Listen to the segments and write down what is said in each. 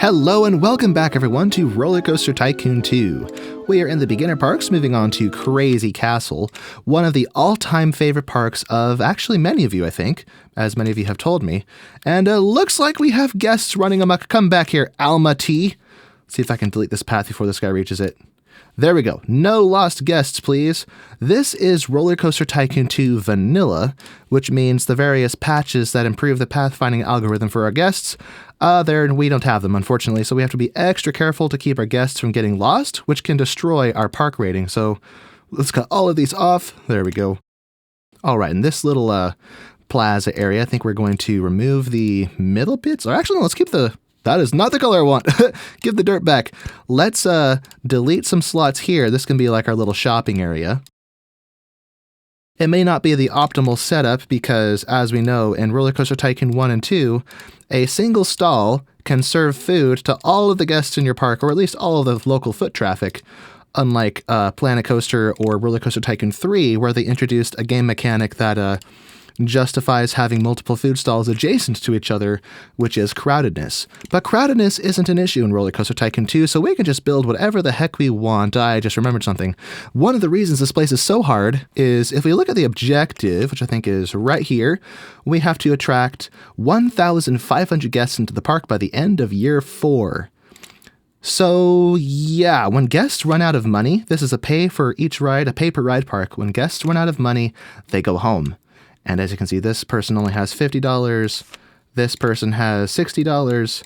Hello and welcome back everyone to RollerCoaster Tycoon 2. We are in the beginner parks, moving on to Crazy Castle, one of the all-time favorite parks of actually many of you, I think, as many of you have told me. And looks like we have guests running amok. Come back here, Alma T. See if I can delete this path before this guy reaches it. There we go. No lost guests, please. This is RollerCoaster Tycoon 2 Vanilla, which means the various patches that improve the pathfinding algorithm for our guests. We don't have them, unfortunately, so we have to be extra careful to keep our guests from getting lost, which can destroy our park rating. So let's cut all of these off. There we go. All right, in this little plaza area, I think we're going to remove the middle bits. Or actually, no, let's keep the... That is not the color I want. Give the dirt back. Let's delete some slots here. This can be like our little shopping area. It may not be the optimal setup because, as we know, in RollerCoaster Tycoon 1 and 2, a single stall can serve food to all of the guests in your park, or at least all of the local foot traffic, unlike Planet Coaster or RollerCoaster Tycoon 3, where they introduced a game mechanic that justifies having multiple food stalls adjacent to each other, which is crowdedness. But crowdedness isn't an issue in RollerCoaster Tycoon 2, so we can just build whatever the heck we want. I just remembered something. One of the reasons this place is so hard is if we look at the objective, which I think is right here, we have to attract 1,500 guests into the park by the end of year 4. So yeah, when guests run out of money, this is a pay per ride park. When guests run out of money, they go home. And as you can see, this person only has $50. This person has $60.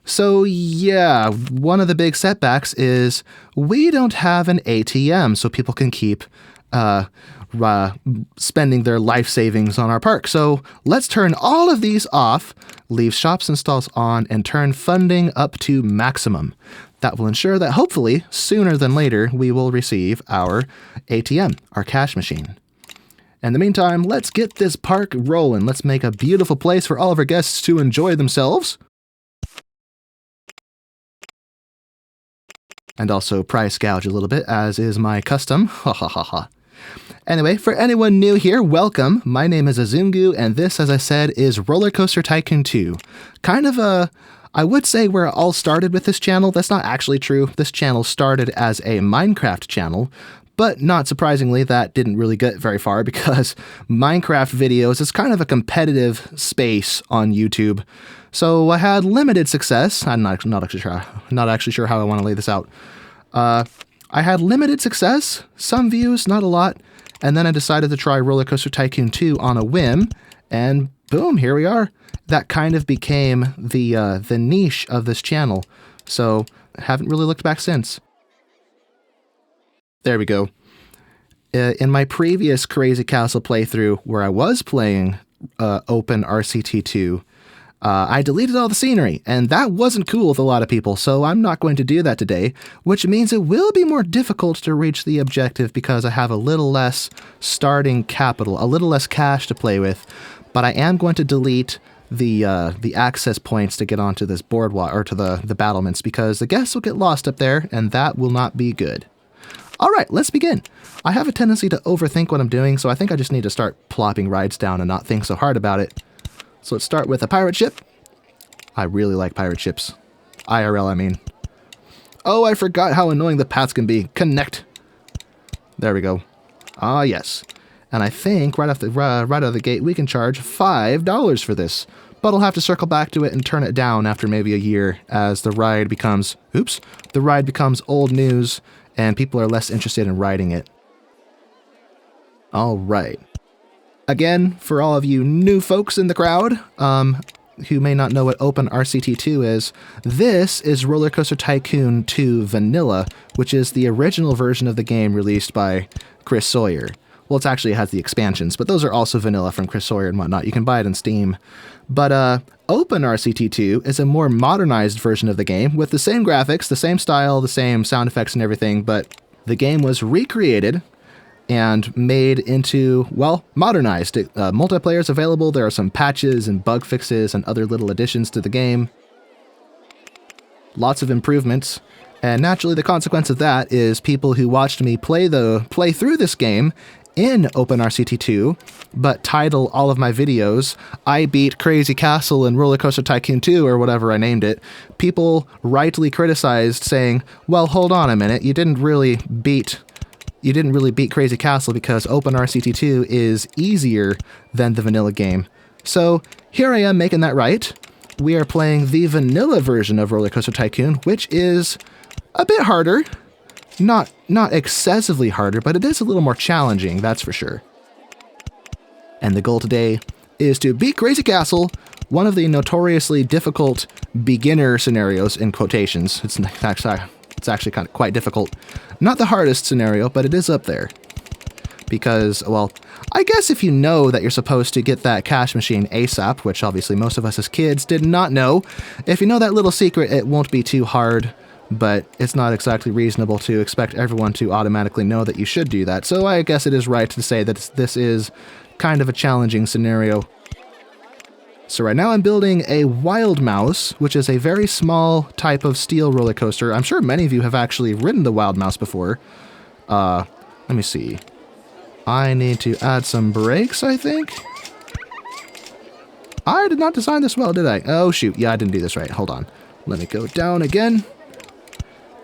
So yeah, one of the big setbacks is we don't have an ATM so people can keep spending their life savings on our park. So let's turn all of these off, leave shops and stalls on, and turn funding up to maximum. That will ensure that hopefully, sooner than later, we will receive our ATM, our cash machine. In the meantime, let's get this park rolling. Let's make a beautiful place for all of our guests to enjoy themselves. And also price gouge a little bit, as is my custom. Ha ha ha ha. Anyway, for anyone new here, welcome. My name is Azungu, and this, as I said, is RollerCoaster Tycoon 2. Kind of I would say where it all started with this channel. That's not actually true. This channel started as a Minecraft channel. But not surprisingly, that didn't really get very far because Minecraft videos is kind of a competitive space on YouTube. So I had limited success. I'm not actually sure how I want to lay this out. I had limited success, some views, not a lot, and then I decided to try RollerCoaster Tycoon 2 on a whim, and boom, here we are. That kind of became the niche of this channel. So I haven't really looked back since. There we go. In my previous Crazy Castle playthrough, where I was playing Open RCT2, I deleted all the scenery, and that wasn't cool with a lot of people, so I'm not going to do that today, which means it will be more difficult to reach the objective because I have a little less starting capital, a little less cash to play with, but I am going to delete the access points to get onto this boardwalk, or to the battlements, because the guests will get lost up there, and that will not be good. All right, let's begin. I have a tendency to overthink what I'm doing, so I think I just need to start plopping rides down and not think so hard about it. So let's start with a pirate ship. I really like pirate ships. IRL, I mean. Oh, I forgot how annoying the paths can be. Connect. There we go. Ah, yes. And I think right out of the gate, we can charge $5 for this. But I'll have to circle back to it and turn it down after maybe a year as the ride becomes old news and people are less interested in riding it. All right. Again, for all of you new folks in the crowd, who may not know what Open RCT2 is, this is RollerCoaster Tycoon 2 Vanilla, which is the original version of the game released by Chris Sawyer. Well, it actually has the expansions, but those are also vanilla from Chris Sawyer and whatnot. You can buy it on Steam. But Open RCT2 is a more modernized version of the game with the same graphics, the same style, the same sound effects and everything, but the game was recreated and made into, well, modernized. Multiplayer is available. There are some patches and bug fixes and other little additions to the game. Lots of improvements. And naturally, the consequence of that is people who watched me play through this game in OpenRCT2, but title all of my videos, I beat Crazy Castle and RollerCoaster Tycoon 2, or whatever I named it, people rightly criticized, saying, well, hold on a minute, you didn't really beat Crazy Castle because OpenRCT2 is easier than the vanilla game. So here I am making that right. We are playing the vanilla version of RollerCoaster Tycoon, which is a bit harder. Not excessively harder, but it is a little more challenging, that's for sure. And the goal today is to beat Crazy Castle, one of the notoriously difficult beginner scenarios in quotations. It's actually kind of quite difficult. Not the hardest scenario, but it is up there. Because, well, I guess if you know that you're supposed to get that cash machine ASAP, which obviously most of us as kids did not know, if you know that little secret, it won't be too hard, but it's not exactly reasonable to expect everyone to automatically know that you should do that. So I guess it is right to say that this is kind of a challenging scenario. So right now I'm building a Wild Mouse, which is a very small type of steel roller coaster. I'm sure many of you have actually ridden the Wild Mouse before. Let me see. I need to add some brakes, I think. I did not design this well, did I? Oh, shoot. Yeah, I didn't do this right. Hold on. Let me go down again.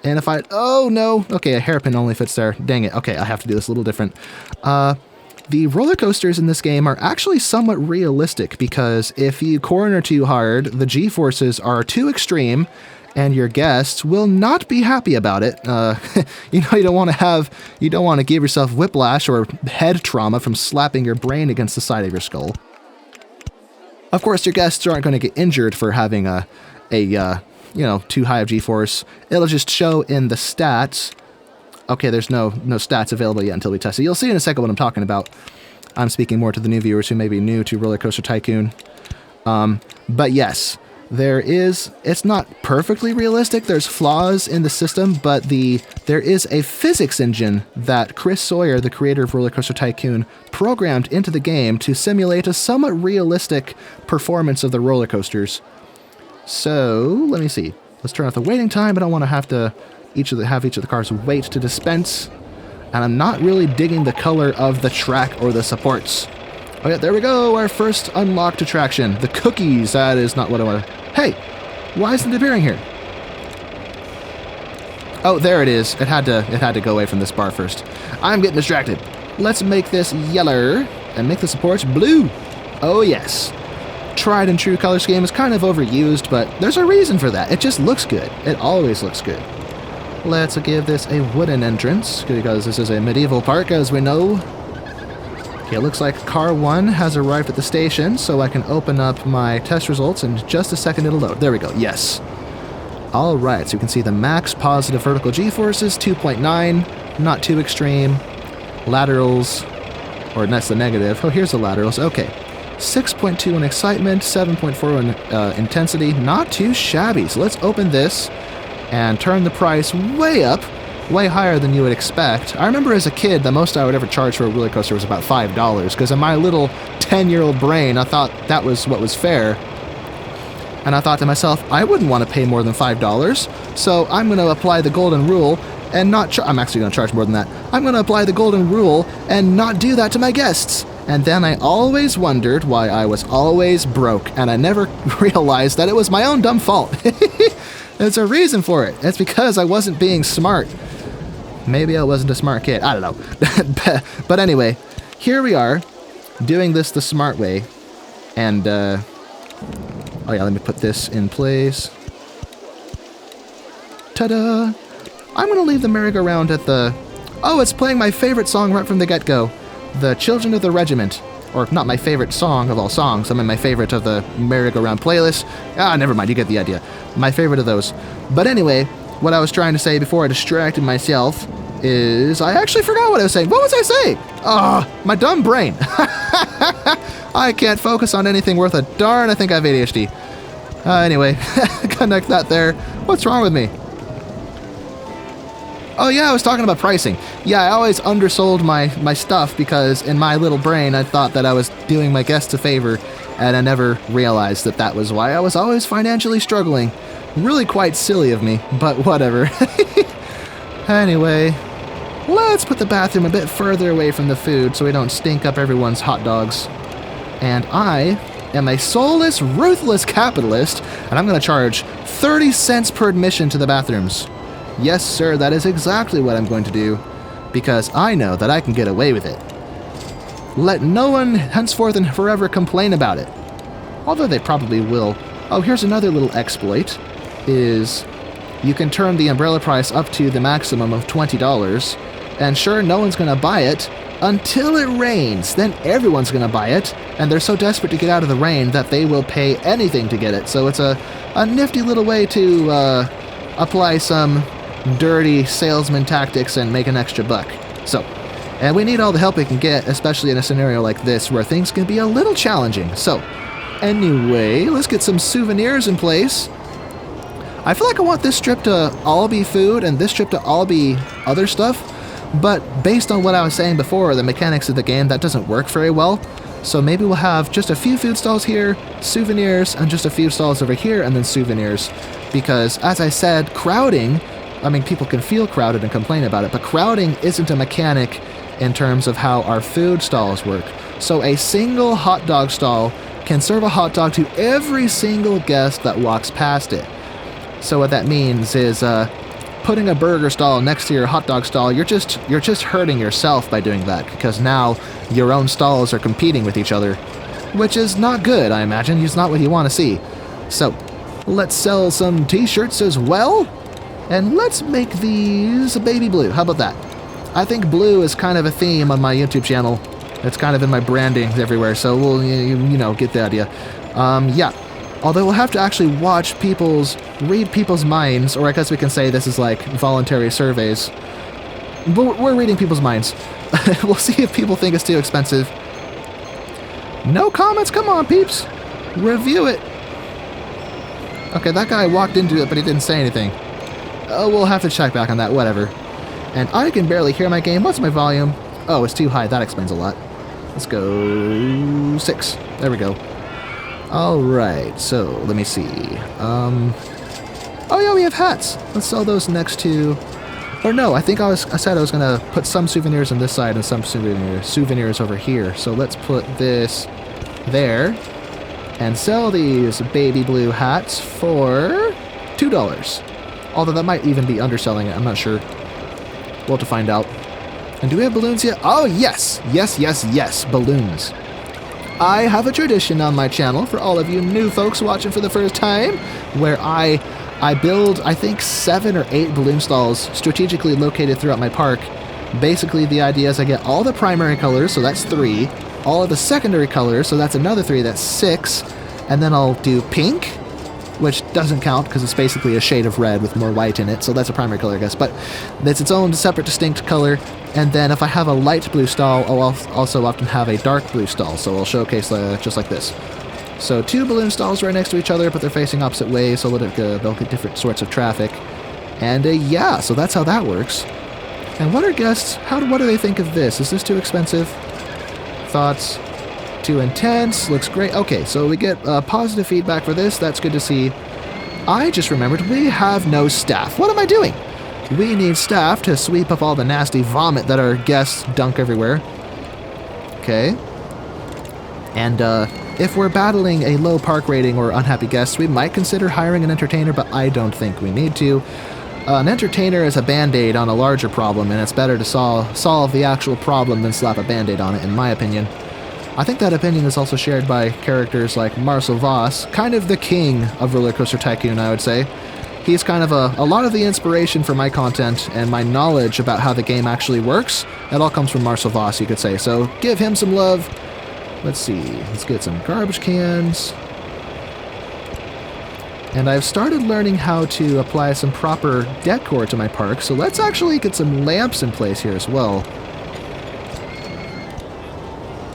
And if I... Oh, no. Okay, a hairpin only fits there. Dang it. Okay, I have to do this a little different. The roller coasters in this game are actually somewhat realistic because if you corner too hard, the G-forces are too extreme, and your guests will not be happy about it. You know, you don't want to give yourself whiplash or head trauma from slapping your brain against the side of your skull. Of course, your guests aren't going to get injured for having too high of G-force. It'll just show in the stats. Okay, there's no stats available yet until we test it. You'll see in a second what I'm talking about. I'm speaking more to the new viewers who may be new to RollerCoaster Tycoon. But yes, it's not perfectly realistic. There's flaws in the system, but there is a physics engine that Chris Sawyer, the creator of RollerCoaster Tycoon, programmed into the game to simulate a somewhat realistic performance of the roller coasters. So, let me see. Let's turn off the waiting time. I don't want to have each of the cars wait to dispense. And I'm not really digging the color of the track or the supports. Oh yeah, there we go, our first unlocked attraction. The cookies, that is not what I want to... Hey, why isn't it appearing here? Oh, there it is. It had to go away from this bar first. I'm getting distracted. Let's make this yellow and make the supports blue. Oh yes. Tried and true color scheme is kind of overused, but there's a reason for that. It just looks good. It always looks good. Let's give this a wooden entrance, because this is a medieval park, as we know. Okay, it looks like car 1 has arrived at the station, so I can open up my test results in just a second. It'll load. There we go. Yes. Alright, so you can see the max positive vertical G-forces, 2.9, not too extreme. Laterals, or that's the negative. Oh, here's the laterals. Okay. 6.2 in excitement, 7.4 in intensity. Not too shabby. So let's open this and turn the price way up, way higher than you would expect. I remember as a kid, the most I would ever charge for a roller coaster was about $5, because in my little 10-year-old brain, I thought that was what was fair. And I thought to myself, I wouldn't want to pay more than $5, so I'm going to apply the golden rule and not I'm actually going to charge more than that. I'm going to apply the golden rule and not do that to my guests. And then I always wondered why I was always broke, and I never realized that it was my own dumb fault. There's a reason for it. It's because I wasn't being smart. Maybe I wasn't a smart kid. I don't know. But anyway, here we are, doing this the smart way. And, oh yeah, let me put this in place. Ta-da! I'm going to leave the merry-go-round at the... Oh, it's playing my favorite song right from the get-go. The Children of the Regiment. Or not my favorite song of all songs. I mean my favorite of the merry-go-round playlist. Ah, never mind, you get the idea. My favorite of those. But anyway, what I was trying to say before I distracted myself is... I actually forgot what I was saying. What was I saying? Oh, my dumb brain. I can't focus on anything worth a darn. I think I have ADHD. Anyway, connect that there. What's wrong with me? Oh yeah, I was talking about pricing. Yeah, I always undersold my stuff because in my little brain I thought that I was doing my guests a favor, and I never realized that that was why I was always financially struggling. Really quite silly of me, but whatever. Anyway, let's put the bathroom a bit further away from the food so we don't stink up everyone's hot dogs. And I am a soulless, ruthless capitalist, and I'm going to charge 30 cents per admission to the bathrooms. Yes, sir, that is exactly what I'm going to do, because I know that I can get away with it. Let no one henceforth and forever complain about it. Although they probably will. Oh, here's another little exploit, is you can turn the umbrella price up to the maximum of $20, and sure, no one's going to buy it until it rains. Then everyone's going to buy it, and they're so desperate to get out of the rain that they will pay anything to get it. So it's a nifty little way to apply some dirty salesman tactics and make an extra buck. So, and we need all the help we can get, especially in a scenario like this where things can be a little challenging. So, anyway, let's get some souvenirs in place. I feel like I want this strip to all be food and this strip to all be other stuff. But based on what I was saying before, the mechanics of the game, that doesn't work very well. So maybe we'll have just a few food stalls here, souvenirs, and just a few stalls over here, and then souvenirs. Because, as I said, crowding, I mean, people can feel crowded and complain about it, but crowding isn't a mechanic in terms of how our food stalls work. So a single hot dog stall can serve a hot dog to every single guest that walks past it. So what that means is, putting a burger stall next to your hot dog stall, you're just hurting yourself by doing that, because now your own stalls are competing with each other, which is not good, I imagine. It's not what you want to see. So, let's sell some t-shirts as well, and let's make these baby blue. How about that? I think blue is kind of a theme on my YouTube channel. It's kind of in my branding everywhere, so we'll, you know, get the idea. Yeah. Although we'll have to actually read people's minds, or I guess we can say this is like voluntary surveys. But we're reading people's minds. We'll see if people think it's too expensive. No comments? Come on, peeps. Review it. Okay, that guy walked into it, but he didn't say anything. We'll have to check back on that, whatever. And I can barely hear my game. What's my volume? Oh, it's too high. That explains a lot. Let's go 6. There we go. Alright, so let me see. Oh yeah, we have hats. Let's sell those next to... Or no, I think I said I was going to put some souvenirs on this side and some souvenirs over here. So let's put this there and sell these baby blue hats for $2. Although that might even be underselling it, I'm not sure. We'll have to find out. And do we have balloons yet? Oh yes! Yes, yes, yes, balloons. I have a tradition on my channel, for all of you new folks watching for the first time, where I build, I think, 7 or 8 balloon stalls strategically located throughout my park. Basically, the idea is I get all the primary colors, so that's 3, all of the secondary colors, so that's another 3, that's 6, and then I'll do pink, which doesn't count because it's basically a shade of red with more white in it, so that's a primary color, I guess, but it's its own separate distinct color. And then if I have a light blue stall, I'll also often have a dark blue stall, so I'll showcase just like this. So 2 balloon stalls right next to each other, but they're facing opposite ways, so they'll get different sorts of traffic. And yeah, so that's how that works. And what are guests, what do they think of this? Is this too expensive? Thoughts? Too intense? Looks great. Okay, so we get positive feedback for this. That's good to see. I just remembered we have no staff. What am I doing? We need staff to sweep up all the nasty vomit that our guests dunk everywhere. Okay. And if we're battling a low park rating or unhappy guests, we might consider hiring an entertainer, but I don't think we need to. An entertainer is a band-aid on a larger problem, and it's better to solve the actual problem than slap a band-aid on it, in my opinion. I think that opinion is also shared by characters like Marcel Voss, kind of the king of RollerCoaster Tycoon, I would say. He's kind of a lot of the inspiration for my content and my knowledge about how the game actually works. It all comes from Marcel Voss, you could say. So give him some love. Let's see. Let's get some garbage cans. And I've started learning how to apply some proper decor to my park. So let's actually get some lamps in place here as well.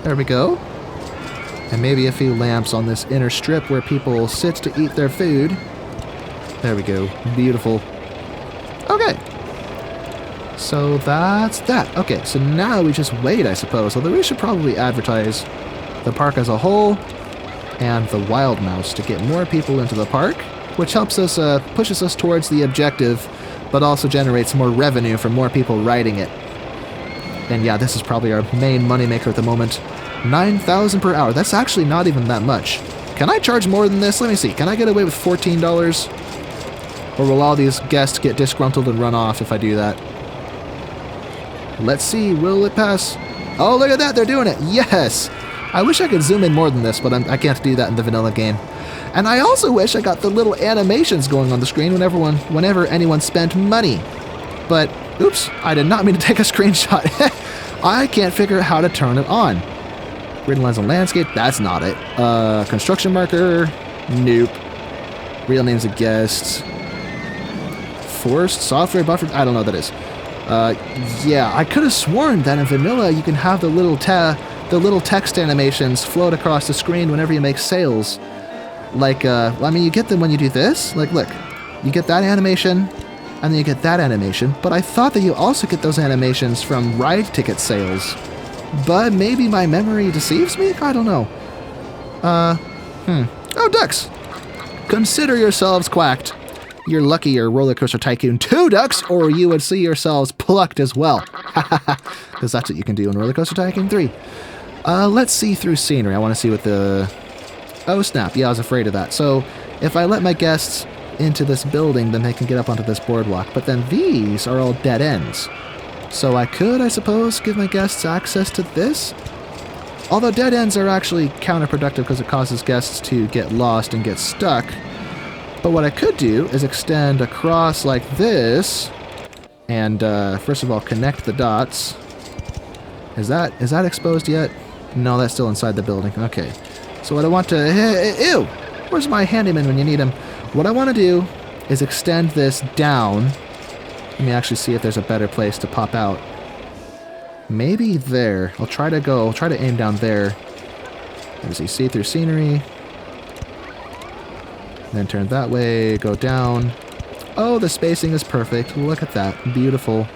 There we go. And maybe a few lamps on this inner strip where people sit to eat their food. There we go. Beautiful. Okay. So that's that. Okay, so now we just wait, I suppose. Although we should probably advertise the park as a whole and the Wild Mouse to get more people into the park, which helps us, pushes us towards the objective, but also generates more revenue from more people riding it. And yeah, this is probably our main moneymaker at the moment. 9,000 per hour. That's actually not even that much. Can I charge more than this? Let me see. Can I get away with $14? Or will all these guests get disgruntled and run off if I do that? Let's see. Will it pass? Oh, look at that. They're doing it. Yes. I wish I could zoom in more than this, but I can't do that in the vanilla game. And I also wish I got the little animations going on the screen whenever anyone spent money. But, oops, I did not mean to take a screenshot. I can't figure out how to turn it on. Grid lines on landscape, that's not it. Construction marker, nope. Real names of guests. Forced software buffer, I don't know what that is. Yeah, I could have sworn that in vanilla you can have the little text animations float across the screen whenever you make sales. Like, I mean, you get them when you do this. Like, look, you get that animation, and then you get that animation. But I thought that you also get those animations from ride ticket sales. But maybe my memory deceives me? I don't know. Oh, ducks! Consider yourselves quacked. You're lucky you're RollerCoaster Tycoon 2 ducks, or you would see yourselves plucked as well. Because that's what you can do in RollerCoaster Tycoon 3. Let's see through scenery. I want to see what the... Oh, snap. Yeah, I was afraid of that. So, if I let my guests into this building, then they can get up onto this boardwalk. But then these are all dead ends. So I could, I suppose, give my guests access to this? Although dead ends are actually counterproductive because it causes guests to get lost and get stuck. But what I could do is extend across like this, and first of all connect the dots. Is that exposed yet? No, that's still inside the building. Okay. So what I want to... Ew! Where's my handyman when you need him? What I want to do is extend this down. Let me actually see if there's a better place to pop out. Maybe there. I'll try to aim down there. Let me see through scenery. Then turn that way, go down. Oh, the spacing is perfect. Look at that. Beautiful.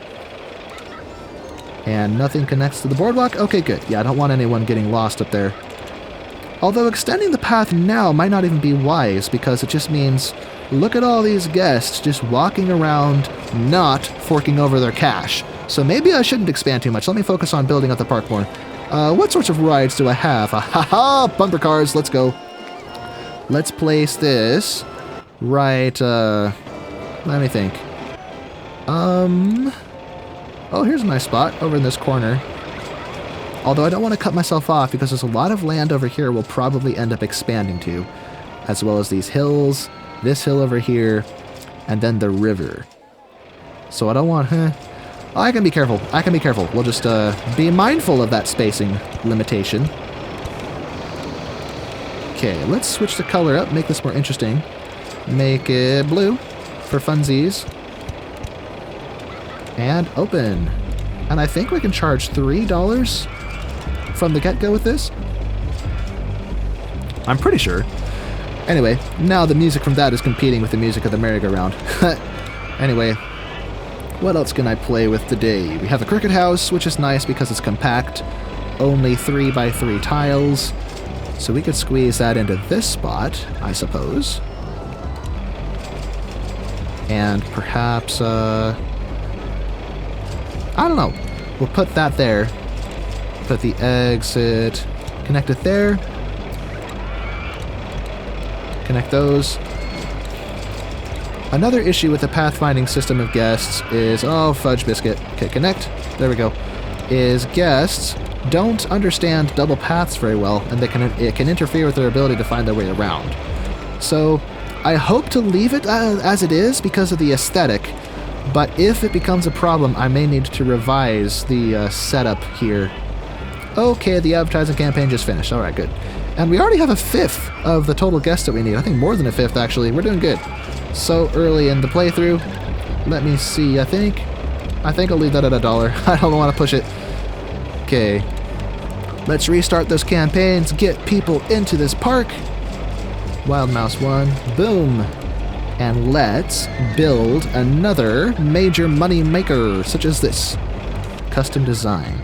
And nothing connects to the boardwalk? Okay, good. Yeah, I don't want anyone getting lost up there. Although extending the path now might not even be wise, because it just means, look at all these guests just walking around, not forking over their cash. So maybe I shouldn't expand too much. Let me focus on building up the park more. What sorts of rides do I have? Ha-ha-ha! Bumper cars, let's go. Let's place this right, let me think. Oh, here's a nice spot over in this corner. Although I don't want to cut myself off because there's a lot of land over here we'll probably end up expanding to. As well as these hills, this hill over here, and then the river. So I don't want, I can be careful. We'll just, be mindful of that spacing limitation. Okay, let's switch the color up, make this more interesting. Make it blue for funsies. And open. And I think we can charge $3 from the get-go with this. I'm pretty sure. Anyway, now the music from that is competing with the music of the merry-go-round. Anyway, what else can I play with today? We have the cricket house, which is nice because it's compact. Only 3x3 tiles. So we could squeeze that into this spot, I suppose. And perhaps, I don't know. We'll put that there. Put the exit, connect it there. Connect those. Another issue with the pathfinding system of guests is, oh, fudge biscuit. Okay, connect. There we go. Is guests don't understand double paths very well, and it can interfere with their ability to find their way around. So I hope to leave it as it is because of the aesthetic, but if it becomes a problem, I may need to revise the setup here. Okay, the advertising campaign just finished. Alright, good. And we already have a fifth of the total guests that we need. I think more than a fifth, actually. We're doing good. So early in the playthrough. Let me see, I think I'll leave that at $1. I don't want to push it. Okay. Let's restart those campaigns, get people into this park. Wild Mouse 1. Boom. And let's build another major money maker, such as this. Custom design.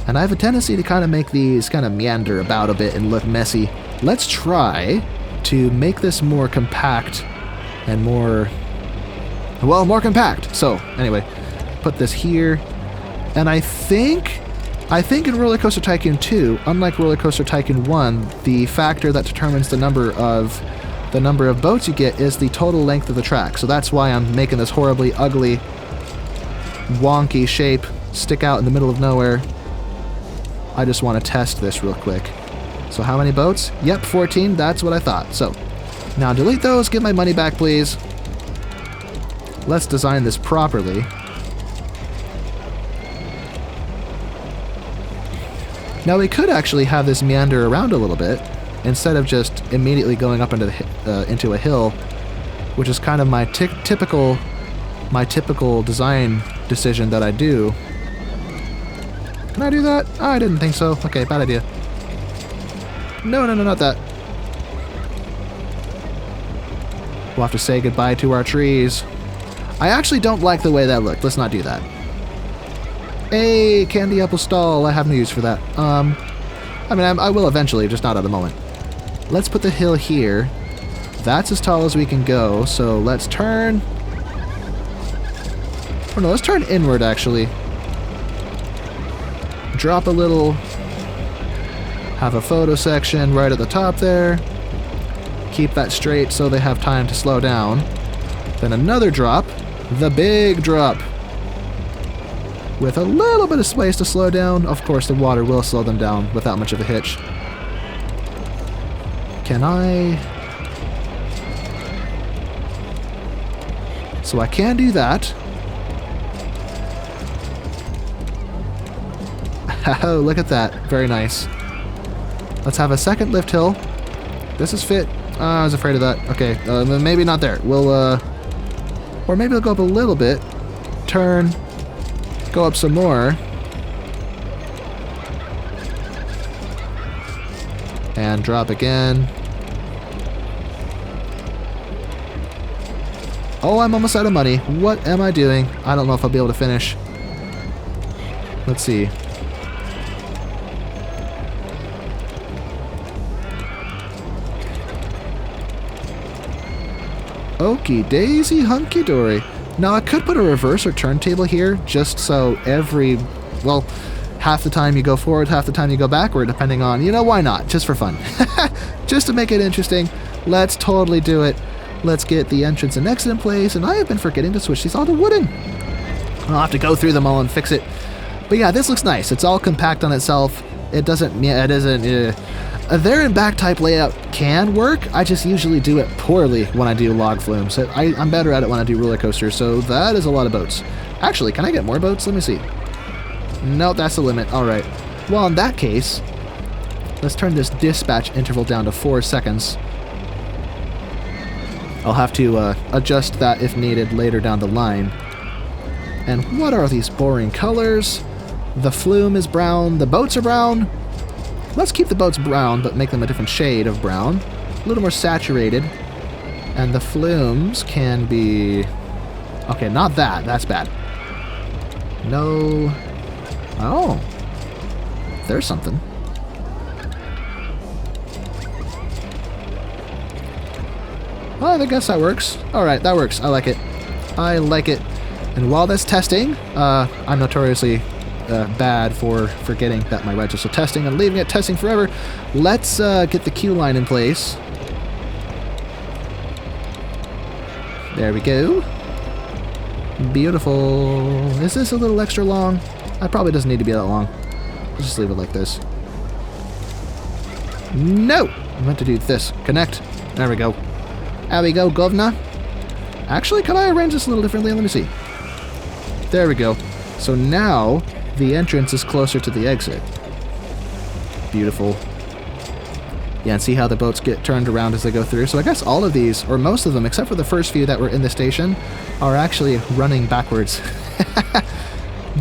And I have a tendency to kind of make these kind of meander about a bit and look messy. Let's try to make this more compact and more... Well, more compact. So, anyway, put this here. And I think in RollerCoaster Tycoon 2, unlike RollerCoaster Tycoon 1, the factor that determines the number of boats you get is the total length of the track. So that's why I'm making this horribly ugly, wonky shape stick out in the middle of nowhere. I just want to test this real quick. So how many boats? Yep, 14. That's what I thought. So now delete those. Give my money back, please. Let's design this properly. Now we could actually have this meander around a little bit instead of just immediately going up into a hill, which is kind of my typical design decision that I do. Can I do that? Oh, I didn't think so. Okay, bad idea. No, not that. We'll have to say goodbye to our trees. I actually don't like the way that looked. Let's not do that. Hey, candy apple stall. I have no use for that. I mean, I will eventually, just not at the moment. Let's put the hill here. That's as tall as we can go, so let's turn... Oh no, let's turn inward, actually. Drop a little... Have a photo section right at the top there. Keep that straight so they have time to slow down. Then another drop. The big drop. With a little bit of space to slow down. Of course, the water will slow them down without much of a hitch. Can I... So I can do that. Oh, look at that. Very nice. Let's have a second lift hill. This is fit. I was afraid of that. Okay, maybe not there. We'll, or maybe we'll go up a little bit. Turn. Go up some more. And drop again. Oh, I'm almost out of money. What am I doing? I don't know if I'll be able to finish. Let's see. Okie daisy hunky dory. Now I could put a reverse or turntable here just so well, half the time you go forward, half the time you go backward, depending on, why not? Just for fun. Just to make it interesting. Let's totally do it. Let's get the entrance and exit in place, and I have been forgetting to switch these all to wooden. I'll have to go through them all and fix it. But yeah, this looks nice. It's all compact on itself. It isn't, there and back type layout can work. I just usually do it poorly when I do log flume. So I'm better at it when I do roller coasters. So that is a lot of boats. Actually, can I get more boats? Let me see. No, that's the limit. All right. Well, in that case, let's turn this dispatch interval down to 4 seconds. I'll have to adjust that if needed later down the line. And what are these boring colors? The flume is brown. The boats are brown. Let's keep the boats brown, but make them a different shade of brown. A little more saturated. And the flumes can be... Okay, not that. That's bad. No... Oh. There's something. Well, I guess that works. Alright, that works. I like it. I like it. And while that's testing, I'm notoriously... bad for forgetting that my rides are still testing and leaving it testing forever. Let's get the queue line in place. There we go. Beautiful. Is this a little extra long? It probably doesn't need to be that long. Let's just leave it like this. No! I meant to do this. Connect. There we go. There we go, governor. Actually, can I arrange this a little differently? Let me see. There we go. So now... the entrance is closer to the exit. Beautiful. Yeah, and see how the boats get turned around as they go through. So I guess all of these, or most of them, except for the first few that were in the station, are actually running backwards.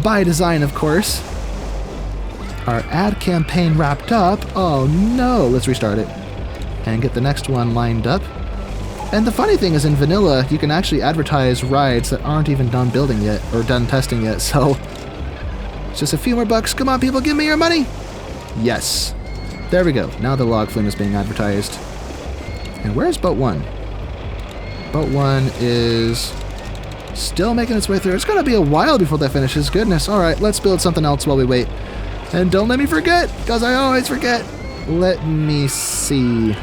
By design, of course. Our ad campaign wrapped up. Oh no, let's restart it. And get the next one lined up. And the funny thing is, in vanilla, you can actually advertise rides that aren't even done building yet, or done testing yet, so... just a few more bucks. Come on, people, give me your money! Yes. There we go. Now the log flume is being advertised. And where's boat 1? Boat 1 is Still making its way through. It's going to be a while before that finishes. Goodness. All right, let's build something else while we wait. And don't let me forget, because I always forget. Let me see.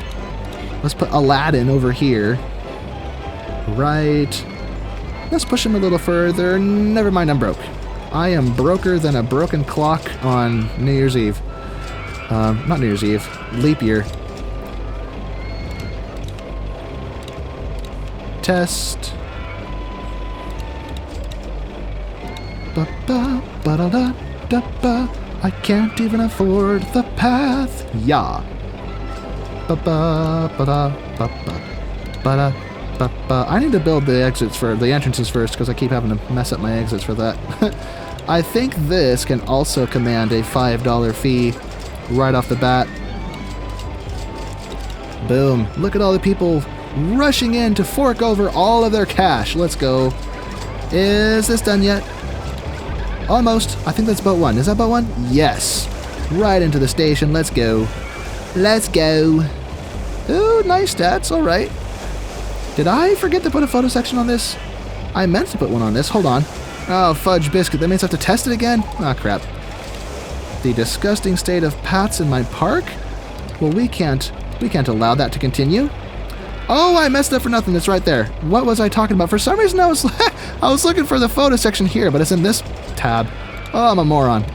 Let's put Aladdin over here. Right. Let's push him a little further. Never mind, I'm broke. I am broker than a broken clock on New Year's Eve. Not New Year's Eve. Leap year. Test. Ba-ba-ba-da-da-da-ba. I can't even afford the path. Yeah. Ba-ba-ba-da-ba-ba. Ba-ba. I need to build the exits for the entrances first because I keep having to mess up my exits for that. I think this can also command a $5 fee right off the bat. Boom. Look at all the people rushing in to fork over all of their cash. Let's go. Is this done yet? Almost. I think that's boat one. Is that boat one? Yes. Right into the station. Let's go. Let's go. Ooh, nice stats. All right. Did I forget to put a photo section on this? I meant to put one on this. Hold on. Oh, fudge biscuit. That means I have to test it again? Ah, crap. The disgusting state of paths in my park? Well, we can't allow that to continue. Oh, I messed up for nothing. It's right there. What was I talking about? For some reason, I was looking for the photo section here, but it's in this tab. Oh, I'm a moron.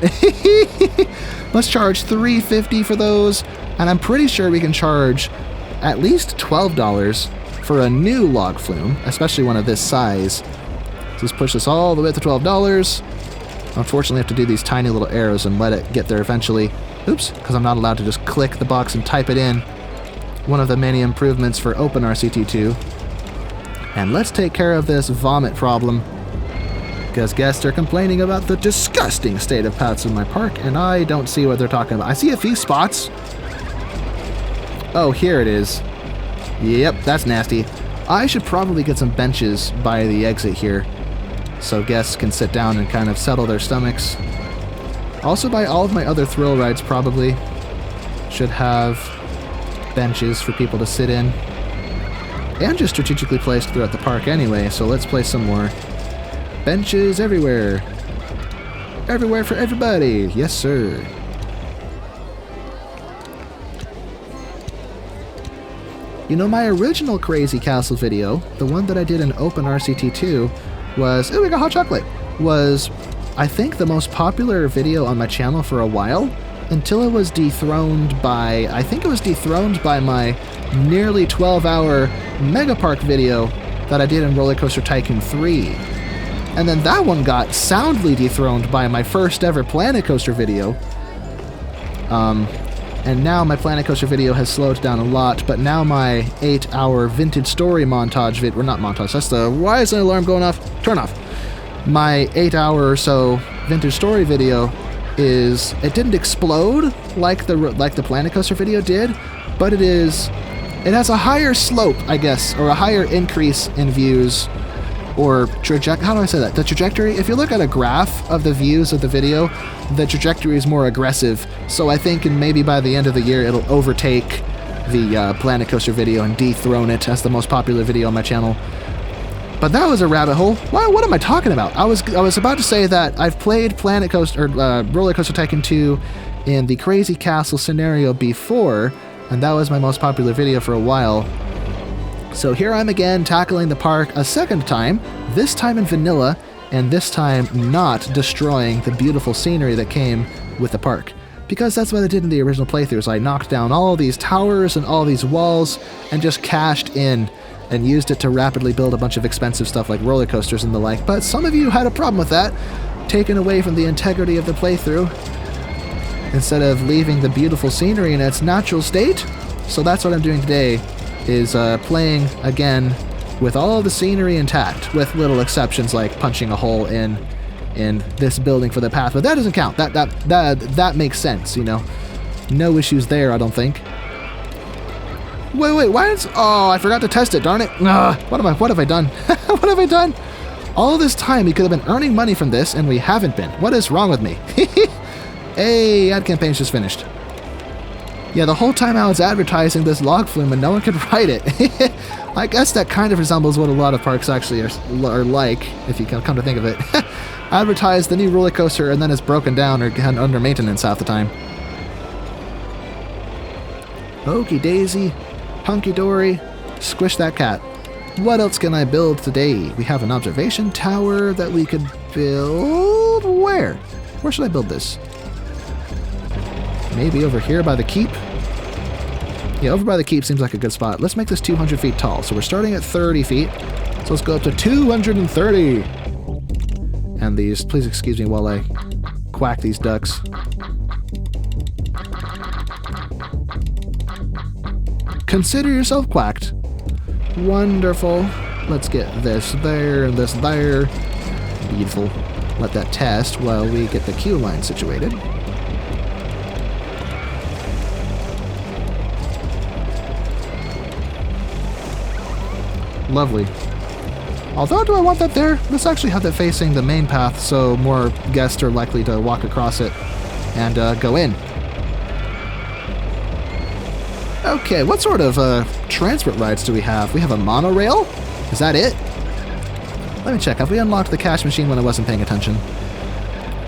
Let's charge $3.50 for those, and I'm pretty sure we can charge at least $12 for a new log flume, especially one of this size. Let's push this all the way to $12. Unfortunately, I have to do these tiny little arrows and let it get there eventually. Oops, because I'm not allowed to just click the box and type it in. One of the many improvements for OpenRCT2. And let's take care of this vomit problem, because guests are complaining about the disgusting state of paths in my park, and I don't see what they're talking about. I see a few spots. Oh, here it is. Yep, that's nasty. I should probably get some benches by the exit here, so guests can sit down and kind of settle their stomachs. Also, by all of my other thrill rides probably should have benches for people to sit in, and just strategically placed throughout the park anyway, so let's place some more benches everywhere. Everywhere for everybody. Yes, sir. You know, my original Crazy Castle video, the one that I did in OpenRCT2, was, ooh, we got hot chocolate, was, I think, the most popular video on my channel for a while, until it was dethroned by, I think it was dethroned by my nearly 12-hour Mega Park video that I did in RollerCoaster Tycoon 3. And then that one got soundly dethroned by my first ever Planet Coaster video. And now my Planet Coaster video has slowed down a lot, but now my 8-hour vintage story montage video, or not montage, that's the, why is the alarm going off? Turn off. My 8-hour or so vintage story video is, it didn't explode like the Planet Coaster video did, but it has a higher slope, I guess, or a higher increase in views, or how do I say that? The trajectory, if you look at a graph of the views of the video, the trajectory is more aggressive, so I think maybe by the end of the year it'll overtake the Planet Coaster video and dethrone it as the most popular video on my channel. But that was a rabbit hole. What am I talking about? I was about to say that I've played Planet Coaster, or RollerCoaster Tycoon 2 in the Crazy Castle scenario before, and that was my most popular video for a while. So here I'm again tackling the park a second time, this time in vanilla, and this time not destroying the beautiful scenery that came with the park. Because that's what I did in the original playthroughs. I knocked down all these towers and all these walls and just cashed in and used it to rapidly build a bunch of expensive stuff like roller coasters and the like. But some of you had a problem with that, taken away from the integrity of the playthrough, instead of leaving the beautiful scenery in its natural state. So that's what I'm doing today, is playing again with all the scenery intact, with little exceptions like punching a hole in this building for the path, but that doesn't count. That makes sense, you know. No issues there, I don't think. Wait, why is... Oh, I forgot to test it, darn it. What have I done? What have I done? All this time, we could have been earning money from this, and we haven't been. What is wrong with me? Hey, ad campaign's just finished. Yeah, the whole time I was advertising this log flume and no one could ride it. I guess that kind of resembles what a lot of parks actually are like, if you can come to think of it. Advertise the new roller coaster and then it's broken down or under maintenance half the time. Okie daisy, hunky dory, squish that cat. What else can I build today? We have an observation tower that we could build. Where? Where should I build this? Maybe over here by the keep? Yeah, over by the keep seems like a good spot. Let's make this 200 feet tall. So we're starting at 30 feet. So let's go up to 230. And these, please excuse me while I quack these ducks. Consider yourself quacked. Wonderful. Let's get this there and this there. Beautiful. Let that test while we get the queue line situated. Lovely. Although, do I want that there? Let's actually have that facing the main path so more guests are likely to walk across it and go in. Okay, what sort of transport rides do we have? We have a monorail? Is that it? Let me check. Have we unlocked the cash machine when I wasn't paying attention?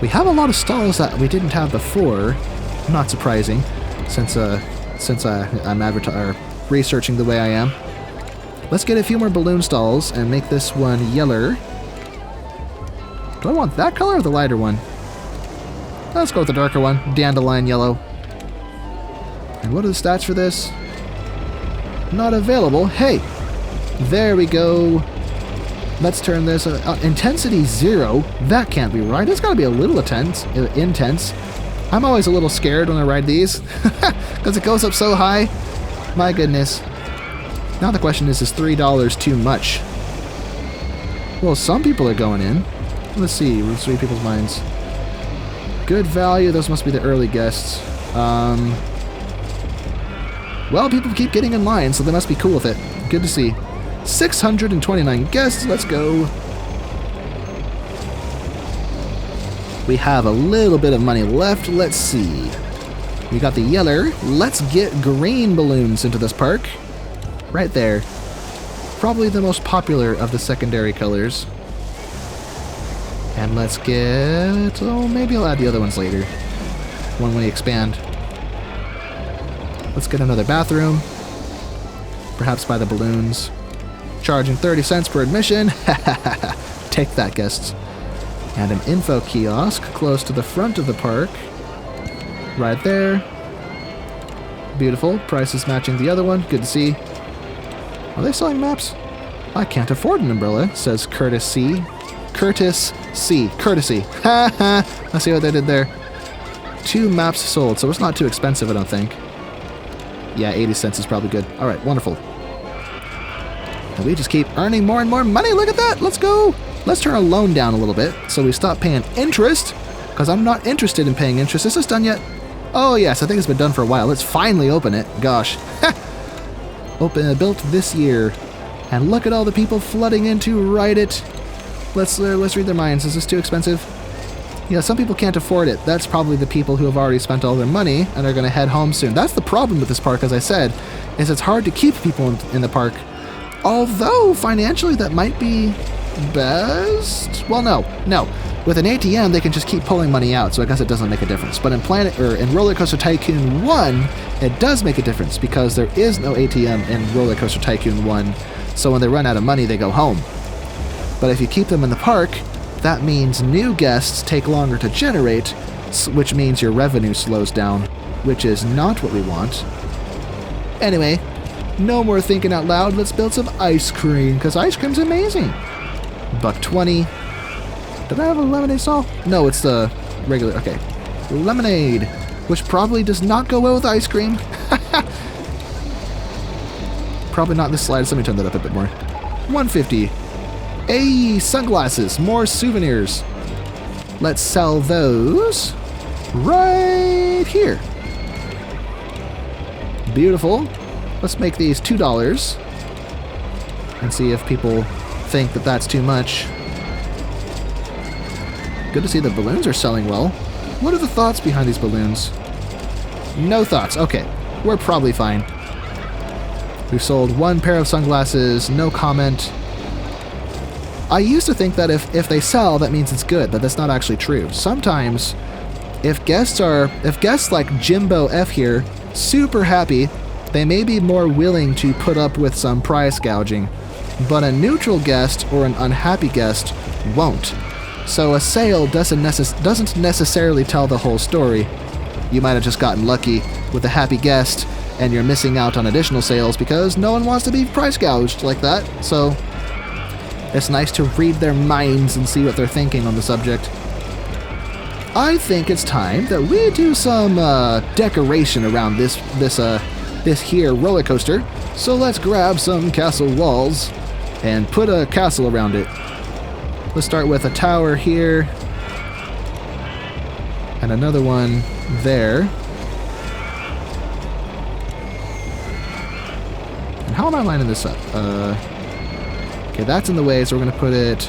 We have a lot of stalls that we didn't have before. Not surprising, since I'm researching the way I am. Let's get a few more balloon stalls and make this one yeller. Do I want that color or the lighter one? Let's go with the darker one. Dandelion yellow. And what are the stats for this? Not available. Hey! There we go. Let's turn this... intensity 0? That can't be right. It's got to be a little intense. I'm always a little scared when I ride these. Because it goes up so high. My goodness. Now the question is $3 too much? Well, some people are going in. Let's see. Let's read people's minds. Good value. Those must be the early guests. Well, people keep getting in line, so they must be cool with it. Good to see. 629 guests. Let's go. We have a little bit of money left. Let's see. We got the yeller. Let's get green balloons into this park. Right there. Probably the most popular of the secondary colors. And let's get... oh, maybe I'll add the other ones later. When we expand. Let's get another bathroom. Perhaps buy the balloons. Charging 30 cents per admission. Take that, guests. And an info kiosk close to the front of the park. Right there. Beautiful. Prices matching the other one. Good to see. Are they selling maps? I can't afford an umbrella, says Curtis C. Curtis C. Courtesy. Ha ha. I see what they did there. 2 maps sold, so it's not too expensive, I don't think. Yeah, 80 cents is probably good. Alright, wonderful. And we just keep earning more and more money. Look at that. Let's go. Let's turn our loan down a little bit so we stop paying interest, because I'm not interested in paying interest. Is this done yet? Oh, yes. I think it's been done for a while. Let's finally open it. Gosh. Built this year. And look at all the people flooding in to ride it. Let's read their minds. Is this too expensive? Yeah, some people can't afford it. That's probably the people who have already spent all their money and are going to head home soon. That's the problem with this park, as I said, is it's hard to keep people in the park. Although, financially, that might be best. Well, no. With an ATM, they can just keep pulling money out, so I guess it doesn't make a difference. But in RollerCoaster Tycoon 1, it does make a difference because there is no ATM in RollerCoaster Tycoon 1. So when they run out of money, they go home. But if you keep them in the park, that means new guests take longer to generate, which means your revenue slows down, which is not what we want. Anyway, no more thinking out loud. Let's build some ice cream, because ice cream's amazing. $1.20. Did I have a lemonade stall? No, it's the regular. Okay. Lemonade, which probably does not go well with ice cream. Probably not this slide. So let me turn that up a bit more. $1.50. Hey, sunglasses. More souvenirs. Let's sell those right here. Beautiful. Let's make these $2 and see if people think that that's too much. Good to see the balloons are selling well. What are the thoughts behind these balloons? No thoughts. Okay. we're probably fine. We've sold 1 pair of sunglasses, no comment. I used to think that if they sell, that means it's good, but that's not actually true. Sometimes, if guests like Jimbo F here, super happy, they may be more willing to put up with some price gouging, but a neutral guest or an unhappy guest won't. So a sale doesn't necessarily tell the whole story. You might have just gotten lucky with a happy guest, and you're missing out on additional sales because no one wants to be price gouged like that. So it's nice to read their minds and see what they're thinking on the subject. I think it's time that we do some decoration around this here roller coaster. So let's grab some castle walls and put a castle around it. Let's start with a tower here and another one there. And how am I lining this up? Okay, that's in the way, so we're gonna put it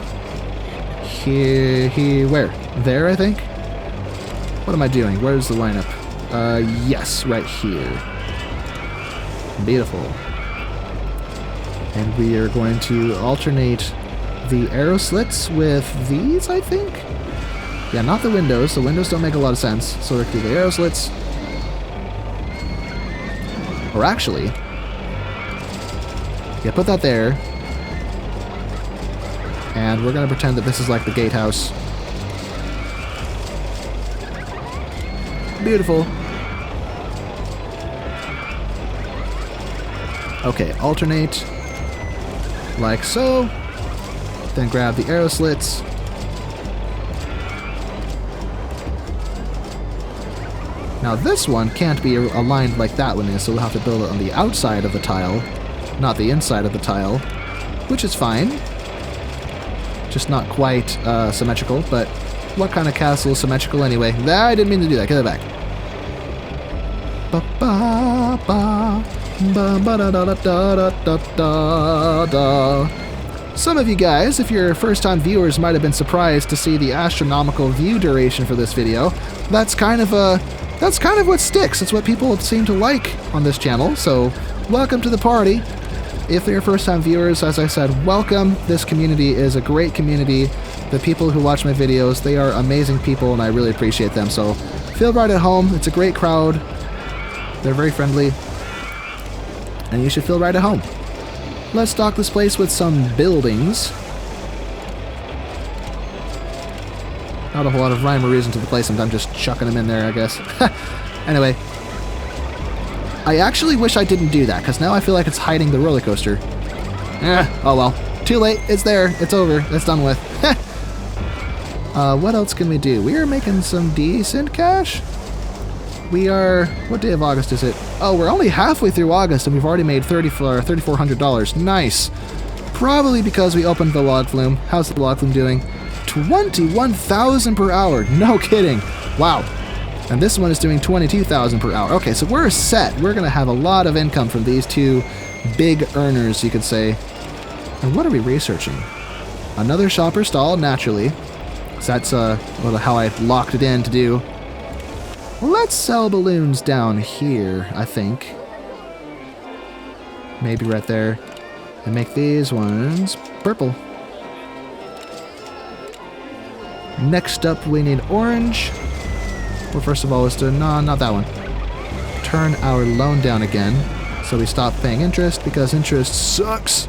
here, where? There, I think? What am I doing? Where's the lineup? Yes, right here. Beautiful. And we are going to alternate the arrow slits with these, I think? Yeah, not the windows. The windows don't make a lot of sense, so we're gonna do the arrow slits. Or actually, yeah, put that there. And we're gonna pretend that this is like the gatehouse. Beautiful. Okay, alternate. Like so. Then grab the arrow slits. Now this one can't be aligned like that one is, so we'll have to build it on the outside of the tile, not the inside of the tile, which is fine. Just not quite symmetrical, but what kind of castle is symmetrical anyway? I didn't mean to do that. Get it back. Some of you guys, if you're first-time viewers, might have been surprised to see the astronomical view duration for this video. That's kind of what sticks. It's what people seem to like on this channel. So, welcome to the party. If they're first-time viewers, as I said, welcome. This community is a great community. The people who watch my videos, they are amazing people, and I really appreciate them. So, feel right at home. It's a great crowd. They're very friendly. And you should feel right at home. Let's stock this place with some buildings. Not a whole lot of rhyme or reason to the placement. I'm just chucking them in there, I guess. Anyway. I actually wish I didn't do that, because now I feel like it's hiding the roller coaster. Oh well. Too late. It's there. It's over. It's done with. What else can we do? We are making some decent cash. We are... What day of August is it? Oh, we're only halfway through August, and we've already made $3,400. Nice. Probably because we opened the log flume. How's the log flume doing? 21,000 per hour. No kidding. Wow. And this one is doing 22,000 per hour. Okay, so we're set. We're going to have a lot of income from these two big earners, you could say. And what are we researching? Another shopper stall, naturally. So that's how I locked it in to do. Let's sell balloons down here, I think. Maybe right there. And make these ones purple. Next up, we need orange. Well, first of all, let's do... No, not that one. Turn our loan down again. So we stop paying interest, because interest sucks.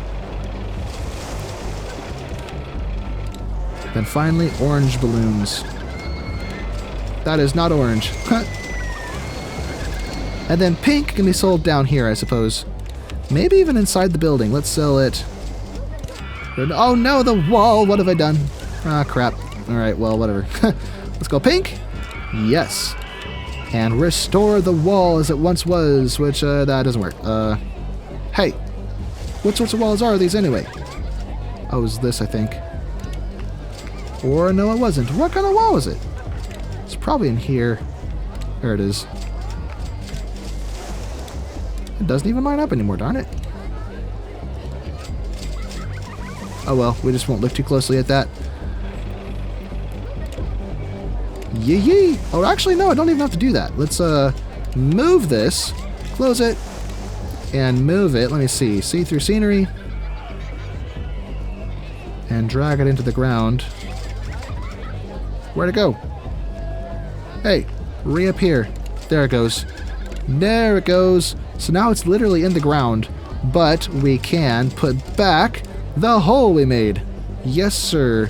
Then finally, orange balloons. That is not orange. And then pink can be sold down here, I suppose. Maybe even inside the building. Let's sell it. Oh no, the wall! What have I done? Ah, crap. Alright, well, whatever. Let's go pink. Yes. And restore the wall as it once was, which, that doesn't work. Hey. What sorts of walls are these anyway? Oh, it was this, I think. Or, no, it wasn't. What kind of wall was it? It's probably in here. There it is. It doesn't even line up anymore, darn it. Oh well, we just won't look too closely at that. Yee! Oh, actually, no, I don't even have to do that. Let's, move this Close it. And move it. Let me see. See-through scenery. And drag it into the ground. Where'd it go? Hey, reappear. There it goes. There it goes. So now it's literally in the ground. But we can put back the hole we made. Yes, sir.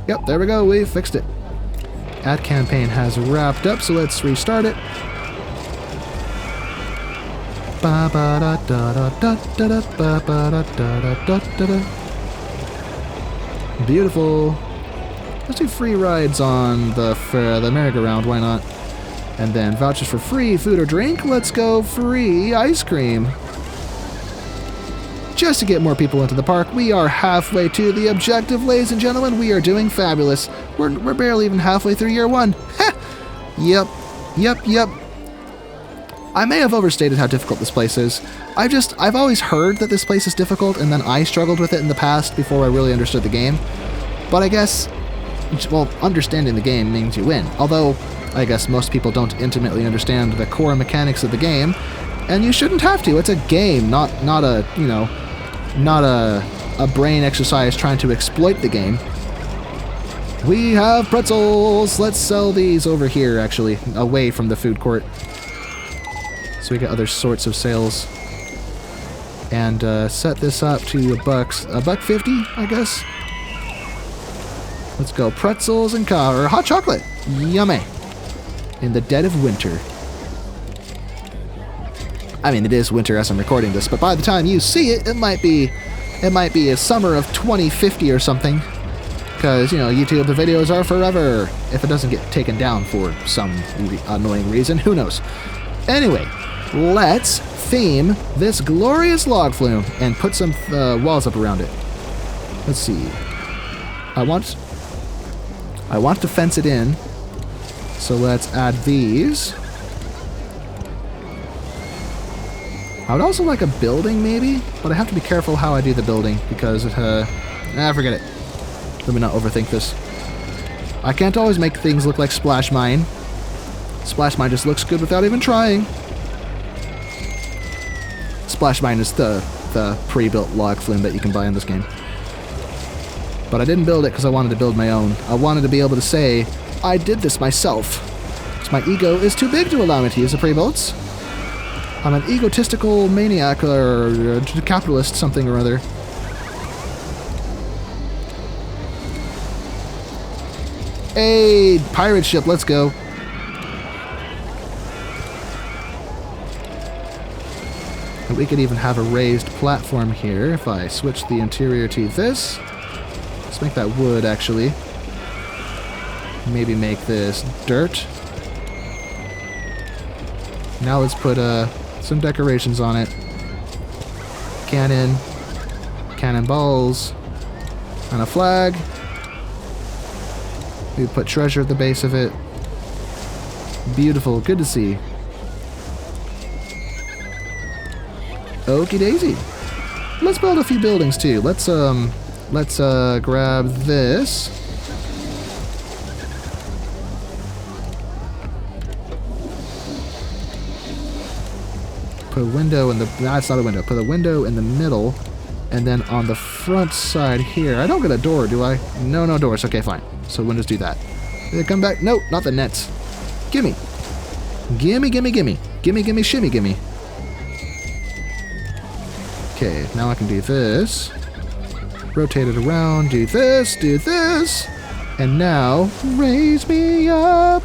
Yep, there we go. We fixed it. Ad campaign has wrapped up, so let's restart it. Beautiful. Let's do free rides on the merry-go-round, why not? And then vouchers for free food or drink. Let's go free ice cream. Just to get more people into the park, we are halfway to the objective, ladies and gentlemen. We are doing fabulous. We're barely even halfway through year one. Yep. I may have overstated how difficult this place is. I've always heard that this place is difficult, and then I struggled with it in the past before I really understood the game. But I guess, well, understanding the game means you win. Although, I guess most people don't intimately understand the core mechanics of the game, and you shouldn't have to. It's a game, not a, you know, not a brain exercise trying to exploit the game. We have pretzels! Let's sell these over here, actually, away from the food court. So we get other sorts of sales. And set this up to $1.50, I guess. Let's go. Pretzels and hot chocolate. Yummy. In the dead of winter. I mean, it is winter as I'm recording this, but by the time you see it, it might be a summer of 2050 or something. Because, you know, YouTube, the videos are forever. If it doesn't get taken down for some annoying reason, who knows? Anyway, let's theme this glorious log flume and put some walls up around it. Let's see. I want to fence it in. So let's add these. I would also like a building, maybe, but I have to be careful how I do the building because forget it. Let me not overthink this. I can't always make things look like Splash Mine. Splash Mine just looks good without even trying. Splash Mine is the pre-built log flume that you can buy in this game. But I didn't build it because I wanted to build my own. I wanted to be able to say, I did this myself. Because my ego is too big to allow me to use the pre-builts. I'm an egotistical maniac or capitalist something or other. Hey, pirate ship, let's go. And we could even have a raised platform here if I switch the interior to this. Let's make that wood, actually. Maybe make this dirt. Now let's put some decorations on it. Cannonballs, and a flag. We put treasure at the base of it. Beautiful, good to see. Okie daisy. Let's build a few buildings too. Let's grab this. Put a window in the... Nah, it's not a window. Put a window in the middle. And then on the front side here... I don't get a door, do I? No doors. Okay, fine. So windows do that. Did they come back? Nope, not the nets. Gimme. Gimme, gimme, gimme. Gimme, gimme, shimmy, gimme. Okay, now I can do this. Rotate it around. Do this. Do this. And now... Raise me up.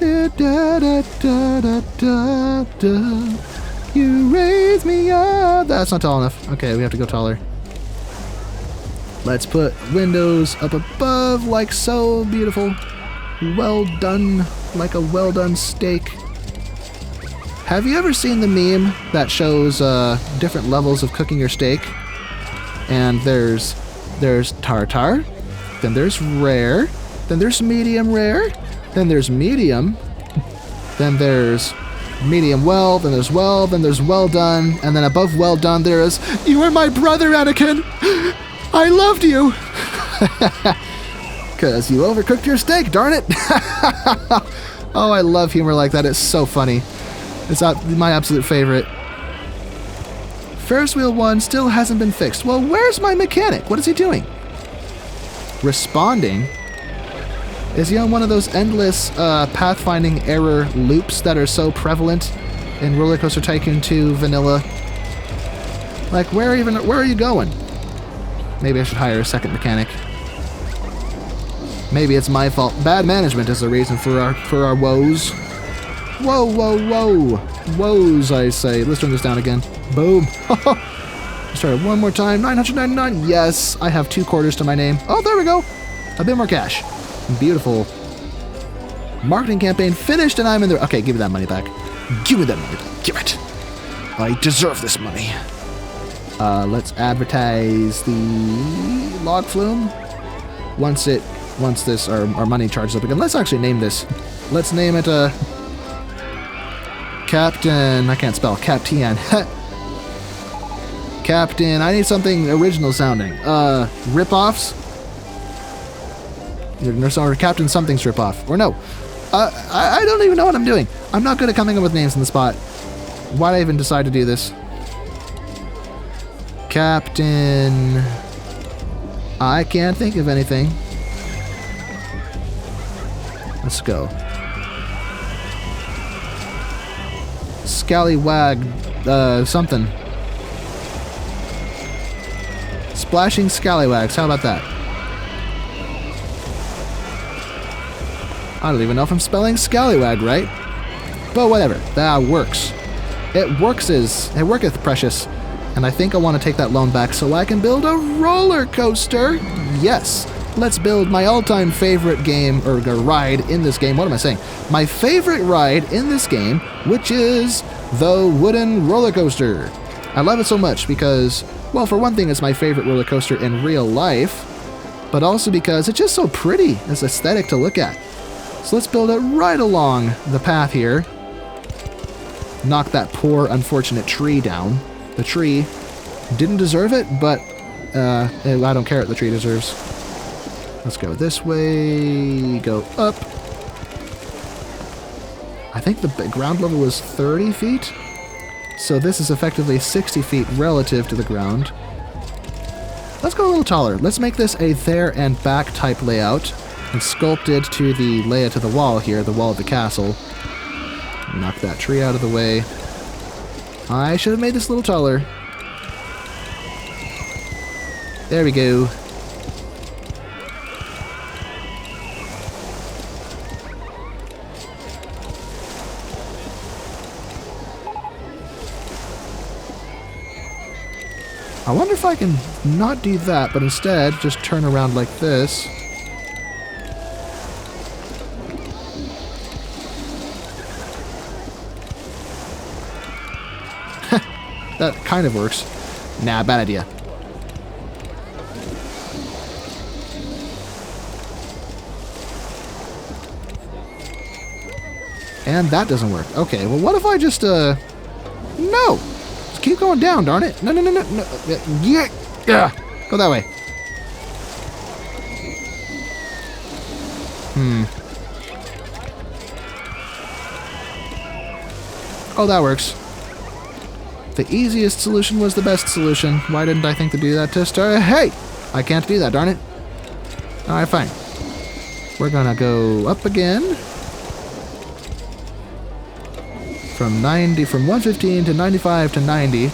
Da, da, da, da, da, da, da. You raise me up. That's not tall enough. Okay, we have to go taller. Let's put windows up above like so. Beautiful. Well done. Like a well done steak. Have you ever seen the meme that shows different levels of cooking your steak? And there's tartar. Then there's rare. Then there's medium rare. Then there's medium. Then there's medium well, then there's well, then there's well done, and then above well done there is, you are my brother, Anakin! I loved you! Because you overcooked your steak, darn it! Oh, I love humor like that. It's so funny. It's my absolute favorite. Ferris wheel 1 still hasn't been fixed. Well, where's my mechanic? What is he doing? Responding? Is he on one of those endless pathfinding error loops that are so prevalent in RollerCoaster Tycoon 2 vanilla? Like, where are you going? Maybe I should hire a second mechanic. Maybe it's my fault. Bad management is the reason for our woes. Whoa, whoa, whoa. Woes, I say. Let's turn this down again. Boom. Let's try it one more time. 999. Yes, I have 2 quarters to my name. Oh, there we go. A bit more cash. Beautiful. Marketing campaign finished and I'm in there. Okay, give me that money back. Give me that money back. Give it. I deserve this money. Let's advertise the log flume. Once this our money charges up again. Let's actually name this. Let's name it Captain. I can't spell. Captain. Captain. I need something original sounding. Rip-offs. Or Captain something's rip-off. Or no. I don't even know what I'm doing. I'm not good at coming up with names in the spot. Why did I even decide to do this? Captain... I can't think of anything. Let's go. Scallywag... something. Splashing Scallywags. How about that? I don't even know if I'm spelling scallywag right. But whatever. That works. It worketh, precious. And I think I want to take that loan back so I can build a roller coaster. Yes. Let's build my all-time favorite game, or ride in this game. What am I saying? My favorite ride in this game, which is the wooden roller coaster. I love it so much because, well, for one thing, it's my favorite roller coaster in real life, but also because it's just so pretty. It's aesthetic to look at. So let's build it right along the path here. Knock that poor, unfortunate tree down. The tree didn't deserve it, but I don't care what the tree deserves. Let's go this way, go up. I think the ground level was 30 feet. So this is effectively 60 feet relative to the ground. Let's go a little taller. Let's make this a there and back type layout and sculpt it to the layout of the wall here, the wall of the castle. Knock that tree out of the way. I should have made this a little taller. There we go. I wonder if I can not do that, but instead just turn around like this. That kind of works. Nah, bad idea. And that doesn't work. Okay, well what if I just, No! Just keep going down, darn it. No. Yeah! Go that way. Oh, that works. The easiest solution was the best solution. Why didn't I think to do that to start? Hey! I can't do that, darn it. Alright, fine. We're gonna go up again. From 115 to 95 to 90.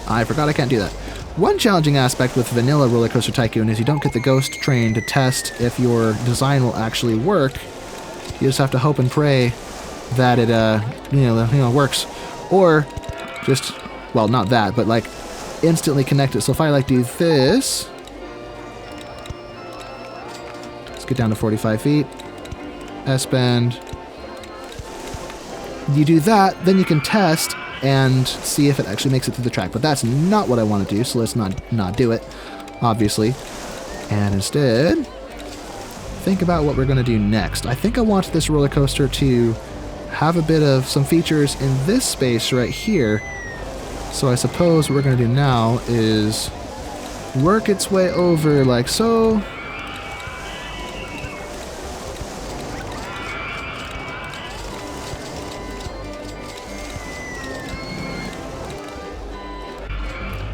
I forgot I can't do that. One challenging aspect with vanilla RollerCoaster Tycoon is you don't get the ghost train to test if your design will actually work. You just have to hope and pray that it, works. Or just, well, not that, but like instantly connect it. So if I like do this, let's get down to 45 feet. S-bend. You do that, then you can test and see if it actually makes it through the track. But that's not what I want to do, so let's not do it, obviously. And instead, think about what we're going to do next. I think I want this roller coaster to have a bit of some features in this space right here. So I suppose what we're going to do now is work its way over like so.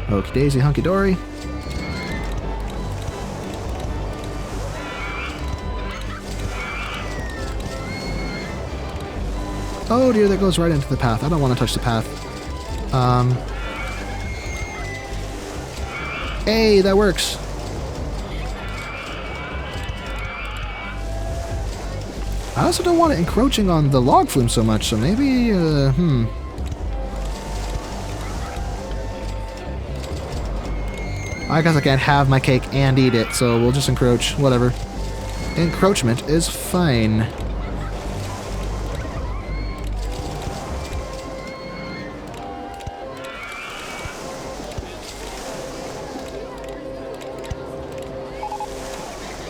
Okie daisy, hunky dory. Oh dear, that goes right into the path. I don't want to touch the path. Hey, that works. I also don't want it encroaching on the log flume so much, so maybe, I guess I can't have my cake and eat it, so we'll just encroach. Whatever. Encroachment is fine.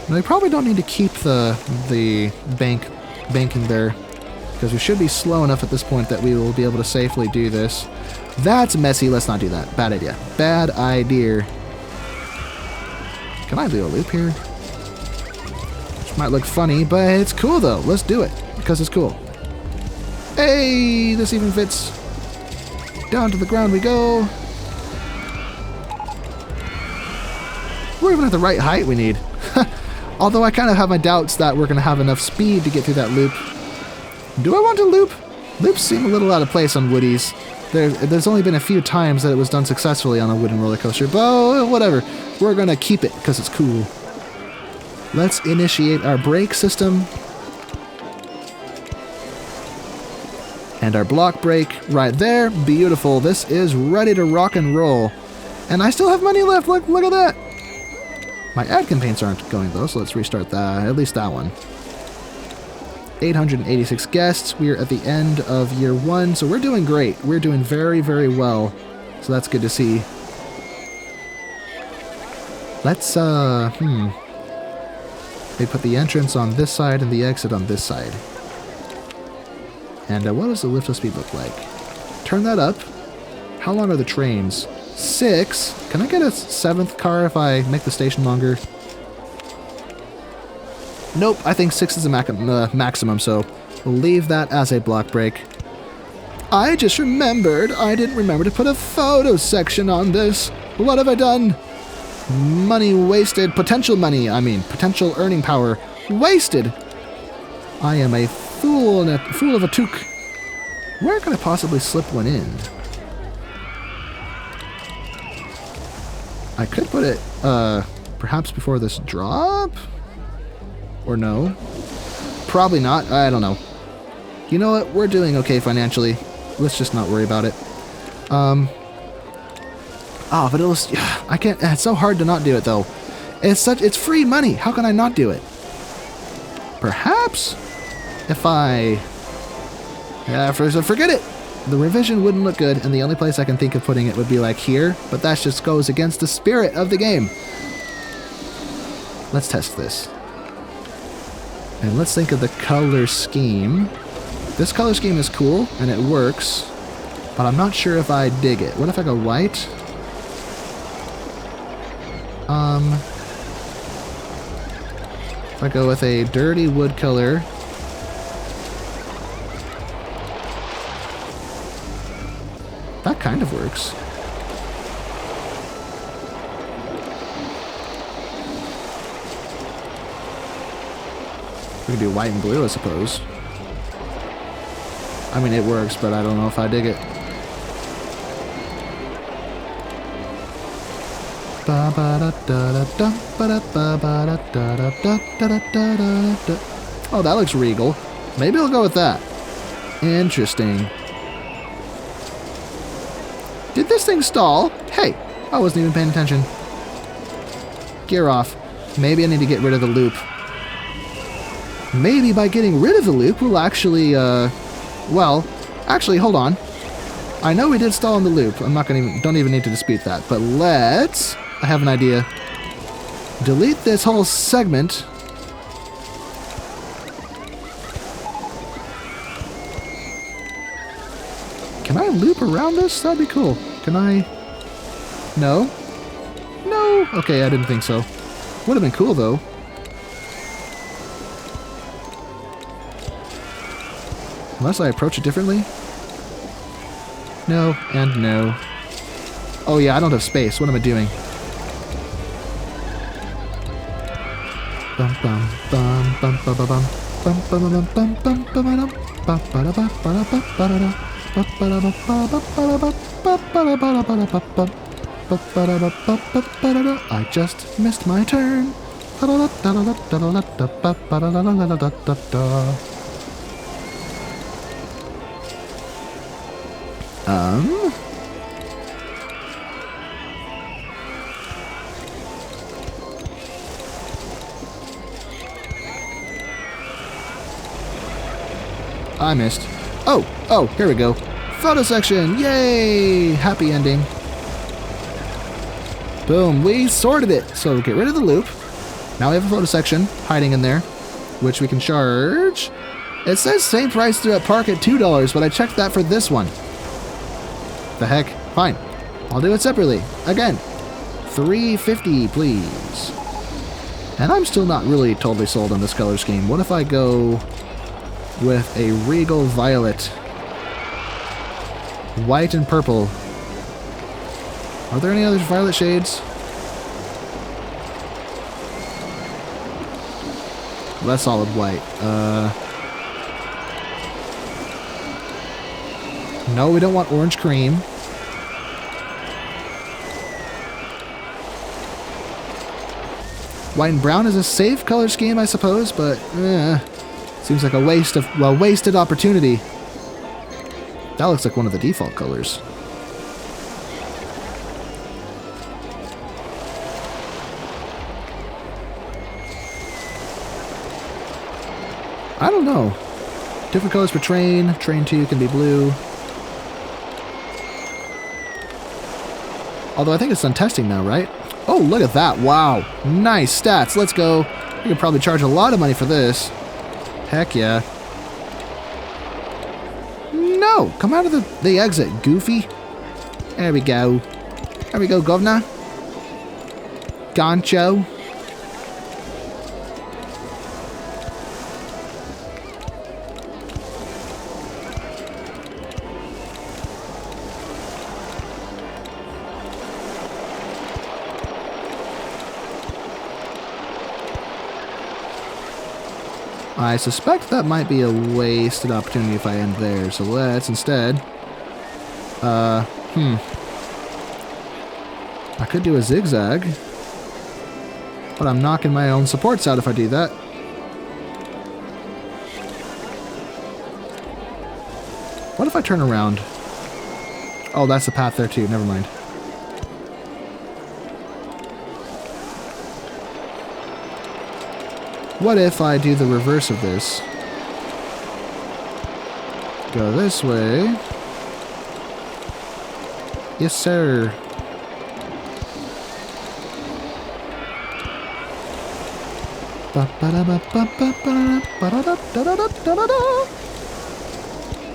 Now, we probably don't need to keep the banking there, because we should be slow enough at this point that we will be able to safely do this. That's messy. Let's not do that. Bad idea. Bad idea. Can I do a loop here? Which might look funny, but it's cool though. Let's do it, because it's cool. Hey, this even fits. Down to the ground we go. We're even at the right height we need. Although I kind of have my doubts that we're going to have enough speed to get through that loop. Do I want to loop? Loops seem a little out of place on woodies. There's only been a few times that it was done successfully on a wooden roller coaster, but whatever. We're going to keep it because it's cool. Let's initiate our brake system. And our block brake right there. Beautiful. This is ready to rock and roll. And I still have money left. Look at that. My ad campaigns aren't going though, so let's restart that, at least that one. 886 guests. We're at the end of year 1, so we're doing great. We're doing very, very well. So that's good to see. Let's, they put the entrance on this side and the exit on this side. And what does the lift speed look like? Turn that up. How long are the trains? 6. Can I get a 7th car if I make the station longer? Nope, I think 6 is a maximum, so we'll leave that as a block break. I just remembered I didn't remember to put a photo section on this. What have I done? Money wasted. Potential money, I mean. Potential earning power. Wasted! I am a fool and a fool of a toque. Where could I possibly slip one in? I could put it, perhaps before this drop? Or no? Probably not. I don't know. You know what? We're doing okay financially. Let's just not worry about it. Oh, but it was... I can't... It's so hard to not do it, though. It's free money. How can I not do it? Perhaps if I... forget it. The revision wouldn't look good, and the only place I can think of putting it would be like here, but that just goes against the spirit of the game. Let's test this. And let's think of the color scheme. This color scheme is cool, and it works, but I'm not sure if I dig it. What if I go white? If I go with a dirty wood color... That kind of works. We can do white and blue, I suppose. I mean, it works, but I don't know if I dig it. Oh, that looks regal. Maybe I'll go with that. Interesting. Did this thing stall? Hey, I wasn't even paying attention. Gear off. Maybe I need to get rid of the loop. Maybe by getting rid of the loop, we'll actually, well, actually, hold on. I know we did stall in the loop. I'm not don't even need to dispute that. But let's, I have an idea. Delete this whole segment. Can I loop around this? That'd be cool. Can I? No? No? Okay, I didn't think so. Would have been cool, though. Unless I approach it differently? No, and no. Oh yeah, I don't have space. What am I doing? Bum bum bum bum bum bum bum bum bum bum bum bum. I just missed my turn. I missed. Oh, here we go. Photo section, yay! Happy ending. Boom, we sorted it. So get rid of the loop. Now we have a photo section hiding in there, which we can charge. It says same price through at park at $2, but I checked that for this one. The heck? Fine. I'll do it separately. Again, $3.50, please. And I'm still not really totally sold on this color scheme. What if I go with a regal violet, white and purple? Are there any other violet shades? Less solid white. No, we don't want orange cream. White and brown is a safe color scheme, I suppose, but seems like a wasted opportunity. That looks like one of the default colors. I don't know. Different colors for train. Train 2 can be blue. Although I think it's done testing now, right? Oh, look at that. Wow. Nice stats. Let's go. You could probably charge a lot of money for this. Heck yeah. No! Come out of the exit, goofy. There we go. There we go, governor. Gancho. I suspect that might be a wasted opportunity if I end there, so let's instead... I could do a zigzag, but I'm knocking my own supports out if I do that. What if I turn around? Oh, that's the path there too, never mind. What if I do the reverse of this? Go this way. Yes, sir.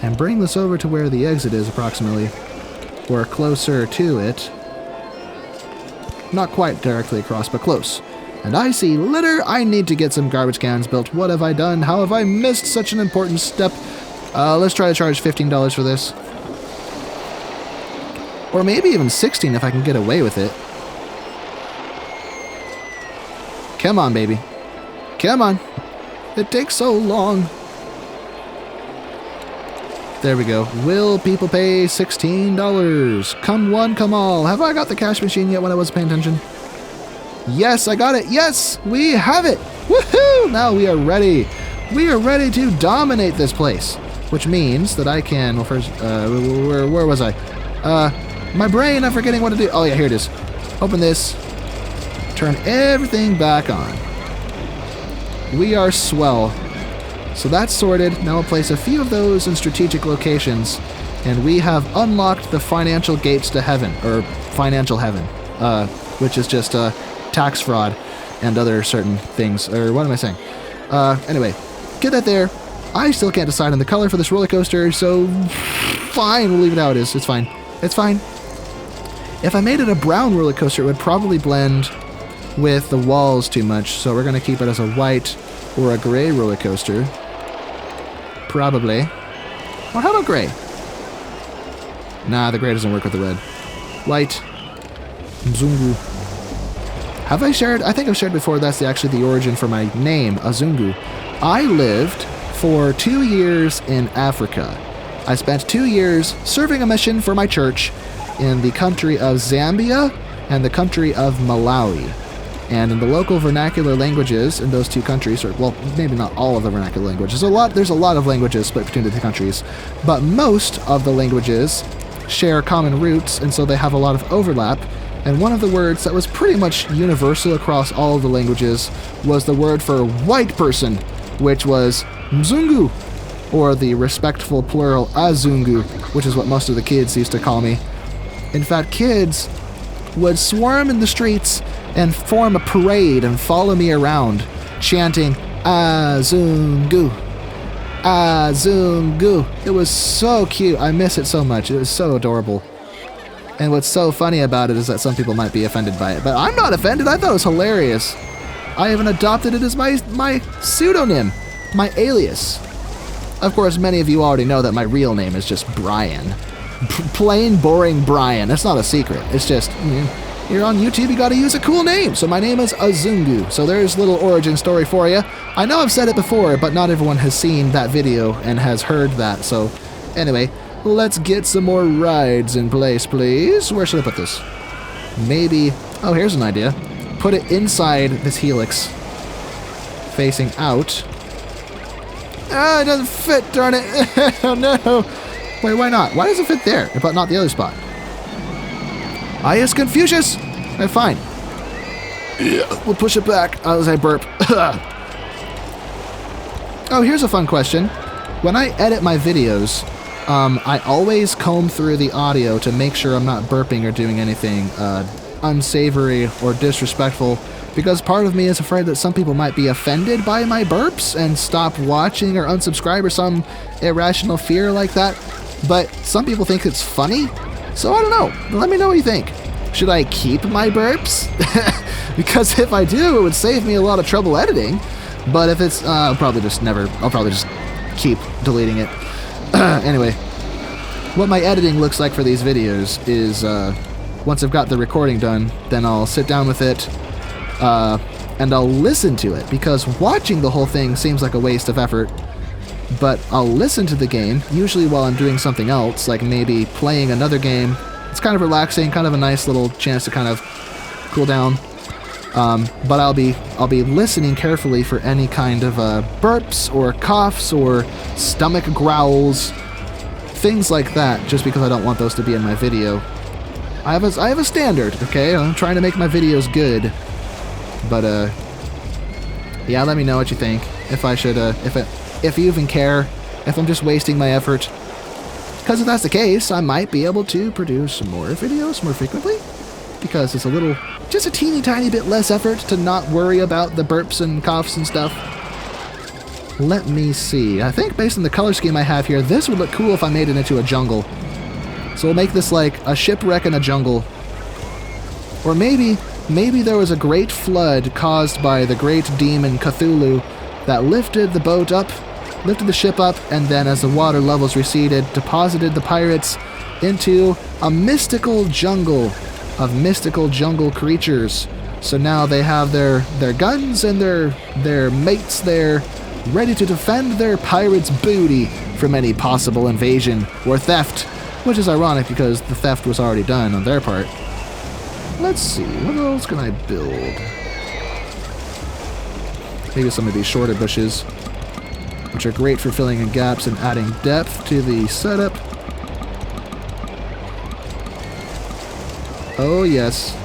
And bring this over to where the exit is approximately, or closer to it. Not quite directly across, but close. And I see litter. I need to get some garbage cans built. What have I done? How have I missed such an important step? Let's try to charge $15 for this. Or maybe even $16 if I can get away with it. Come on, baby. Come on. It takes so long. There we go. Will people pay $16? Come one, come all. Have I got the cash machine yet when I wasn't paying attention? Yes, I got it. Yes, we have it. Woohoo! Now we are ready. We are ready to dominate this place. Which means that I can... Well, first... where was I? My brain, I'm forgetting what to do. Oh, yeah, here it is. Open this. Turn everything back on. We are swell. So that's sorted. Now I'll place a few of those in strategic locations. And we have unlocked the financial gates to heaven. Or financial heaven. Which is just... tax fraud and other certain things. Or what am I saying? Anyway, get that there. I still can't decide on the color for this roller coaster, so fine, we'll leave it how it is. It's fine. It's fine. If I made it a brown roller coaster, it would probably blend with the walls too much, so we're going to keep it as a white or a gray roller coaster. Probably. Or how about gray? Nah, the gray doesn't work with the red. White. Mzungu. Have I shared? I think I've shared before that's actually the origin for my name, Azungu. I lived for 2 years in Africa. I spent 2 years serving a mission for my church in the country of Zambia and the country of Malawi. And in the local vernacular languages in those two countries, or well, maybe not all of the vernacular languages, there's a lot of languages split between the two countries, but most of the languages share common roots, and so they have a lot of overlap. And one of the words that was pretty much universal across all of the languages was the word for white person, which was Mzungu, or the respectful plural Azungu, which is what most of the kids used to call me. In fact, kids would swarm in the streets and form a parade and follow me around, chanting, Azungu, Azungu. It was so cute. I miss it so much. It was so adorable. And what's so funny about it is that some people might be offended by it. But I'm not offended. I thought it was hilarious. I even adopted it as my pseudonym, my alias. Of course, many of you already know that my real name is just Brian. Plain, boring Brian. That's not a secret. It's just, you're on YouTube, you gotta use a cool name. So my name is Azungu. So there's a little origin story for you. I know I've said it before, but not everyone has seen that video and has heard that. So anyway, let's get some more rides in place, please. Where should I put this? Maybe, oh, here's an idea. Put it inside this helix, facing out. Ah, it doesn't fit, darn it. Oh, no. Wait, why not? Why does it fit there, but not the other spot? I is Confucius. Fine. Yeah, we'll push it back as I burp. Oh, here's a fun question. When I edit my videos, I always comb through the audio to make sure I'm not burping or doing anything unsavory or disrespectful, because part of me is afraid that some people might be offended by my burps and stop watching or unsubscribe or some irrational fear like that. But some people think it's funny, so I don't know. Let me know what you think. Should I keep my burps? Because if I do, it would save me a lot of trouble editing. But if it's, I'll probably just keep deleting it. Anyway, what my editing looks like for these videos is, once I've got the recording done, then I'll sit down with it, and I'll listen to it, because watching the whole thing seems like a waste of effort. But I'll listen to the game, usually while I'm doing something else, like maybe playing another game. It's kind of relaxing, kind of a nice little chance to kind of cool down. But I'll be listening carefully for any kind of burps or coughs or stomach growls, things like that, just because I don't want those to be in my video. I have a standard, okay? I'm trying to make my videos good. But yeah, let me know what you think. If I should, if you even care, if I'm just wasting my effort. Because if that's the case, I might be able to produce some more videos more frequently. Because it's just a teeny tiny bit less effort to not worry about the burps and coughs and stuff. Let me see. I think based on the color scheme I have here, this would look cool if I made it into a jungle. So we'll make this like a shipwreck in a jungle. Or maybe there was a great flood caused by the great demon Cthulhu that lifted the ship up, and then as the water levels receded, deposited the pirates into a mystical jungle of mystical jungle creatures. So now they have their guns and their mates there, ready to defend their pirates' booty from any possible invasion or theft, which is ironic because the theft was already done on their part. Let's see, what else can I build? Maybe some of these shorter bushes, which are great for filling in gaps and adding depth to the setup. Oh yes.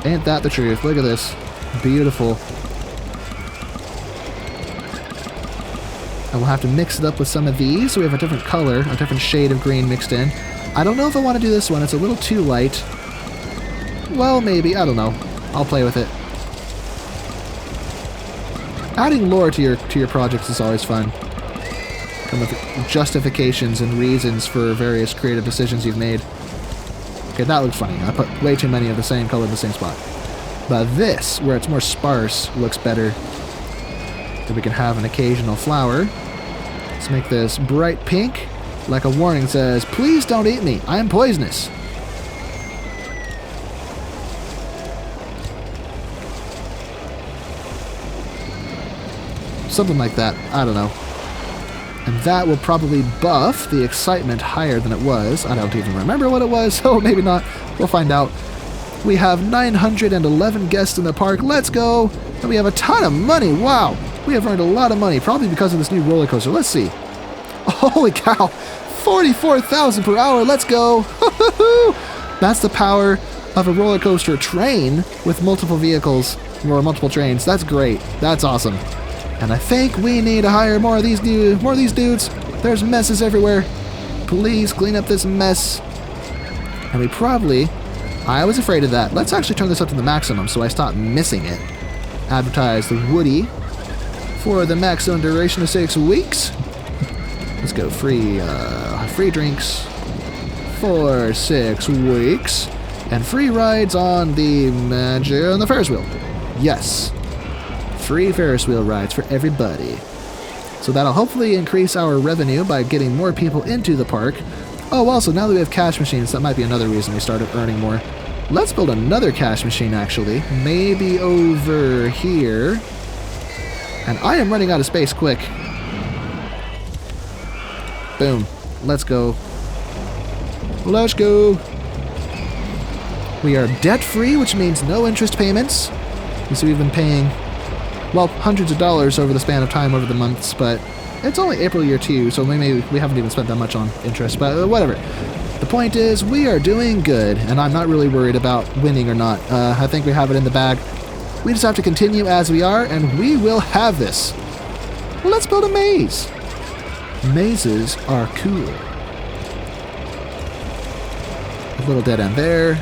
Ain't that the truth? Look at this. Beautiful. And we'll have to mix it up with some of these so we have a different color, a different shade of green mixed in. I don't know if I want to do this one. It's a little too light. Well, maybe. I don't know. I'll play with it. Adding lore to your projects is always fun. Come with justifications and reasons for various creative decisions you've made. Okay, that looks funny. I put way too many of the same color in the same spot. But this, where it's more sparse, looks better. Then we can have an occasional flower. Let's make this bright pink, like a warning says, "Please don't eat me, I am poisonous." something like that. I don't know. And that will probably buff the excitement higher than it was. I don't even remember what it was, so maybe not. We'll find out. We have 911 guests in the park. Let's go. And we have a ton of money. Wow. We have earned a lot of money, probably because of this new roller coaster. Let's see. Holy cow. 44,000 per hour. Let's go. That's the power of a roller coaster train with multiple vehicles or multiple trains. That's great. That's awesome. And I think we need to hire more of these dudes. There's messes everywhere. Please clean up this mess. And we probably... I was afraid of that. Let's actually turn this up to the maximum so I stop missing it. Advertise the Woody for the maximum duration of 6 weeks. Let's go free drinks for 6 weeks. And free rides on the Ferris wheel. Yes. Free Ferris wheel rides for everybody. So that'll hopefully increase our revenue by getting more people into the park. Oh, also, now that we have cash machines, that might be another reason we started earning more. Let's build another cash machine, actually. Maybe over here. And I am running out of space quick. Boom. Let's go. Let's go. We are debt-free, which means no interest payments. So we've been paying, well, hundreds of dollars over the span of time over the months, but it's only April year 2, so we haven't even spent that much on interest, but whatever. The point is, we are doing good, and I'm not really worried about winning or not. I think we have it in the bag. We just have to continue as we are, and we will have this. Let's build a maze. Mazes are cool. A little dead end there.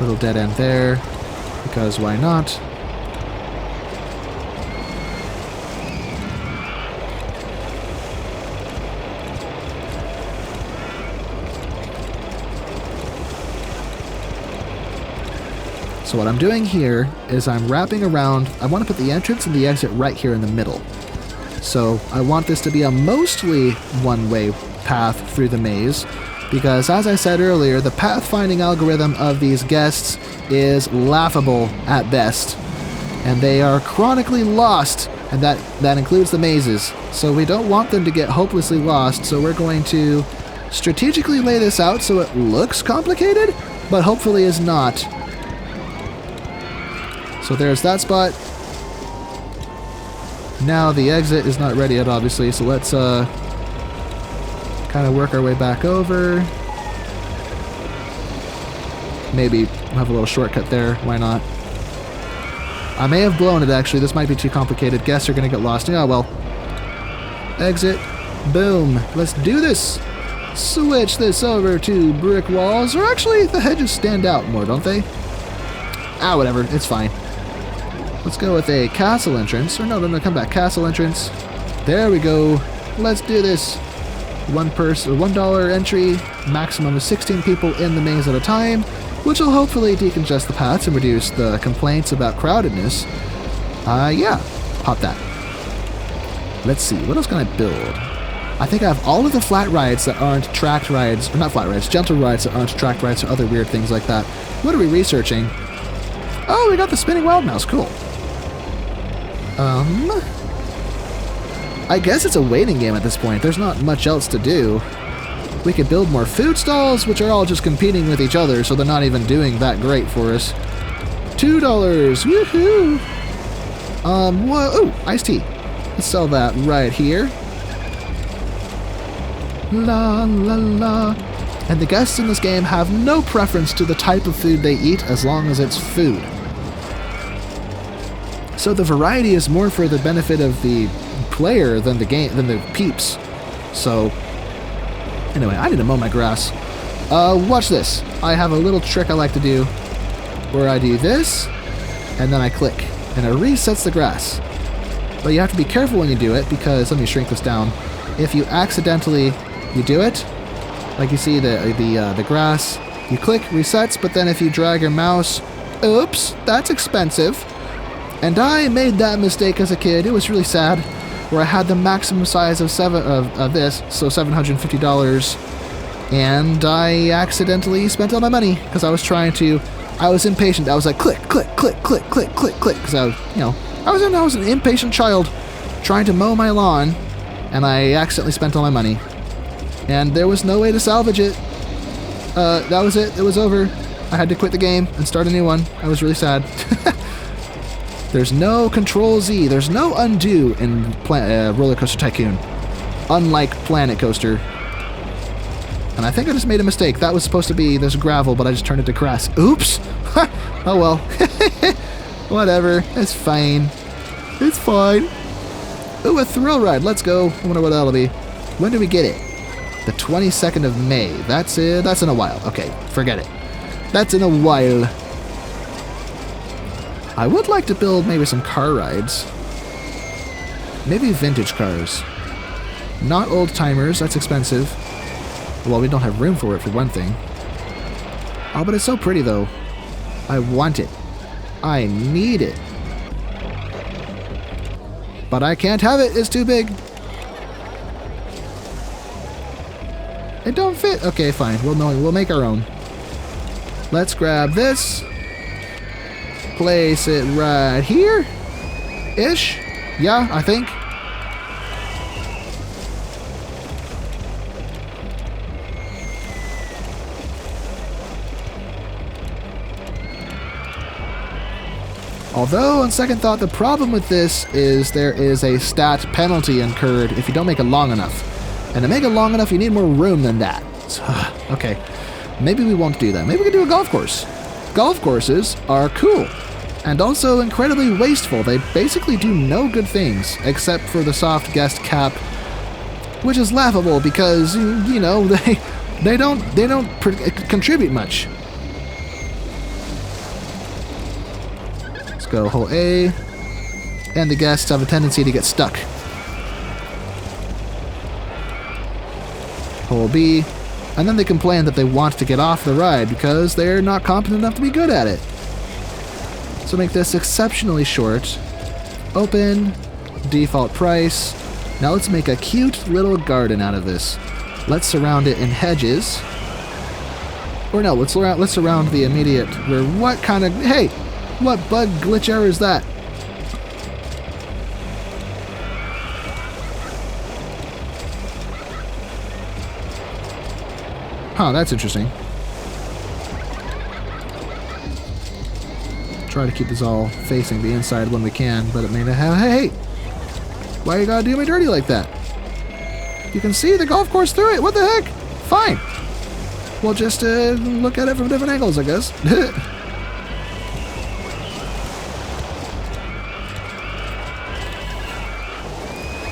Little dead end there, because why not? So what I'm doing here is I'm wrapping around. I want to put the entrance and the exit right here in the middle. So I want this to be a mostly one-way path through the maze, because as I said earlier, the pathfinding algorithm of these guests is laughable at best. And they are chronically lost, and that includes the mazes. So we don't want them to get hopelessly lost, so we're going to strategically lay this out so it looks complicated, but hopefully is not. So there's that spot. Now the exit is not ready yet, obviously, so let's kind of work our way back over. Maybe have a little shortcut there. Why not? I may have blown it, actually. This might be too complicated. Guests are going to get lost. Oh, well. Exit. Boom. Let's do this. Switch this over to brick walls. Or actually, the hedges stand out more, don't they? Ah, whatever. It's fine. Let's go with a castle entrance. Or no, come back. Castle entrance. There we go. Let's do this. $1 entry, maximum of 16 people in the maze at a time, which will hopefully decongest the paths and reduce the complaints about crowdedness. Yeah, pop that. Let's see, what else can I build? I think I have all of the flat rides that aren't tracked rides, or not flat rides, gentle rides that aren't tracked rides or other weird things like that. What are we researching? Oh, we got the spinning wild mouse, cool. I guess it's a waiting game at this point. There's not much else to do. We could build more food stalls, which are all just competing with each other, so they're not even doing that great for us. $2, woohoo! What? Oh, iced tea. Let's sell that right here. La la la. And the guests in this game have no preference to the type of food they eat as long as it's food. So the variety is more for the benefit of the player than the peeps. So anyway, I need to mow my grass. Watch this. I have a little trick I like to do where I do this and then I click and it resets the grass. But you have to be careful when you do it, because let me shrink this down. If you accidentally do it, like you see the grass, you click resets, but then if you drag your mouse, oops, that's expensive. And I made that mistake as a kid. It was really sad, where I had the maximum size of this, so $750 And I accidentally spent all my money because I was impatient. I was like, click, click, click, click, click, click, click. Because I was an impatient child trying to mow my lawn, and I accidentally spent all my money. And there was no way to salvage it. That was it. It was over. I had to quit the game and start a new one. I was really sad. There's no Control Z. There's no undo in RollerCoaster Tycoon. Unlike Planet Coaster. And I think I just made a mistake. That was supposed to be, there's gravel, but I just turned it to grass. Oops! Oh well. Whatever. It's fine. It's fine. Ooh, a thrill ride. Let's go. I wonder what that'll be. When do we get it? The 22nd of May. That's it. That's in a while. Okay, forget it. That's in a while. I would like to build maybe some car rides. Maybe vintage cars. Not old timers. That's expensive. Well, we don't have room for it, for one thing. Oh, but it's so pretty, though. I want it. I need it. But I can't have it. It's too big. It don't fit. Okay, fine. We'll make our own. Let's grab this. Place it right here. Ish. Yeah, I think. Although, on second thought, the problem with this is there is a stat penalty incurred if you don't make it long enough. And to make it long enough, you need more room than that. So, okay, maybe we won't do that. Maybe we can do a golf course. Golf courses are cool. And also incredibly wasteful. They basically do no good things, except for the soft guest cap, which is laughable because, you know, they don't contribute much. Go hole A, and the guests have a tendency to get stuck. Hole B, and then they complain that they want to get off the ride because they're not competent enough to be good at it. So make this exceptionally short. Open, default price. Now let's make a cute little garden out of this. Let's surround it in hedges. Or no, let's surround the immediate. What kind of, hey! What bug glitch error is that? Huh, that's interesting. Try to keep this all facing the inside when we can, but it may not have. Hey! Why you gotta do me dirty like that? You can see the golf course through it. What the heck? Fine. We'll just look at it from different angles, I guess.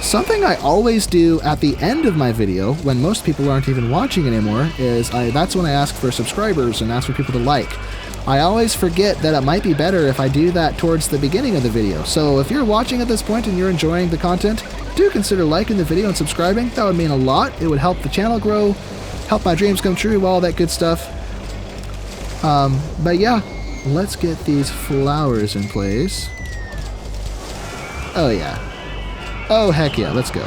Something I always do at the end of my video, when most people aren't even watching anymore, is that's when I ask for subscribers and ask for people to like. I always forget that it might be better if I do that towards the beginning of the video. So if you're watching at this point and you're enjoying the content, do consider liking the video and subscribing. That would mean a lot. It would help the channel grow, help my dreams come true, all that good stuff. But yeah, let's get these flowers in place. Oh yeah. Oh, heck yeah, let's go.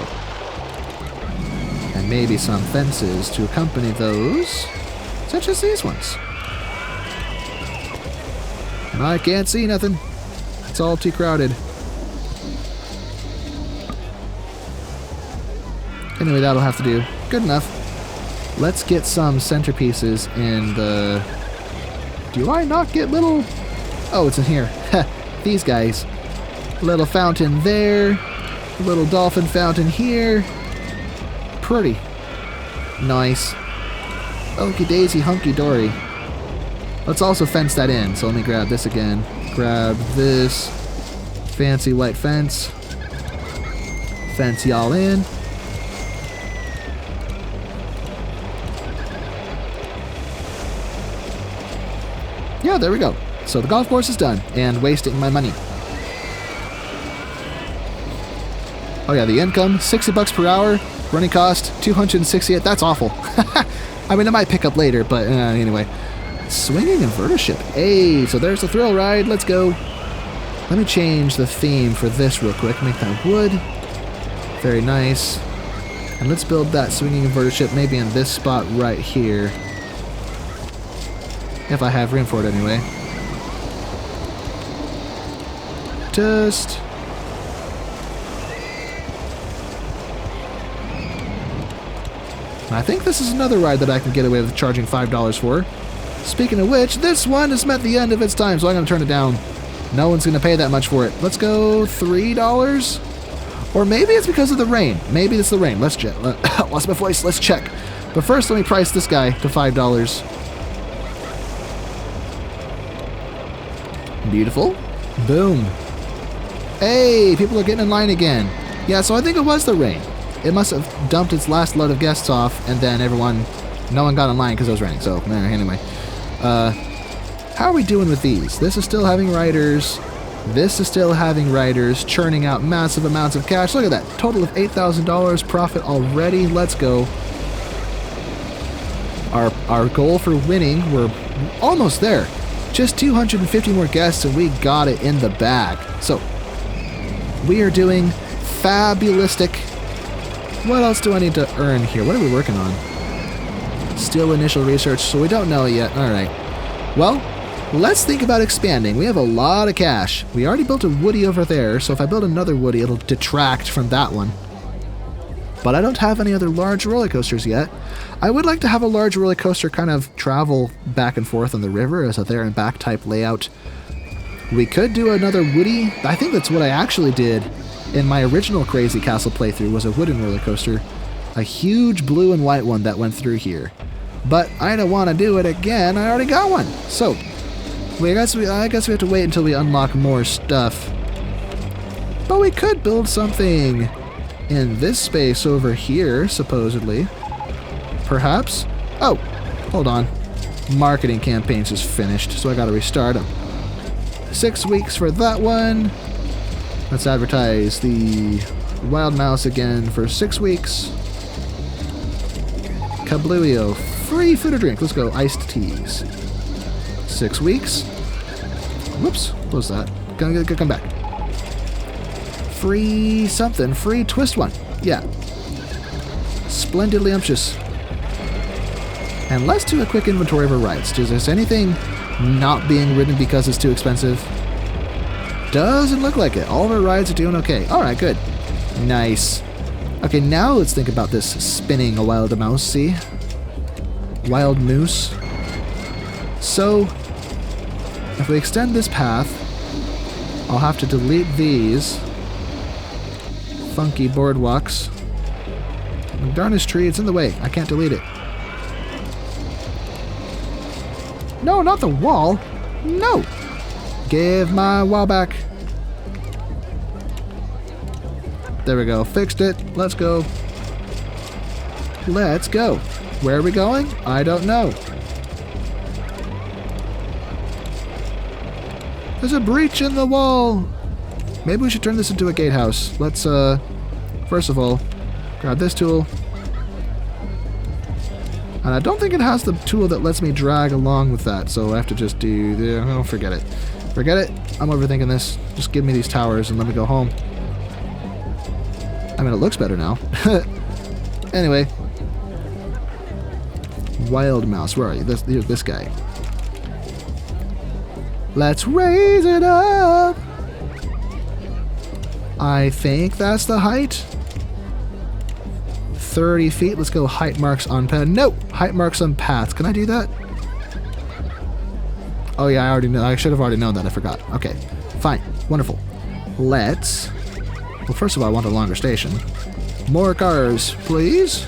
And maybe some fences to accompany those, such as these ones. And I can't see nothing. It's all too crowded. Anyway, that'll have to do. Good enough. Let's get some centerpieces in the... Do I not get little... Oh, it's in here. These guys. Little fountain there. Little dolphin fountain here. Pretty. Nice. Okie daisy hunky dory. Let's also fence that in. So let me grab this again. Grab this. Fancy white fence. Fence y'all in. Yeah, there we go. So the golf course is done. And wasting my money. Oh yeah, the income, $60 per hour. Running cost, $268. That's awful. I mean, it might pick up later, but anyway. Swinging inverter ship. Hey, so there's the thrill ride. Let's go. Let me change the theme for this real quick. Make that wood. Very nice. And let's build that swinging inverted ship maybe in this spot right here. If I have room for it anyway. Just... I think this is another ride that I can get away with charging $5 for. Speaking of which, this one has met the end of its time, so I'm going to turn it down. No one's going to pay that much for it. Let's go $3? Or maybe it's because of the rain. Maybe it's the rain. Let's check. Lost my voice. Let's check. But first, let me price this guy to $5. Beautiful. Boom. Hey, people are getting in line again. Yeah, so I think it was the rain. It must have dumped its last load of guests off, and then no one got in line because it was raining. So, anyway. How are we doing with these? This is still having riders. This is still having riders, churning out massive amounts of cash. Look at that. Total of $8,000 profit already. Let's go. Our goal for winning, we're almost there. Just 250 more guests and we got it in the bag. So, we are doing fabulistic. What else do I need to earn here? What are we working on? Still initial research, so we don't know yet. Alright. Well, let's think about expanding. We have a lot of cash. We already built a Woody over there, so if I build another Woody, it'll detract from that one. But I don't have any other large roller coasters yet. I would like to have a large roller coaster kind of travel back and forth on the river as a there and back type layout. We could do another Woody. I think that's what I actually did in my original Crazy Castle playthrough, was a wooden roller coaster. A huge blue and white one that went through here. But I don't want to do it again. I already got one. So, I guess we have to wait until we unlock more stuff. But we could build something in this space over here, supposedly. Perhaps? Oh, hold on. Marketing campaign's just finished, so I gotta restart them. 6 weeks for that one. Let's advertise the Wild Mouse again for 6 weeks. Kabluio, free food or drink. Let's go, iced teas. 6 weeks. Whoops, what was that? Come back. Free something, free twist one. Yeah. Splendidly umptious. And let's do a quick inventory of our rides. Is there anything not being ridden because it's too expensive? Doesn't look like it. All of our rides are doing okay. Alright, good. Nice. Okay, now let's think about this spinning a wild mouse, see? Wild moose. So, if we extend this path, I'll have to delete these funky boardwalks. Darn this tree, it's in the way. I can't delete it. No, not the wall. No! Give my wall back. There we go. Fixed it. Let's go. Let's go. Where are we going? I don't know. There's a breach in the wall. Maybe we should turn this into a gatehouse. Let's, first of all, grab this tool. And I don't think it has the tool that lets me drag along with that, so I have to just do the... Oh, forget it. Forget it. I'm overthinking this. Just give me these towers and let me go home. I mean, it looks better now. Anyway. Wild Mouse, where are you? Here's this guy. Let's raise it up! I think that's the height. 30 feet. Let's go height marks on path. No! Height marks on paths. Can I do that? Oh yeah, I already know. I should have already known that. I forgot. Okay. Fine. Wonderful. Let's... Well, first of all, I want a longer station. More cars, please.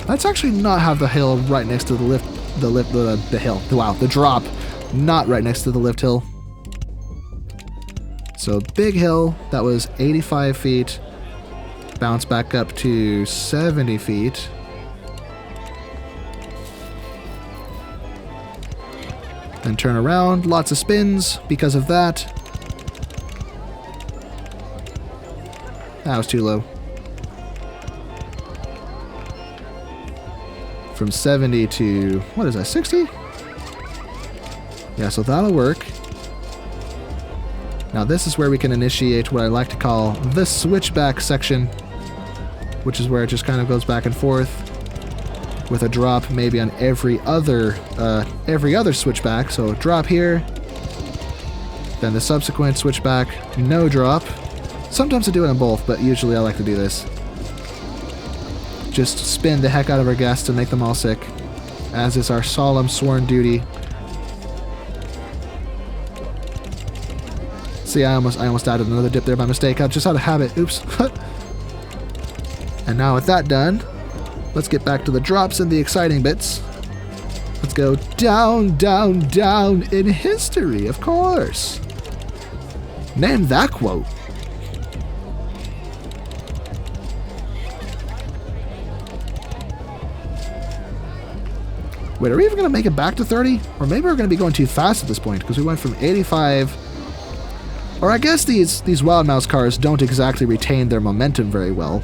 Let's actually not have the hill right next to the lift. The hill. Wow, the drop. Not right next to the lift hill. So big hill, that was 85 feet. Bounce back up to 70 feet. Then turn around, lots of spins because of that. That was too low. From 70 to, what is that, 60? Yeah, so that'll work. Now this is where we can initiate what I like to call the switchback section, which is where it just kind of goes back and forth with a drop maybe on every other switchback. So drop here, then the subsequent switchback, no drop. Sometimes I do it on both, but usually I like to do this. Just spin the heck out of our guests and make them all sick, as is our solemn sworn duty. See, I almost added another dip there by mistake. Just out of habit. Oops. And now with that done, let's get back to the drops and the exciting bits. Let's go down, down, down in history, of course. Name that quote. Wait, are we even going to make it back to 30? Or maybe we're going to be going too fast at this point, because we went from 85... Or I guess these Wild Mouse cars don't exactly retain their momentum very well.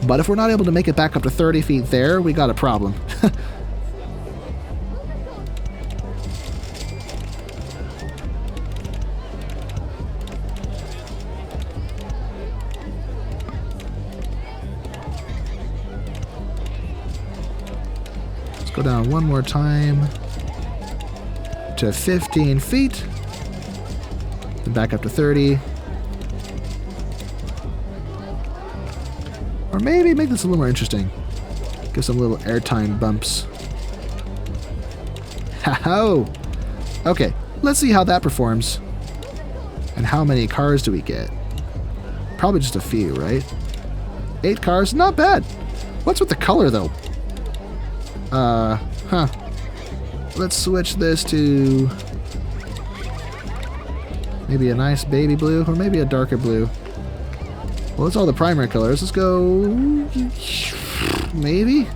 But if we're not able to make it back up to 30 feet there, we got a problem. Let's go down one more time to 15 feet. Back up to 30. Or maybe make this a little more interesting. Give some little airtime bumps. Ha-ho! Okay, let's see how that performs. And how many cars do we get? Probably just a few, right? 8 cars, not bad. What's with the color, though? Let's switch this to... maybe a nice baby blue, or maybe a darker blue. Well, it's all the primary colors. Let's go... maybe?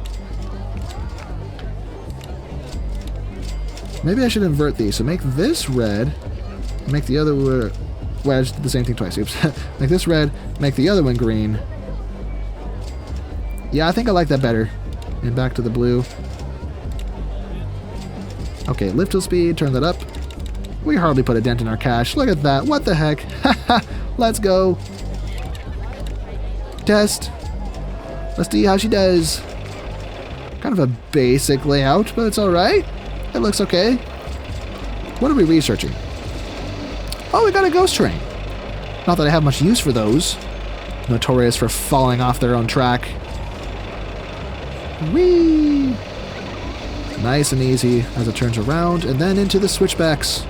Maybe I should invert these. So make this red, make the other... well, I just did the same thing twice. Oops. Make this red, make the other one green. Yeah, I think I like that better. And back to the blue. Okay, lift till speed, turn that up. We hardly put a dent in our cash. Look at that. What the heck? Let's go. Test. Let's see how she does. Kind of a basic layout, but it's alright. It looks okay. What are we researching? Oh, we got a ghost train. Not that I have much use for those. Notorious for falling off their own track. Whee! Nice and easy as it turns around, and then into the switchbacks.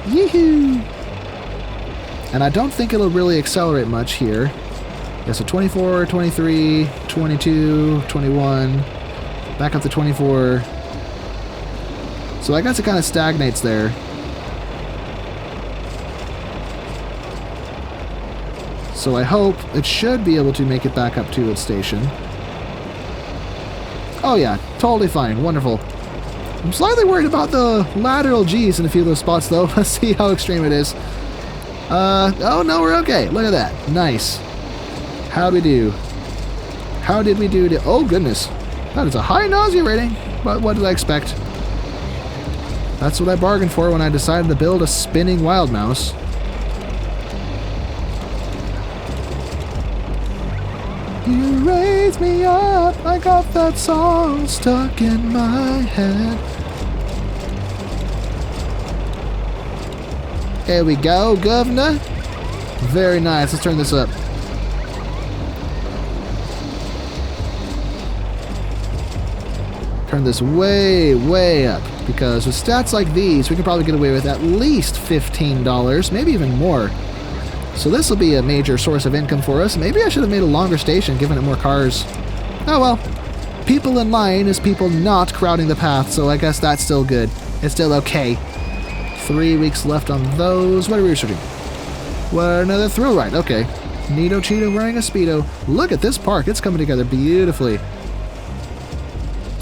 Yee-hoo! And I don't think it'll really accelerate much here. Yeah, so 24, 23, 22, 21, back up to 24. So I guess it kind of stagnates there. So I hope it should be able to make it back up to its station. Oh yeah, totally fine, wonderful. I'm slightly worried about the lateral G's in a few of those spots, though. Let's see how extreme it is. Oh no, we're okay. Look at that. Nice. How'd we do? How did we do? Oh goodness. That is a high nausea rating. But what did I expect? That's what I bargained for when I decided to build a spinning wild mouse. You raise me up, I got that song stuck in my head. There we go, governor. Very nice, let's turn this up. Turn this way, way up, because with stats like these, we can probably get away with at least $15, maybe even more. So this will be a major source of income for us. Maybe I should have made a longer station, given it more cars. Oh well. People in line is people not crowding the path, so I guess that's still good. It's still okay. 3 weeks left on those. What are we researching? What, another thrill ride. Okay. Neato Cheeto wearing a Speedo. Look at this park. It's coming together beautifully.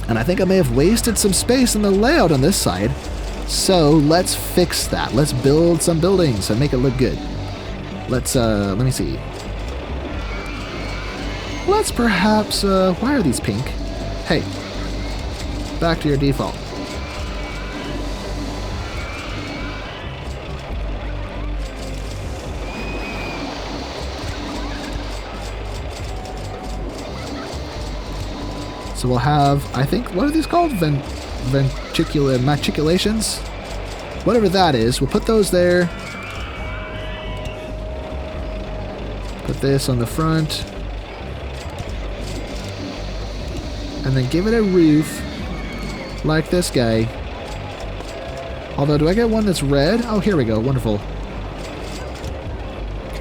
And I think I may have wasted some space in the layout on this side. So let's fix that. Let's build some buildings and make it look good. Let's, let me see. Let's perhaps, why are these pink? Hey, back to your default. So we'll have, I think, what are these called? Matriculations? Whatever that is, we'll put those there. Put this on the front. And then give it a roof like this guy. Although, do I get one that's red? Oh, here we go. Wonderful.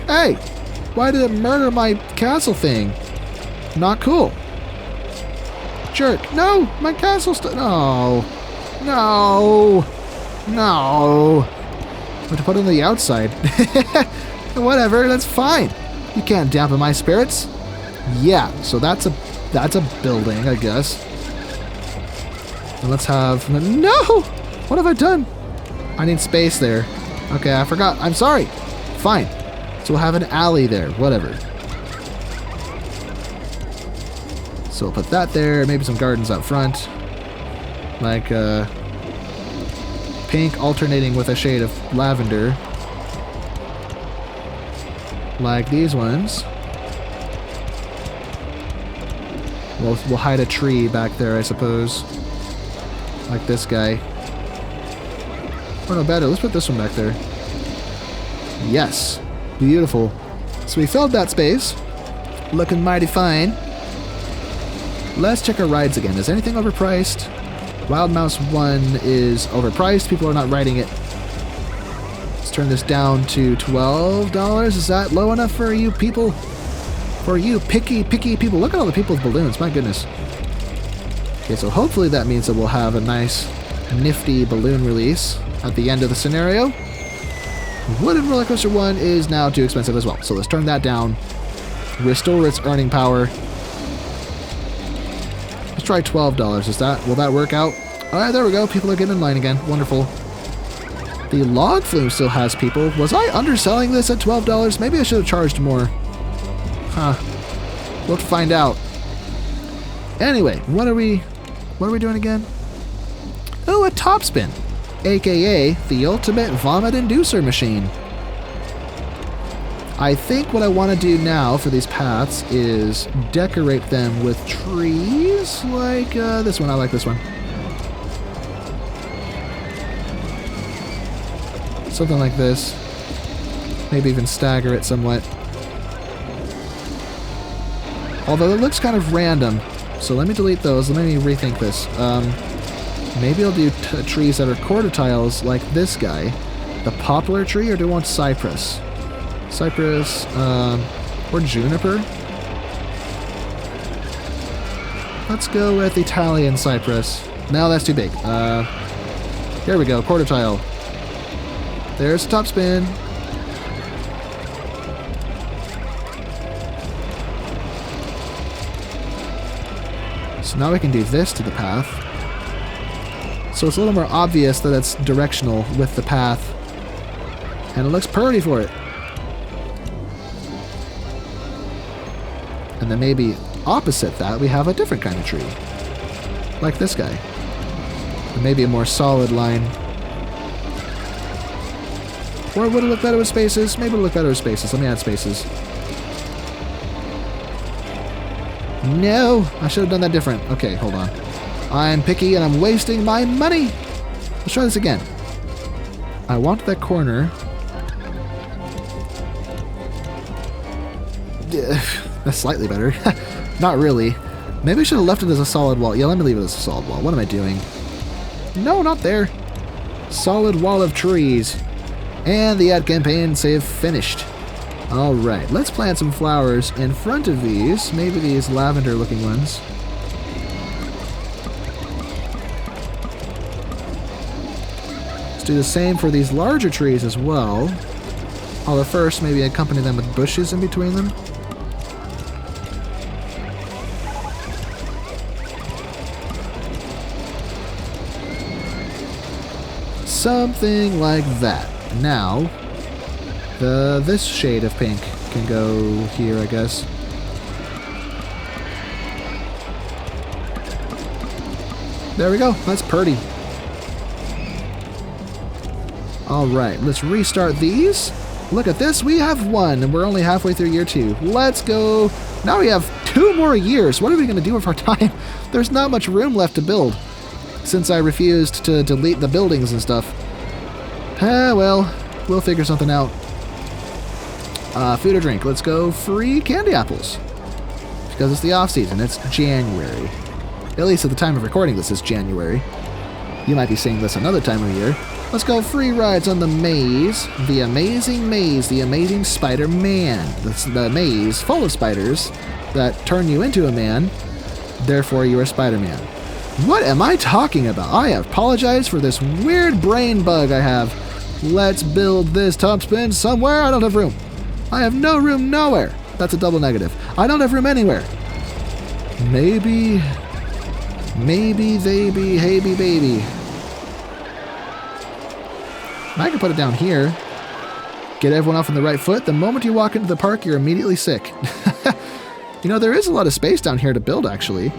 Hey! Why did it murder my castle thing? Not cool. Jerk. No! My castle's no! No! No! I have to put it on the outside. Whatever, that's fine. You can't dampen my spirits. Yeah, so that's a building, I guess. And let's have... No! What have I done? I need space there. Okay, I forgot. I'm sorry. Fine. So we'll have an alley there. Whatever. So we'll put that there. Maybe some gardens out front. Like, pink alternating with a shade of lavender. Like these ones. We'll hide a tree back there, I suppose. Like this guy. Oh, no, better. Let's put this one back there. Yes. Beautiful. So we filled that space. Looking mighty fine. Let's check our rides again. Is anything overpriced? Wild Mouse 1 is overpriced. People are not riding it. Let's turn this down to $12. Is that low enough for you people? For you picky people. Look at all the people with balloons. My goodness. Okay, so hopefully that means that we'll have a nice, nifty balloon release at the end of the scenario. Wooden Roller Coaster 1 is now too expensive as well. So let's turn that down. Restore its earning power. Let's try $12. Will that work out? Alright, there we go. People are getting in line again. Wonderful. The log flume still has people. Was I underselling this at $12? Maybe I should have charged more. Huh. We'll have to find out. Anyway, what are we doing again? Oh, a top spin. AKA the ultimate vomit inducer machine. I think what I want to do now for these paths is decorate them with trees, like this one. I like this one. Something like this. Maybe even stagger it somewhat. Although it looks kind of random, so let me delete those. Let me rethink this. Maybe I'll do trees that are quarter tiles, like this guy. The poplar tree, or do I want cypress? Cypress, or juniper? Let's go with Italian cypress. No, that's too big. Here we go, quarter tile. There's the top spin. So now we can do this to the path. So it's a little more obvious that it's directional with the path. And it looks pretty for it. And then maybe opposite that, we have a different kind of tree. Like this guy. And maybe a more solid line. Or would it look better with spaces? Maybe it'll look better with spaces. Let me add spaces. No! I should have done that different. Okay, hold on. I'm picky and I'm wasting my money! Let's try this again. I want that corner. That's slightly better. Not really. Maybe I should have left it as a solid wall. Yeah, let me leave it as a solid wall. What am I doing? No, not there. Solid wall of trees. And the ad campaign save finished. Alright, let's plant some flowers in front of these. Maybe these lavender looking ones. Let's do the same for these larger trees as well. Although first, maybe accompany them with bushes in between them. Something like that. Now, this shade of pink can go here, I guess. There we go. That's pretty. Alright, let's restart these. Look at this. We have one, and we're only halfway through year 2. Let's go. Now we have 2 more years. What are we going to do with our time? There's not much room left to build since I refused to delete the buildings and stuff. Well, we'll figure something out. Food or drink. Let's go free candy apples. Because it's the off-season. It's January. At least at the time of recording this is January. You might be seeing this another time of year. Let's go free rides on the maze. The amazing maze. The amazing Spider-Man. The maze full of spiders that turn you into a man. Therefore, you are Spider-Man. What am I talking about? I apologize for this weird brain bug I have. Let's build this top spin somewhere. I don't have room. I have no room nowhere. That's a double negative. I don't have room anywhere. Maybe they be hey-be baby. I can put it down here. Get everyone off on the right foot. The moment you walk into the park, you're immediately sick. You know, there is a lot of space down here to build, actually.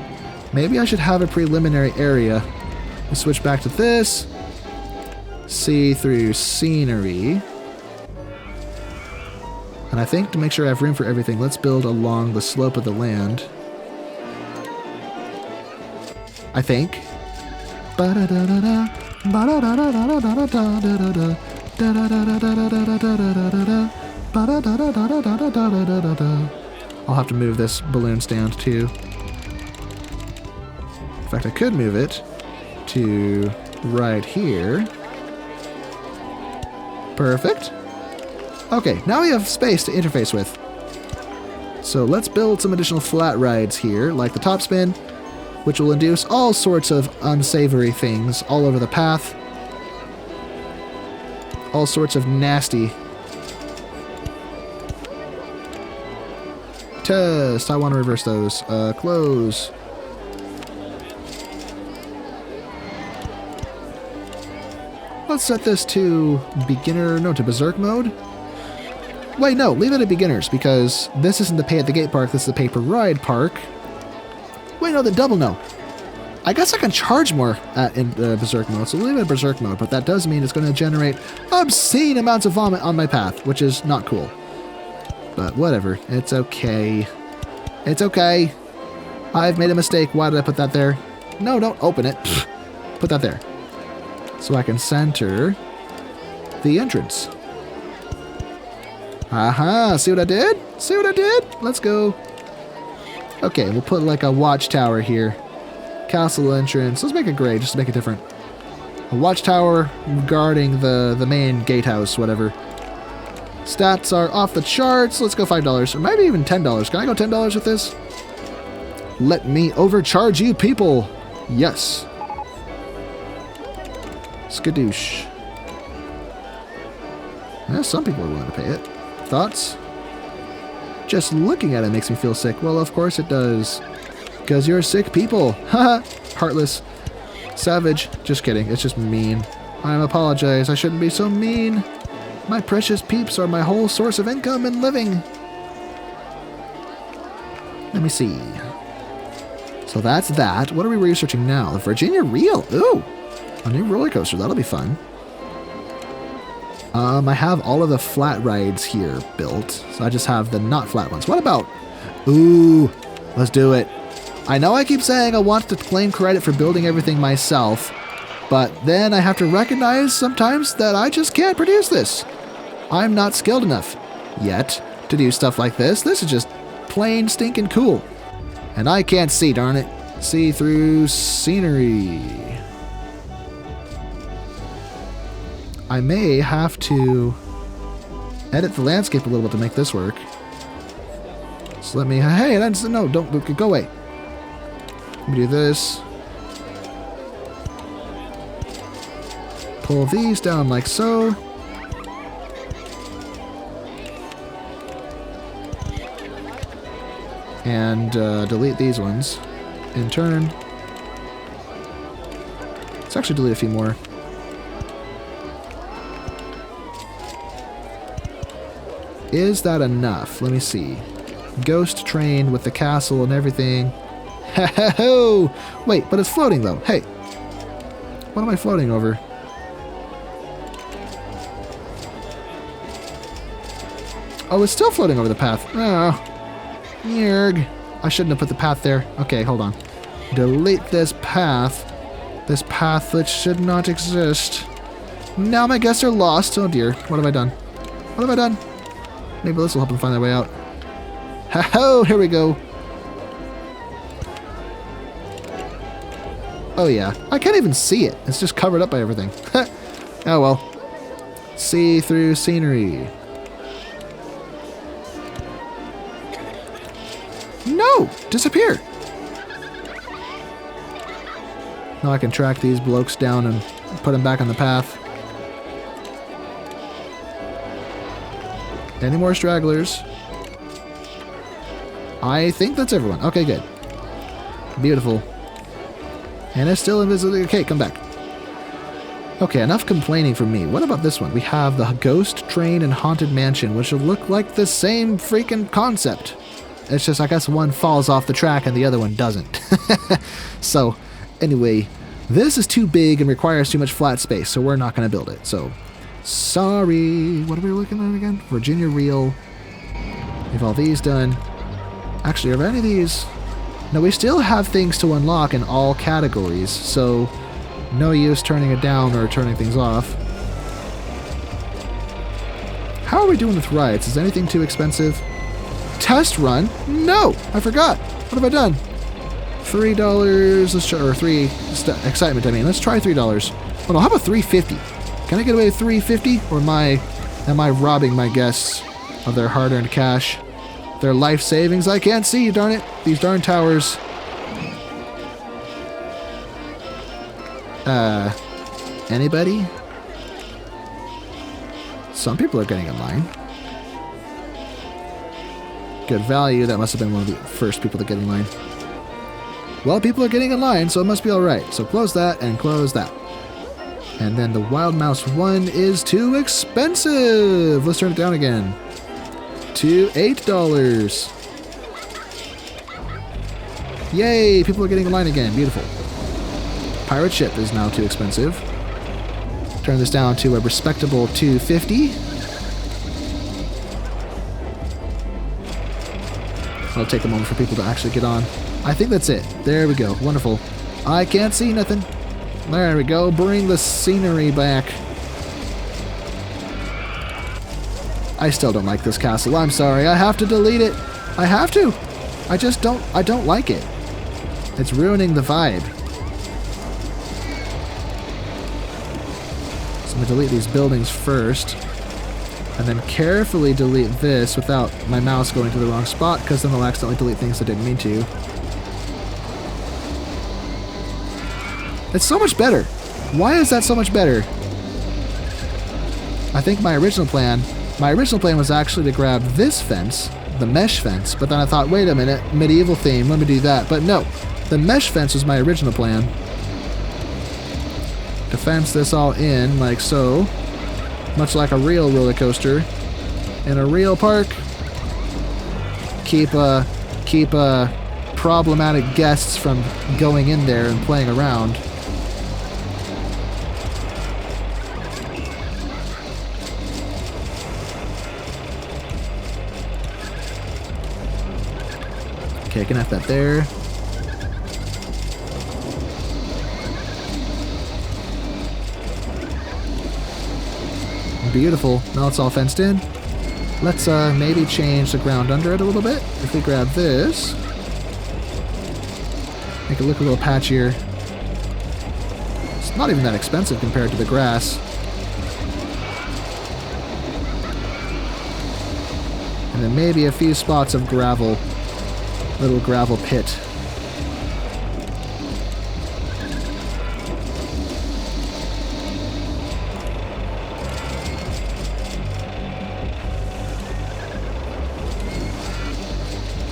Maybe I should have a preliminary area. We'll switch back to this. See-through scenery. And I think to make sure I have room for everything, let's build along the slope of the land. I think. I'll have to move this balloon stand too. In fact, I could move it to right here. Perfect. Okay, now we have space to interface with. So let's build some additional flat rides here, like the top spin, which will induce all sorts of unsavory things all over the path. All sorts of nasty. Test. I want to reverse those. Close. Let's set this to beginner, no, to berserk mode. Wait, no, leave it at beginners, because this isn't the pay at the gate park, this is the pay per ride park. Wait, no, the double no. I guess I can charge more in berserk mode, so leave it at berserk mode, but that does mean it's going to generate obscene amounts of vomit on my path, which is not cool. But whatever, it's okay. It's okay. I've made a mistake. Why did I put that there? No, don't open it. Put that there. So I can center the entrance. Aha, see what I did? See what I did? Let's go. Okay, we'll put like a watchtower here. Castle entrance. Let's make it gray, just to make it different. A watchtower guarding the main gatehouse, whatever. Stats are off the charts. Let's go $5, or maybe even $10. Can I go $10 with this? Let me overcharge you people. Yes. Skadoosh. Yeah, some people are willing to pay it. Thoughts? Just looking at it makes me feel sick. Well, of course it does. Because you're sick people. Haha. Heartless. Savage. Just kidding. It's just mean. I apologize. I shouldn't be so mean. My precious peeps are my whole source of income and living. Let me see. So that's that. What are we researching now? The Virginia Reel. Ooh. A new roller coaster. That'll be fun. I have all of the flat rides here built. So I just have the not flat ones. What about... Ooh. Let's do it. I know I keep saying I want to claim credit for building everything myself. But then I have to recognize sometimes that I just can't produce this. I'm not skilled enough yet to do stuff like this. This is just plain stinking cool. And I can't see, darn it. See through scenery. I may have to edit the landscape a little bit to make this work. So let me... Hey, that's... No, don't... Go away. Let me do this. Pull these down like so. And delete these ones in turn. Let's actually delete a few more. Is that enough? Let me see. Ghost train with the castle and everything. Ho-ho-ho! Wait, but it's floating though. Hey. What am I floating over? Oh, it's still floating over the path. Oh. Yerg. I shouldn't have put the path there. Okay, hold on. Delete this path. This path that should not exist. Now my guests are lost. Oh dear. What have I done? What have I done? Maybe this will help them find their way out. Ha-ho! Here we go. Oh yeah. I can't even see it. It's just covered up by everything. Oh well. See-through scenery. No! Disappear! Now I can track these blokes down and put them back on the path. Any more stragglers? I think that's everyone. Okay, good. Beautiful. And it's still invisible. Okay, come back. Okay, enough complaining from me. What about this one? We have the Ghost Train and Haunted Mansion, which will look like the same freaking concept. It's just, I guess, one falls off the track and the other one doesn't. So, anyway, this is too big and requires too much flat space, so we're not going to build it. So, sorry. What are we looking at again? Virginia Reel. We have all these done. Actually, are any of these... No, we still have things to unlock in all categories, so no use turning it down or turning things off. How are we doing with rides? Is anything too expensive? Test run? No! I forgot. What have I done? $3. Let's try, or excitement, I mean. Let's try $3. Oh no, how about $3.50? Can I get away with $3.50? Or am I robbing my guests of their hard-earned cash? Their life savings? I can't see, darn it. These darn towers. Anybody? Some people are getting in line. Good value. That must have been one of the first people to get in line. Well, people are getting in line, so it must be alright. So close that and close that. And then the Wild Mouse 1 is too expensive. Let's turn it down again. To $8. Yay! People are getting in line again. Beautiful. Pirate ship is now too expensive. Turn this down to a respectable $2.50. It'll take a moment for people to actually get on. I think that's it. There we go. Wonderful. I can't see nothing. There we go. Bring the scenery back. I still don't like this castle. I'm sorry. I have to delete it. I have to. I just don't. I don't like it. It's ruining the vibe. So I'm going to delete these buildings first. And then carefully delete this without my mouse going to the wrong spot, because then I'll accidentally delete things I didn't mean to. It's so much better. Why is that so much better? I think my original plan was actually to grab this fence, the mesh fence, but then I thought, wait a minute, medieval theme, let me do that. But no, the mesh fence was my original plan. To fence this all in, like so, much like a real roller coaster in a real park. Keep problematic guests from going in there and playing around. Okay, can have that there. Beautiful. Now it's all fenced in. Let's maybe change the ground under it a little bit. If we grab this, make it look a little patchier. It's not even that expensive compared to the grass. And then maybe a few spots of gravel. Little gravel pit.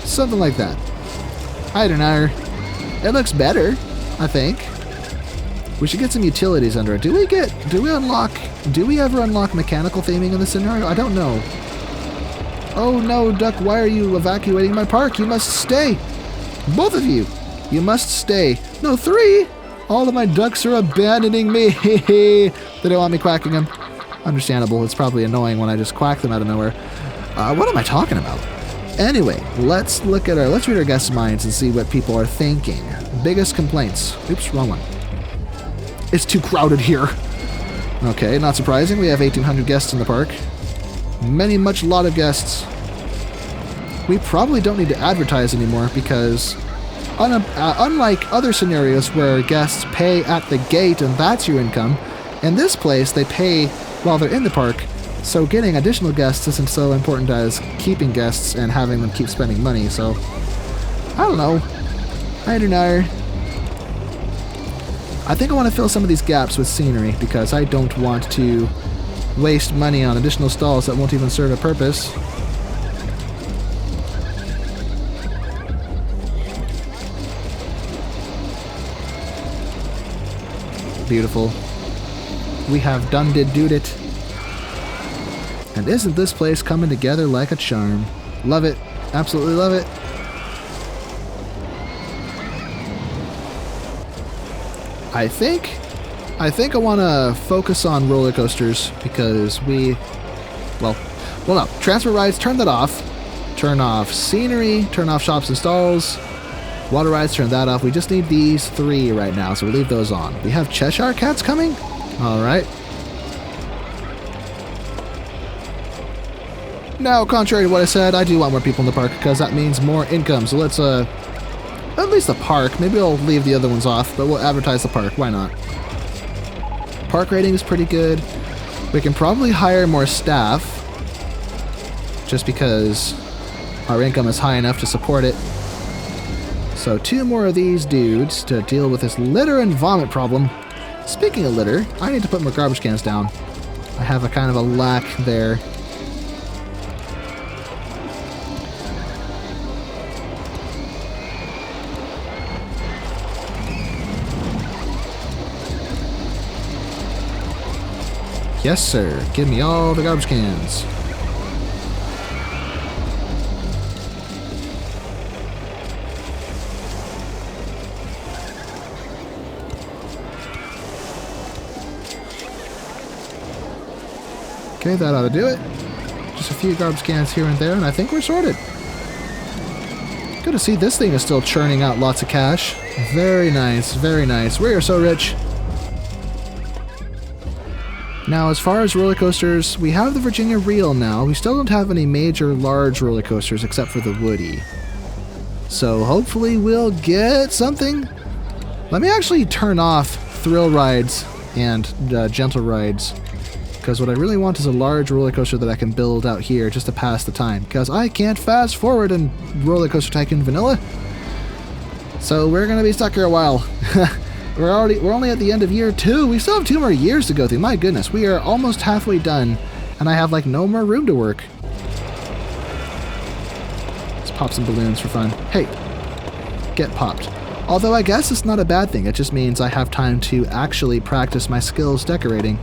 Something like that. I don't know. It looks better, I think. We should get some utilities under it. Do we ever unlock mechanical theming in this scenario? I don't know. Oh no, Duck, why are you evacuating my park? You must stay. Both of you. You must stay. No, 3. All of my ducks are abandoning me. They don't want me quacking them. Understandable. It's probably annoying when I just quack them out of nowhere. What am I talking about? Anyway, let's read our guests' minds and see what people are thinking. Biggest complaints. Oops, wrong one. It's too crowded here. Okay, not surprising. We have 1,800 guests in the park. Much lot of guests. We probably don't need to advertise anymore because unlike other scenarios where guests pay at the gate and that's your income, in this place they pay while they're in the park. So getting additional guests isn't so important as keeping guests and having them keep spending money, so I don't know. I don't know. I think I want to fill some of these gaps with scenery because I don't want to waste money on additional stalls that won't even serve a purpose. Beautiful. We have done did it. And isn't this place coming together like a charm? Love it. Absolutely love it. I think I want to focus on roller coasters because well no. Transfer rides, turn that off. Turn off scenery, turn off shops and stalls. Water rides, turn that off. We just need these 3 right now, so we'll leave those on. We have Cheshire Cats coming? Alright. Now, contrary to what I said, I do want more people in the park because that means more income. So let's, at least the park. Maybe I'll leave the other ones off, but we'll advertise the park. Why not? Park rating is pretty good. We can probably hire more staff just because our income is high enough to support it. So 2 more of these dudes to deal with this litter and vomit problem. Speaking of litter, I need to put more garbage cans down. I have a kind of a lack there. Yes, sir. Give me all the garbage cans. Okay, that ought to do it. Just a few garbage cans here and there, and I think we're sorted. Good to see this thing is still churning out lots of cash. Very nice, very nice. We are so rich. Now, as far as roller coasters, we have the Virginia Reel now. We still don't have any major large roller coasters except for the Woody. So hopefully we'll get something. Let me actually turn off thrill rides and gentle rides, because what I really want is a large roller coaster that I can build out here just to pass the time, because I can't fast forward in RollerCoaster Tycoon Vanilla. So we're gonna be stuck here a while. We're only at the end of year 2. We still have 2 more years to go through. My goodness, we are almost halfway done, and I have like no more room to work. Let's pop some balloons for fun. Hey, get popped. Although I guess it's not a bad thing. It just means I have time to actually practice my skills decorating.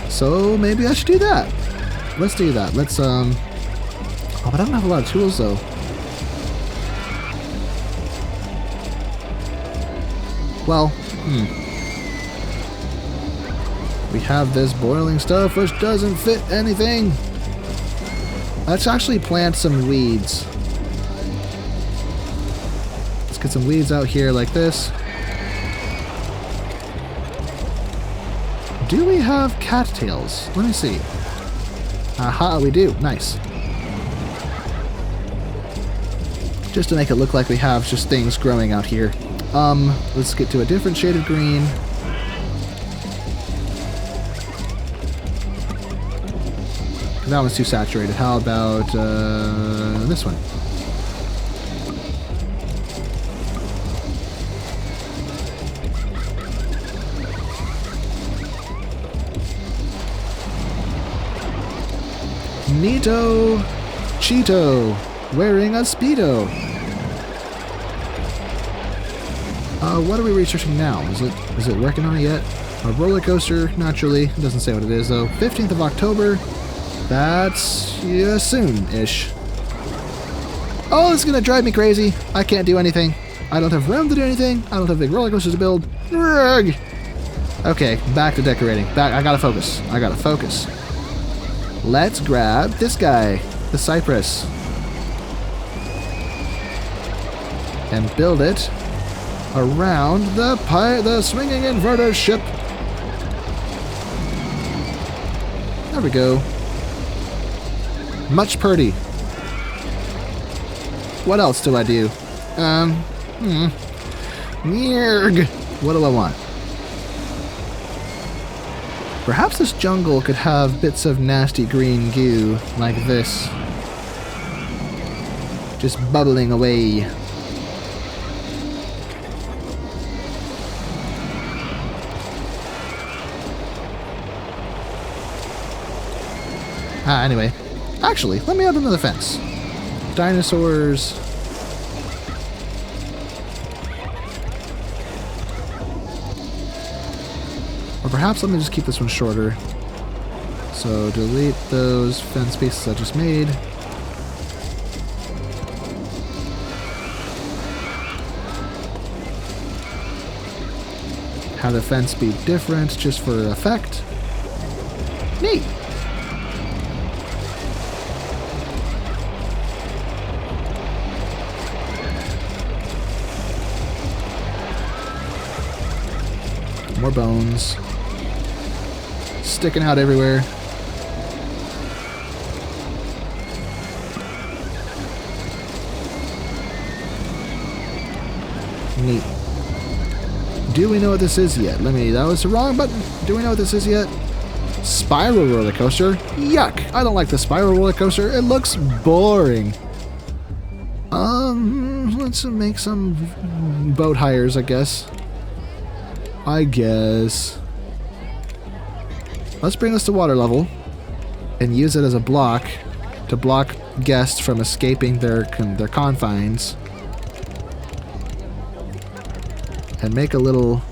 So maybe I should do that. Let's do that. Let's oh, but I don't have a lot of tools though. Well, we have this boiling stuff which doesn't fit anything. Let's actually plant some weeds. Let's get some weeds out here like this. Do we have cattails? Let me see. Aha, we do. Nice. Just to make it look like we have just things growing out here. Let's get to a different shade of green. That one's too saturated. How about this one? Neato Cheeto wearing a Speedo. What are we researching now? Is it working on it yet? A roller coaster, naturally. It doesn't say what it is though. 15th of October. That's soon-ish. Oh, this is gonna drive me crazy. I can't do anything. I don't have room to do anything. I don't have big roller coasters to build. Rug. Okay, back to decorating. I gotta focus. Let's grab this guy, the cypress. and build it around the swinging inverter ship. There we go. Much pretty. What else do I do? Yerg. What do I want? Perhaps this jungle could have bits of nasty green goo like this. Just bubbling away. Anyway. Actually, let me add another fence. Dinosaurs. Or perhaps let me just keep this one shorter. So delete those fence pieces I just made. Have the fence be different just for effect. Neat. More bones. Sticking out everywhere. Neat. Do we know what this is yet? That was the wrong button. Do we know what this is yet? Spiral roller coaster? Yuck! I don't like the spiral roller coaster. It looks boring. Let's make some boat hires, I guess. Let's bring this to water level and use it as a block to block guests from escaping their confines. And make a little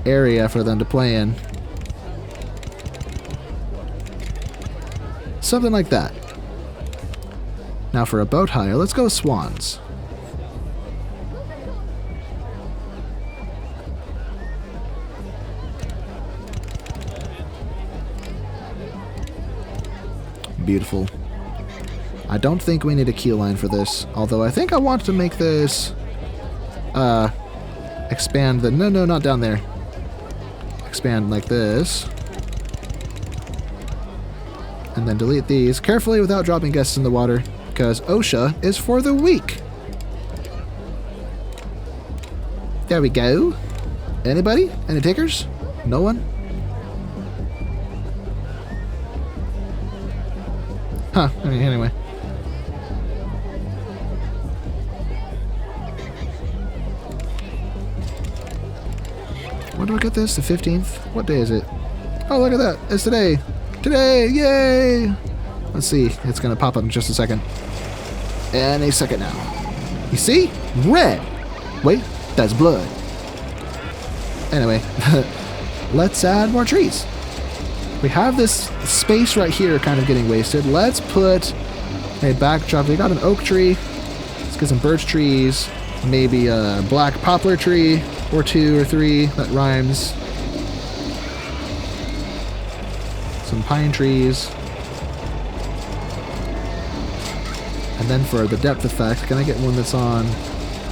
area for them to play in. Something like that. Now for a boat hire, let's go with swans. Beautiful. I don't think we need a keel line for this, although I think I want to make this expand the... No, not down there. Expand like this. And then delete these carefully without dropping guests in the water, because OSHA is for the weak. There we go. Anybody? Any takers? No one? Huh, anyway. When do I get this? The 15th? What day is it? Oh, look at that. It's today. Today! Yay! Let's see. It's going to pop up in just a second. Any second now. You see? Red! Wait, that's blood. Anyway, let's add more trees. We have this space right here kind of getting wasted. Let's put a backdrop. We got an oak tree. Let's get some birch trees. Maybe a black poplar tree or 2 or 3 that rhymes. Some pine trees. And then for the depth effect, can I get one that's on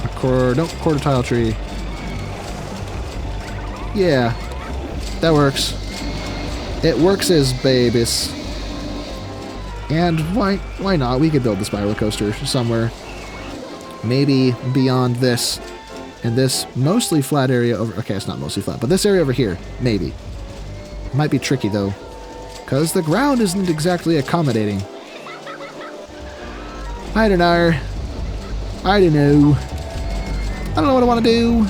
a quarter tile tree? Yeah, that works. It works as babies. And why not? We could build the spiral coaster somewhere. Maybe beyond this. In this mostly flat area over... Okay, it's not mostly flat, but this area over here. Maybe. Might be tricky, though. Because the ground isn't exactly accommodating. I don't know. I don't know. I don't know what I want to do.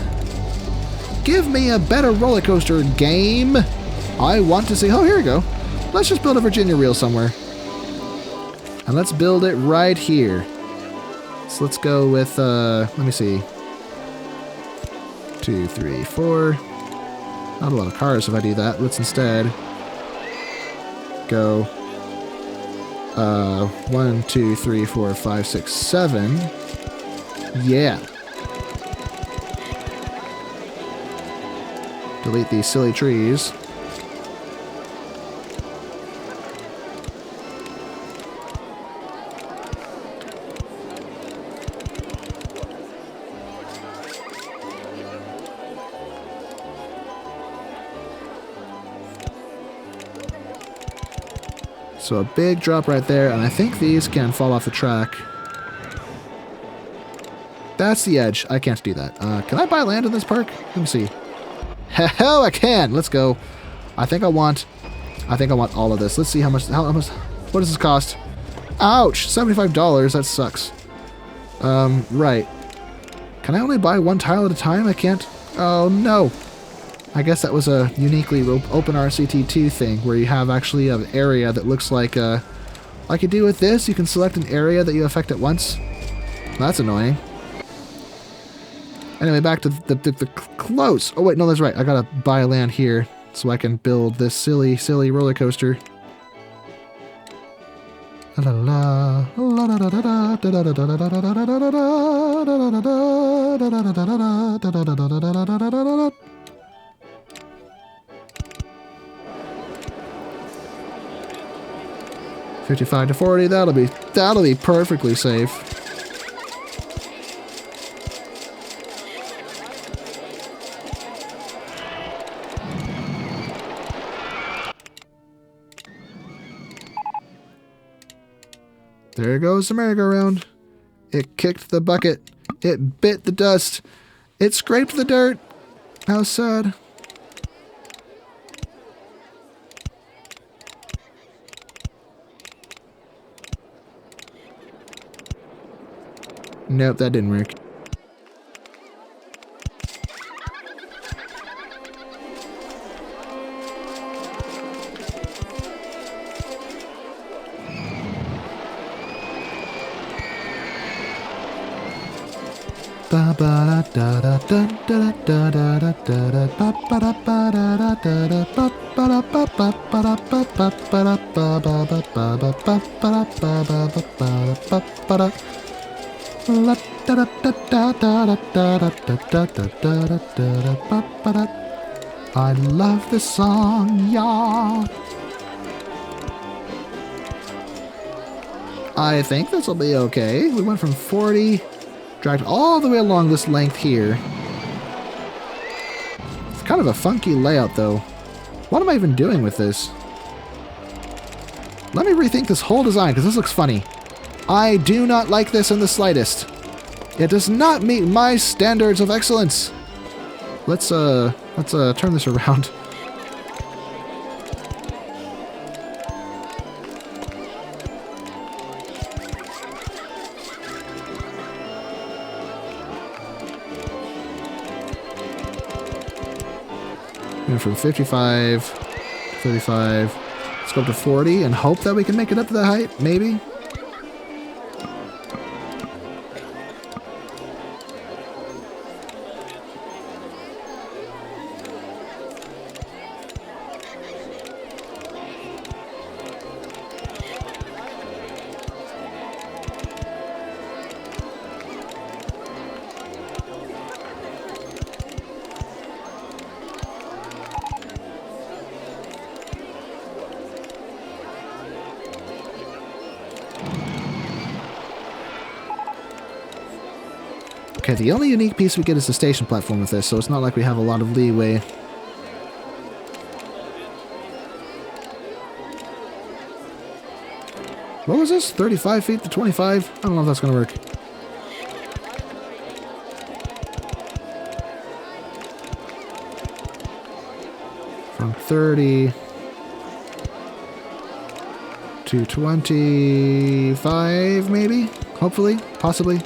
Give me a better roller coaster game. I want to see... Oh, here we go. Let's just build a Virginia reel somewhere. And let's build it right here. So let's go with, let me see. 2, 3, 4. Not a lot of cars if I do that. Let's instead go 1, 2, 3, 4, 5, 6, 7. Yeah. Delete these silly trees. So a big drop right there, and I think these can fall off the track. That's the edge. I can't do that. Can I buy land in this park? Let me see. Hell, I can. Let's go. I think I want all of this. Let's see how much. What does this cost? Ouch! $75. That sucks. Right. Can I only buy one tile at a time? I can't. Oh no. I guess that was a uniquely open RCT2 thing where you have actually an area that looks like you do with this. You can select an area that you affect at once. That's annoying. Anyway, back to the close. Oh wait, no, that's right. I gotta buy land here so I can build this silly roller coaster. La la la la la la. 55 to 40. That'll be perfectly safe. There goes the merry-go-round. It kicked the bucket. It bit the dust. It scraped the dirt. How sad. Nope, that didn't work. I love this song, yeah. I think this will be okay. We went from 40, dragged all the way along this length here. It's kind of a funky layout, though. What am I even doing with this? Let me rethink this whole design, because this looks funny. I do not like this in the slightest. It does not meet my standards of excellence. Let's turn this around. And from 55, 35, let's go up to 40 and hope that we can make it up to that height, maybe. Okay, the only unique piece we get is the station platform with this, so it's not like we have a lot of leeway. What was this? 35 feet to 25? I don't know if that's going to work. From 30 to 25, maybe? Hopefully? Possibly?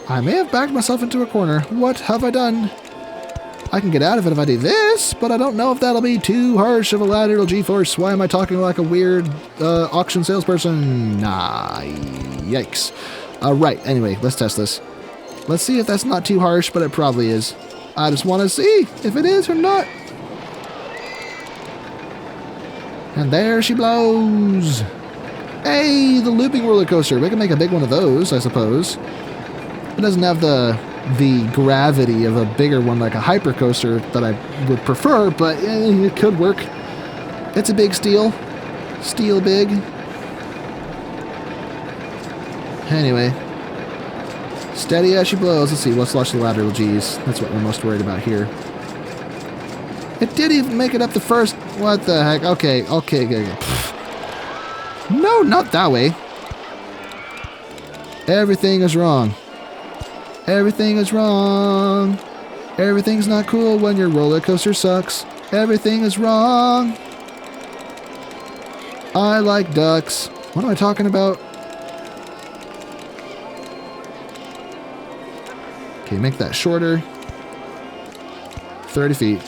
I may have backed myself into a corner. What have I done? I can get out of it if I do this, but I don't know if that'll be too harsh of a lateral G-force. Why am I talking like a weird auction salesperson? Nah, yikes. Right, anyway, let's test this. Let's see if that's not too harsh, but it probably is. I just want to see if it is or not. And there she blows. Hey, the looping roller coaster. We can make a big one of those, I suppose. It doesn't have the the gravity of a bigger one like a hypercoaster that I would prefer, but it could work. It's a big steel. Steel big. Anyway. Steady as she blows. Let's see, what's launch the lateral G's? That's what we're most worried about here. It did even make it up the first. What the heck? Okay. No, not that way. Everything is wrong. Everything is wrong. Everything's not cool when your roller coaster sucks. Everything is wrong. I like ducks. What am I talking about? Okay, make that shorter. 30 feet.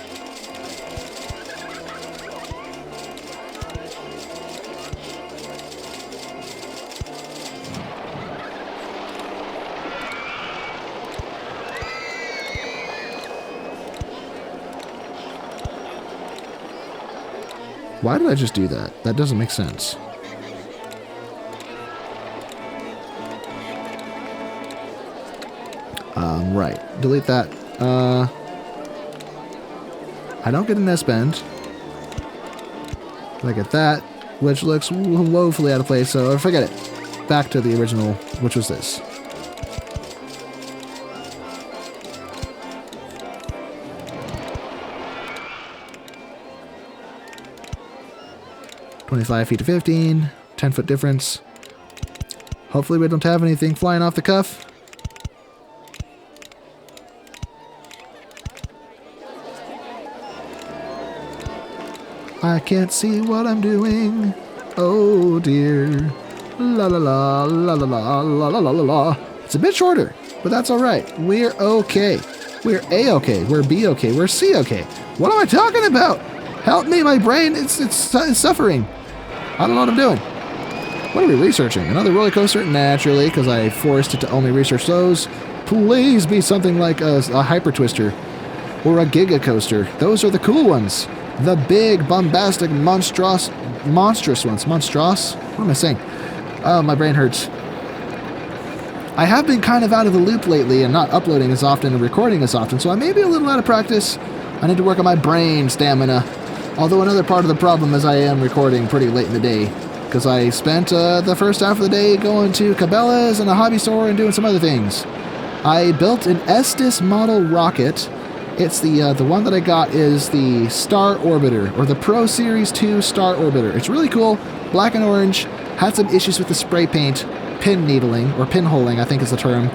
Why did I just do that? That doesn't make sense. Right. Delete that. I don't get an S-bend. I get that, which looks woefully out of place, so forget it. Back to the original, which was this. $25 feet to 15, 10-foot difference. Hopefully we don't have anything flying off the cuff. I can't see what I'm doing. Oh dear. La la la la la la la la la la. It's a bit shorter, but that's alright. We're okay. We're A-okay. We're B-okay. We're C-okay. What am I talking about? Help me, my brain. It's suffering. I don't know what I'm doing. What are we researching? Another roller coaster? Naturally, because I forced it to only research those. Please be something like a hyper twister or a giga coaster. Those are the cool ones. The big, bombastic, monstrous ones. Monstrous? What am I saying? Oh, my brain hurts. I have been kind of out of the loop lately and not uploading as often and recording as often, so I may be a little out of practice. I need to work on my brain stamina. Although another part of the problem is I am recording pretty late in the day, because I spent the first half of the day going to Cabela's and a hobby store and doing some other things. I built an Estes model rocket. It's the one that I got is the Star Orbiter, or the Pro Series 2 Star Orbiter. It's really cool, black and orange, had some issues with the spray paint, pin needling, or pinholing I think is the term,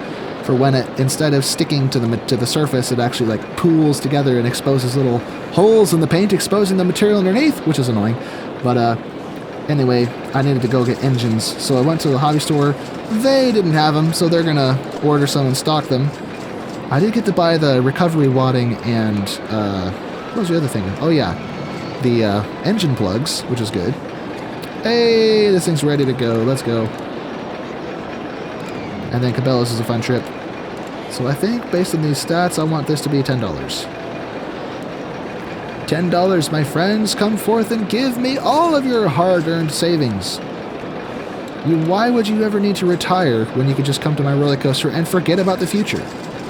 for when it, instead of sticking to the surface, it actually like pools together and exposes little holes in the paint, exposing the material underneath, which is annoying. But anyway, I needed to go get engines, so I went to the hobby store. They didn't have them, so they're gonna order some and stock them. I did get to buy the recovery wadding and, what was the other thing? Oh yeah, the engine plugs, which is good. Hey, this thing's ready to go. Let's go. And then Cabela's is a fun trip. So I think, based on these stats, I want this to be $10. $10, my friends, come forth and give me all of your hard-earned savings. Why would you ever need to retire when you could just come to my roller coaster and forget about the future?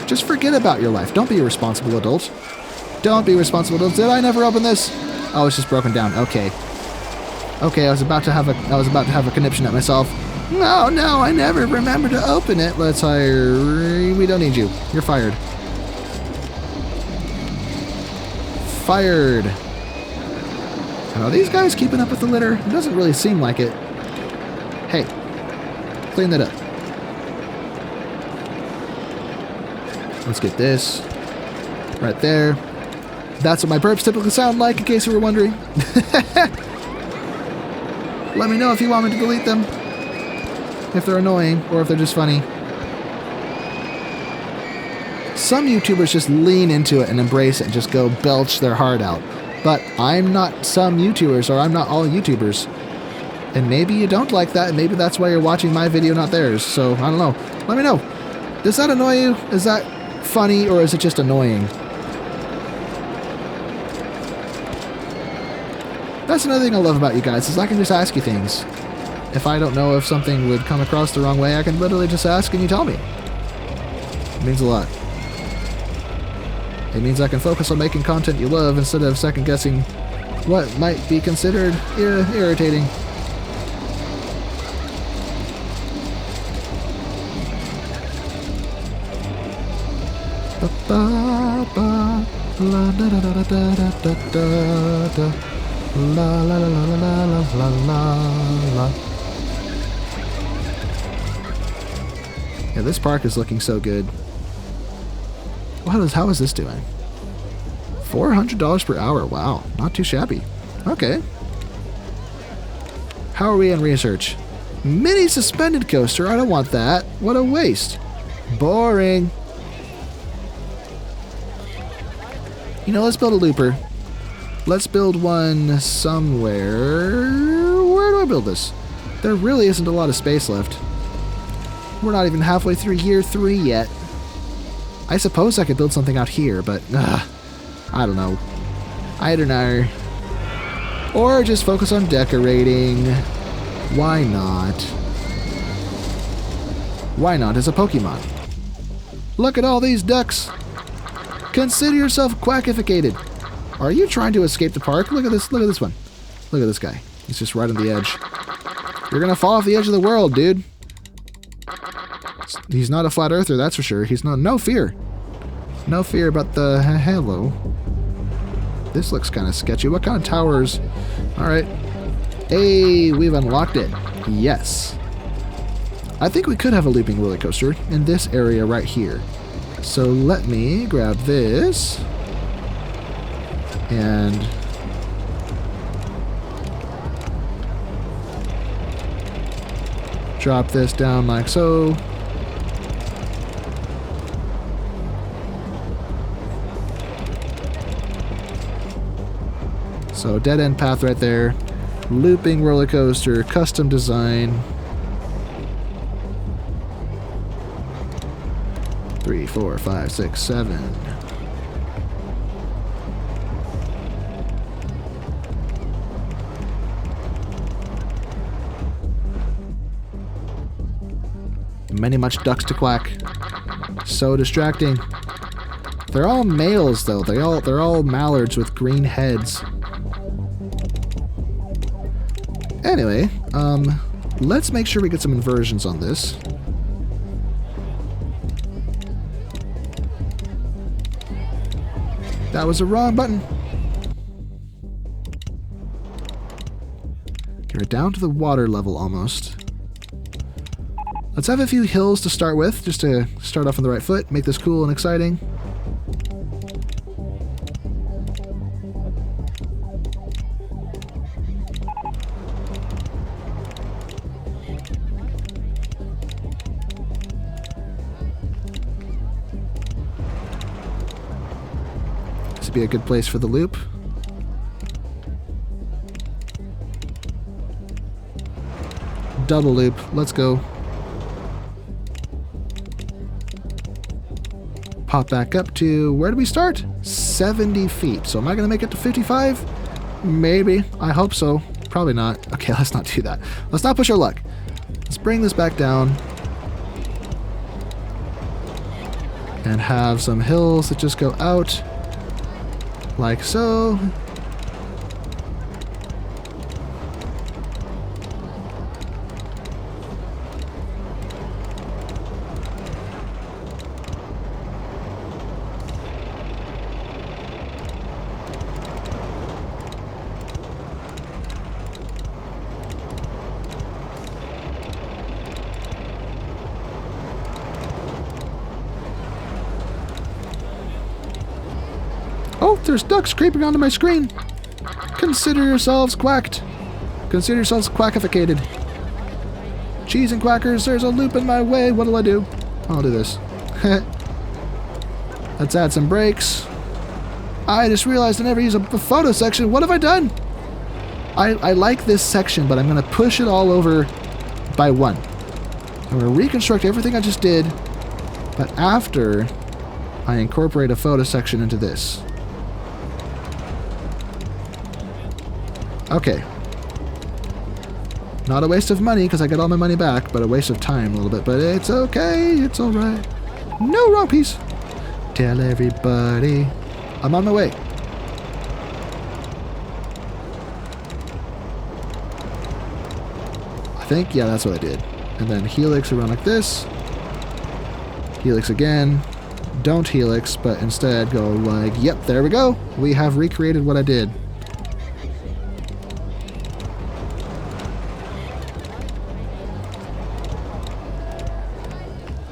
Just forget about your life. Don't be a responsible adult. Don't be responsible adults. Did I never open this? Oh, it's just broken down. Okay. Okay, I was about to have a conniption at myself. No, I never remember to open it. Let's hire. We don't need you. You're fired. Fired. Are these guys keeping up with the litter? It doesn't really seem like it. Hey, clean that up. Let's get this right there. That's what my burps typically sound like, in case you were wondering. Let me know if you want me to delete them. If they're annoying, or if they're just funny. Some YouTubers just lean into it and embrace it and just go belch their heart out. But I'm not some YouTubers, or I'm not all YouTubers. And maybe you don't like that, and maybe that's why you're watching my video, not theirs. So, I don't know. Let me know. Does that annoy you? Is that funny, or is it just annoying? That's another thing I love about you guys, is I can just ask you things. If I don't know if something would come across the wrong way, I can literally just ask and you tell me. It means a lot. It means I can focus on making content you love instead of second-guessing what might be considered irritating. La la la la la la la la. Yeah, this park is looking so good. How is this doing? $400 per hour. Wow, not too shabby. Okay. How are we in research? Mini suspended coaster. I don't want that. What a waste. Boring. You know, let's build a looper. Let's build one somewhere. Where do I build this? There really isn't a lot of space left. We're not even halfway through year 3 yet. I suppose I could build something out here, but I don't know. I don't know. Or just focus on decorating. Why not? Why not as a Pokemon? Look at all these ducks. Consider yourself quackificated. Are you trying to escape the park? Look at this one. Look at this guy. He's just right on the edge. You're gonna fall off the edge of the world, dude. He's not a flat earther, that's for sure. He's no fear. No fear about the hello. This looks kind of sketchy. What kind of towers? Alright. Hey, we've unlocked it. Yes. I think we could have a looping roller coaster in this area right here. So let me grab this and drop this down like so. So dead end path right there. Looping roller coaster, custom design. 3, 4, 5, 6, 7. Many much ducks to quack. So distracting. They're all males though. They're all mallards with green heads. Anyway, let's make sure we get some inversions on this. That was the wrong button. Okay, we're down to the water level almost. Let's have a few hills to start with, just to start off on the right foot, make this cool and exciting. This would be a good place for the loop. Double loop, let's go. Pop back up to, where do we start? 70 feet. So am I going to make it to 55? Maybe. I hope so. Probably not. Okay, let's not do that. Let's not push our luck. Let's bring this back down. And have some hills that just go out. Like so. Oh, there's ducks creeping onto my screen. Consider yourselves quacked. Consider yourselves quackificated. Cheese and quackers, there's a loop in my way. What'll I do? I'll do this. Let's add some brakes. I just realized I never used a photo section. What have I done? I like this section, but I'm going to push it all over by 1. I'm going to reconstruct everything I just did, but after I incorporate a photo section into this. Okay. Not a waste of money, because I get all my money back, but a waste of time a little bit. But it's okay. It's alright. No, wrong piece. Tell everybody I'm on my way. I think, yeah, that's what I did. And then helix around like this. Helix again. Don't helix, but instead go like, yep, there we go. We have recreated what I did.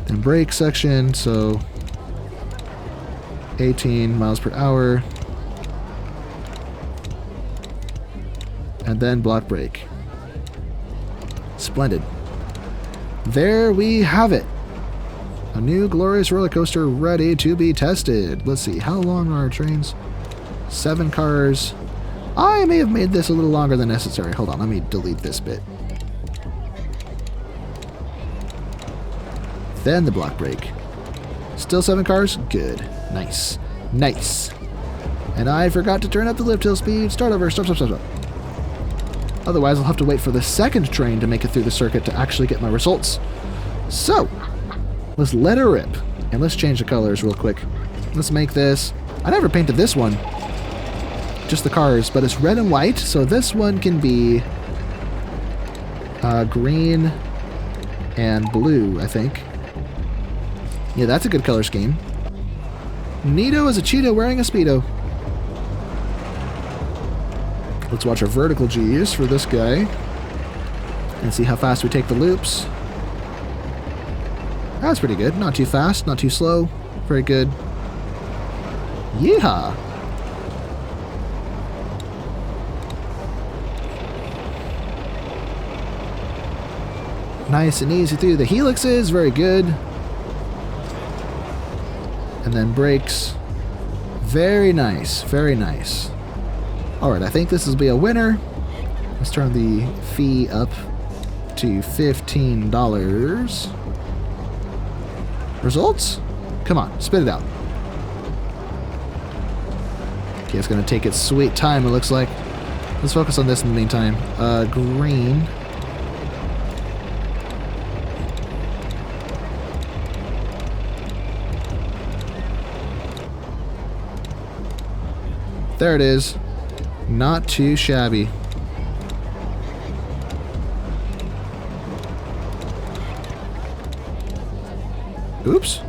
Then brake section, so 18 miles per hour. And then block brake. Splendid. There we have it. A new glorious roller coaster ready to be tested. Let's see, how long are our trains? 7 cars. I may have made this a little longer than necessary. Hold on, let me delete this bit. Then the block brake. Still 7 cars? Good. Nice. Nice. And I forgot to turn up the lift hill speed. Start over. Stop, stop, stop, stop. Otherwise, I'll have to wait for the second train to make it through the circuit to actually get my results. So, let's let her rip. And let's change the colors real quick. Let's make this... I never painted this one. Just the cars, but it's red and white, so this one can be green and blue, I think. Yeah, that's a good color scheme. Neato is a cheetah wearing a Speedo. Let's watch our vertical G's for this guy. And see how fast we take the loops. That's pretty good. Not too fast, not too slow. Very good. Yeehaw! Nice and easy through the helixes. Very good. And then brakes. Very nice. Very nice. Alright, I think this will be a winner. Let's turn the fee up to $15. Results? Come on, spit it out. Okay, it's gonna take its sweet time, it looks like. Let's focus on this in the meantime. Green. There it is. Not too shabby. Oops.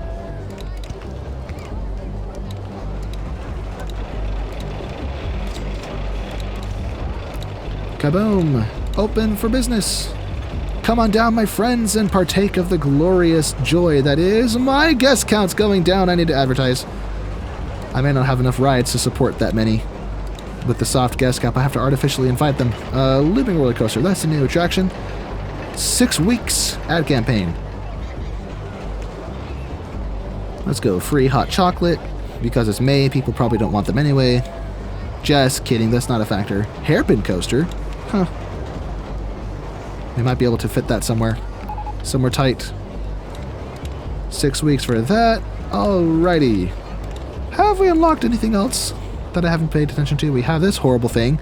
Kaboom! Open for business. Come on down, my friends, and partake of the glorious joy that is my guest count's going down. I need to advertise. I may not have enough rides to support that many. With the soft guest cap, I have to artificially invite them. Looping roller coaster, that's the new attraction. 6 weeks ad campaign. Let's go free hot chocolate. Because it's May, people probably don't want them anyway. Just kidding, that's not a factor. Hairpin coaster? Huh. We might be able to fit that somewhere. Somewhere tight. 6 weeks for that. Alrighty. Have we unlocked anything else that I haven't paid attention to? We have this horrible thing.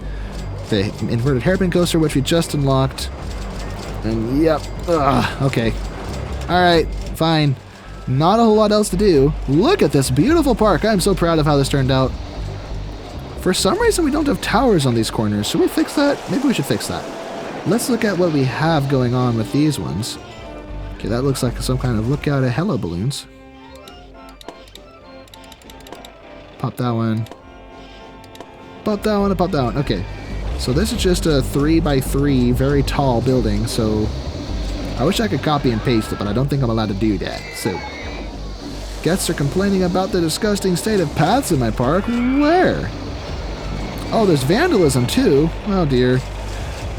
The inverted hairpin coaster, which we just unlocked. And yep. Ugh, okay. Alright, fine. Not a whole lot else to do. Look at this beautiful park. I'm so proud of how this turned out. For some reason, we don't have towers on these corners. Should we fix that? Maybe we should fix that. Let's look at what we have going on with these ones. Okay, that looks like some kind of lookout at hello balloons. Pop that one. Pop that one and pop that one. Okay. So this is just a 3x3 very tall building, so I wish I could copy and paste it, but I don't think I'm allowed to do that. So guests are complaining about the disgusting state of paths in my park. Where? Oh, there's vandalism too. Oh dear.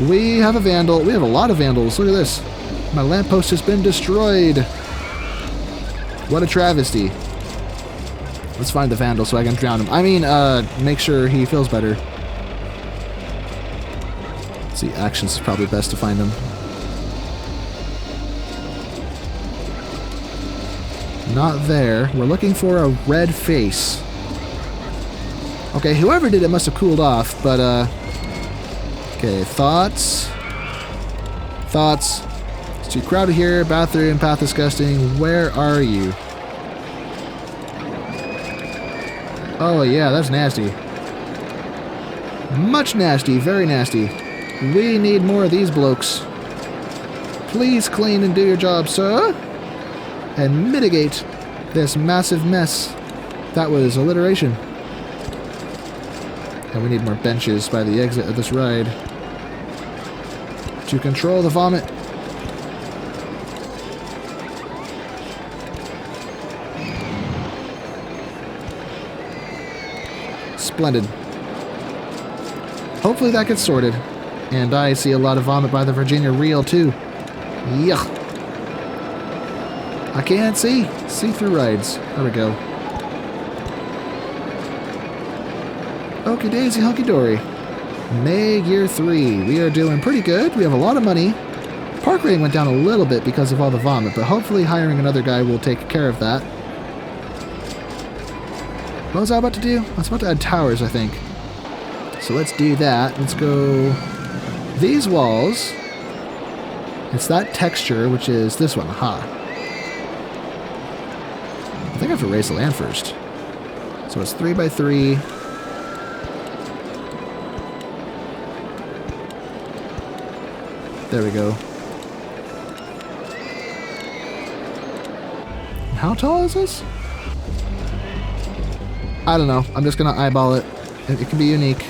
We have a vandal. We have a lot of vandals. Look at this. My lamppost has been destroyed. What a travesty. Let's find the vandal so I can drown him. I mean, make sure he feels better. Let's see, actions is probably best to find him. Not there. We're looking for a red face. Okay, whoever did it must have cooled off, but, okay, thoughts? Thoughts? It's too crowded here. Bathroom, path disgusting. Where are you? Oh yeah, that's nasty. Much nasty, very nasty. We need more of these blokes. Please clean and do your job, sir. And mitigate this massive mess. That was alliteration. And we need more benches by the exit of this ride to control the vomit. Splendid. Hopefully that gets sorted. And I see a lot of vomit by the Virginia Reel too. Yuck. I can't see. See-through rides. There we go. Okie daisy, hunky dory. May year 3. We are doing pretty good. We have a lot of money. Park rating went down a little bit because of all the vomit, but hopefully hiring another guy will take care of that. What was I about to do? I was about to add towers, I think. So let's do that. Let's go these walls. It's that texture, which is this one. Aha. I think I have to raise the land first. So it's 3 by 3. There we go. How tall is this? I don't know. I'm just gonna eyeball it. It can be unique.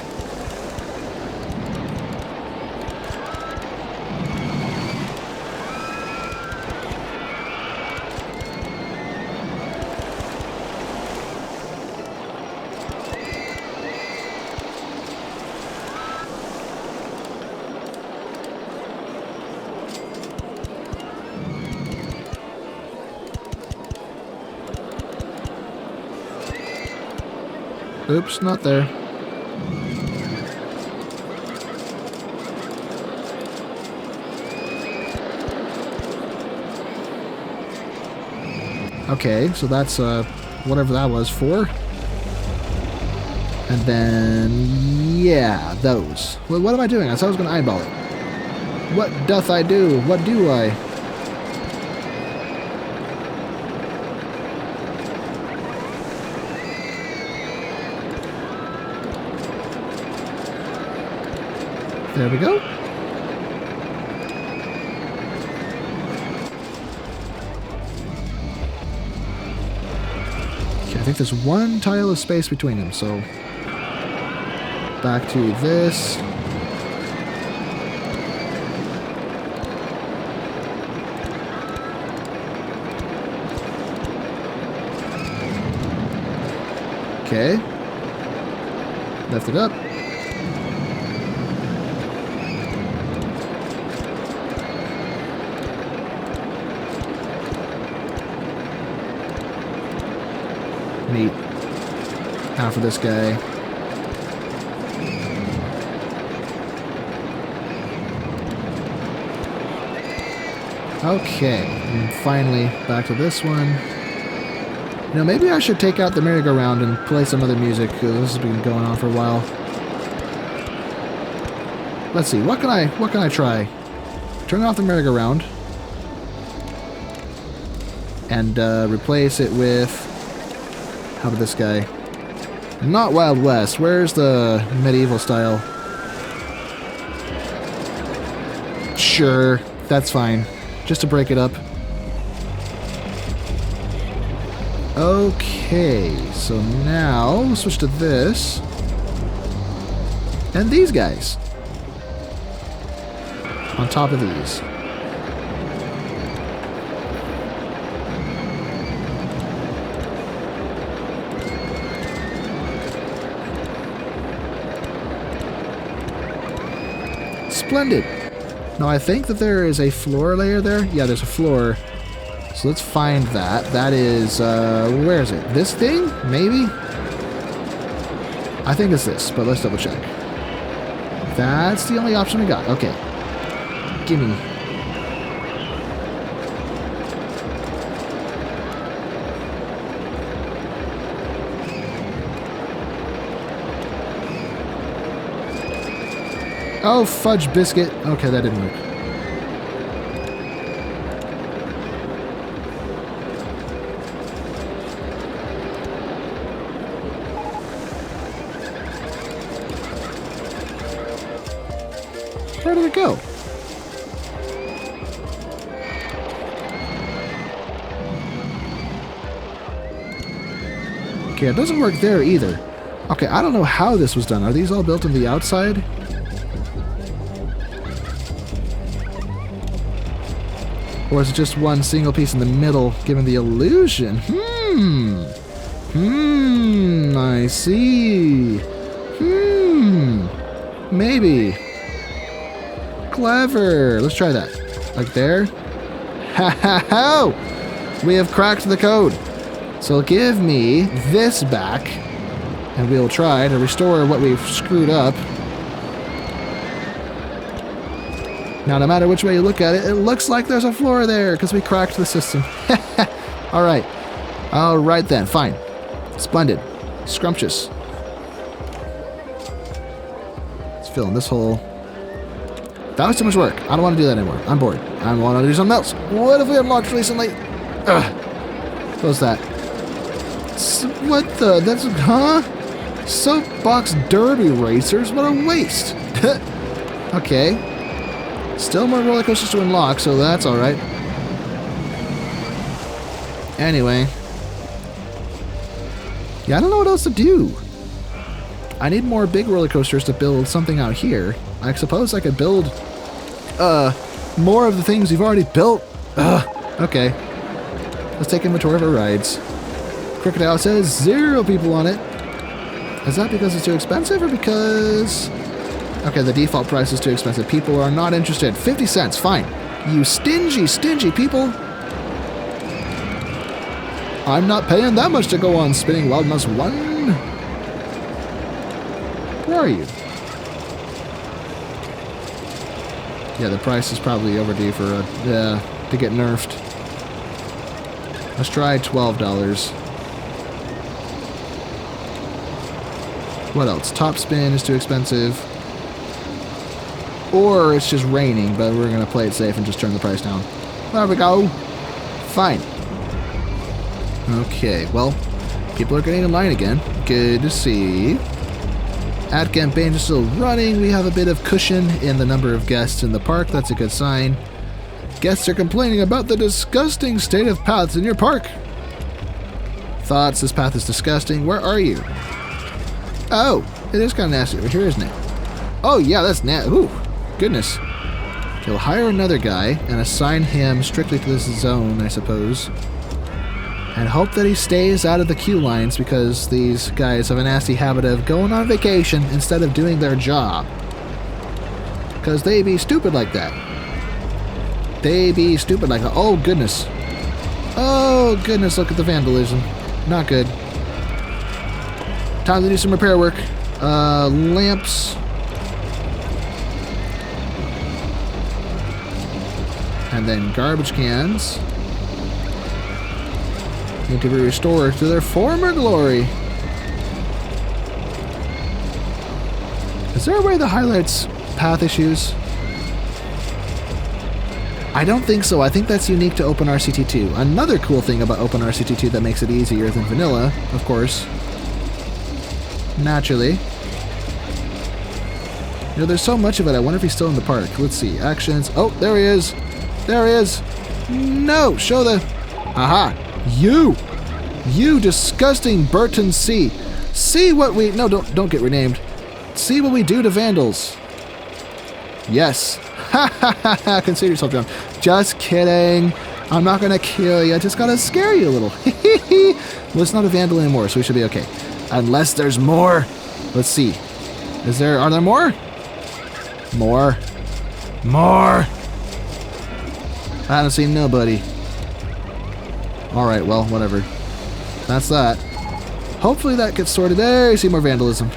Oops, not there. Okay, so that's whatever that was for. And then, yeah, those. Well, what am I doing? I said I was going to eyeball it. What doth I do? What do I? There we go. Okay, I think there's one tile of space between them, so back to this. Okay. Lift it up. Neat. Now for this guy. Okay, and finally back to this one. You know, maybe I should take out the merry-go-round and play some other music, because this has been going on for a while. Let's see, what can I try? Turn off the merry-go-round and replace it with, how about this guy? Not Wild West. Where's the medieval style? Sure, that's fine. Just to break it up. Okay, so now we'll switch to this. And these guys. On top of these. Splendid. Now I think that there is a floor layer there. Yeah, there's a floor. So let's find that. That is, where is it? This thing? Maybe? I think it's this, but let's double check. That's the only option we got. Okay. Gimme. Oh, fudge biscuit. Okay, that didn't work. Where did it go? Okay, it doesn't work there either. Okay, I don't know how this was done. Are these all built on the outside? Or is it just one single piece in the middle, giving the illusion? I see. Maybe. Clever. Let's try that. Like there. Ha ha ha! We have cracked the code. So give me this back, and we'll try to restore what we've screwed up. Now, no matter which way you look at it, it looks like there's a floor there, because we cracked the system. Alright. Alright then, fine. Splendid. Scrumptious. Let's fill in this hole. That was too much work. I don't want to do that anymore. I'm bored. I want to do something else. What have we unlocked recently? Close that. What the? That's... Huh? Soapbox Derby Racers? What a waste. Okay. Still more roller coasters to unlock, so that's alright. Anyway. Yeah, I don't know what else to do. I need more big roller coasters to build something out here. I suppose I could build more of the things you've already built. Okay. Let's take inventory of our rides. Crocodile says 0 people on it. Is that because it's too expensive or because... Okay, the default price is too expensive. People are not interested. 50 cents, fine. You stingy, stingy people. I'm not paying that much to go on Spinning Wilderness 1. Where are you? Yeah, the price is probably overdue for to get nerfed. Let's try $12. What else? Top Spin is too expensive. Or it's just raining, but we're going to play it safe and just turn the price down. There we go. Fine. Okay, well, people are getting in line again. Good to see. Ad campaign is still running. We have a bit of cushion in the number of guests in the park. That's a good sign. Guests are complaining about the disgusting state of paths in your park. Thoughts? This path is disgusting. Where are you? Oh, it is kind of nasty. Here, isn't it? Oh, yeah, that's nasty. Ooh. Goodness. He'll hire another guy and assign him strictly to this zone, I suppose. And hope that he stays out of the queue lines because these guys have a nasty habit of going on vacation instead of doing their job. Because they be stupid like that. They be stupid like that. Oh, goodness. Oh, goodness, look at the vandalism. Not good. Time to do some repair work. Lamps... And then garbage cans need to be restored to their former glory. Is there a way that highlights path issues? I don't think so. I think that's unique to OpenRCT2. Another cool thing about OpenRCT2 that makes it easier than vanilla, of course. Naturally. You know, there's so much of it. I wonder if he's still in the park. Let's see. Actions. Oh, there he is. There he is. No, show the... Aha. You disgusting Burton C. See what we... No, don't get renamed. See what we do to vandals. Yes. Ha ha ha ha. Consider yourself drunk. Just kidding. I'm not gonna kill you. I just gotta scare you a little. Well, it's not a vandal anymore, so we should be okay. Unless there's more. Let's see. Are there more? More. I haven't seen nobody. Alright, well, whatever. That's that. Hopefully that gets sorted. There, you see more vandalism.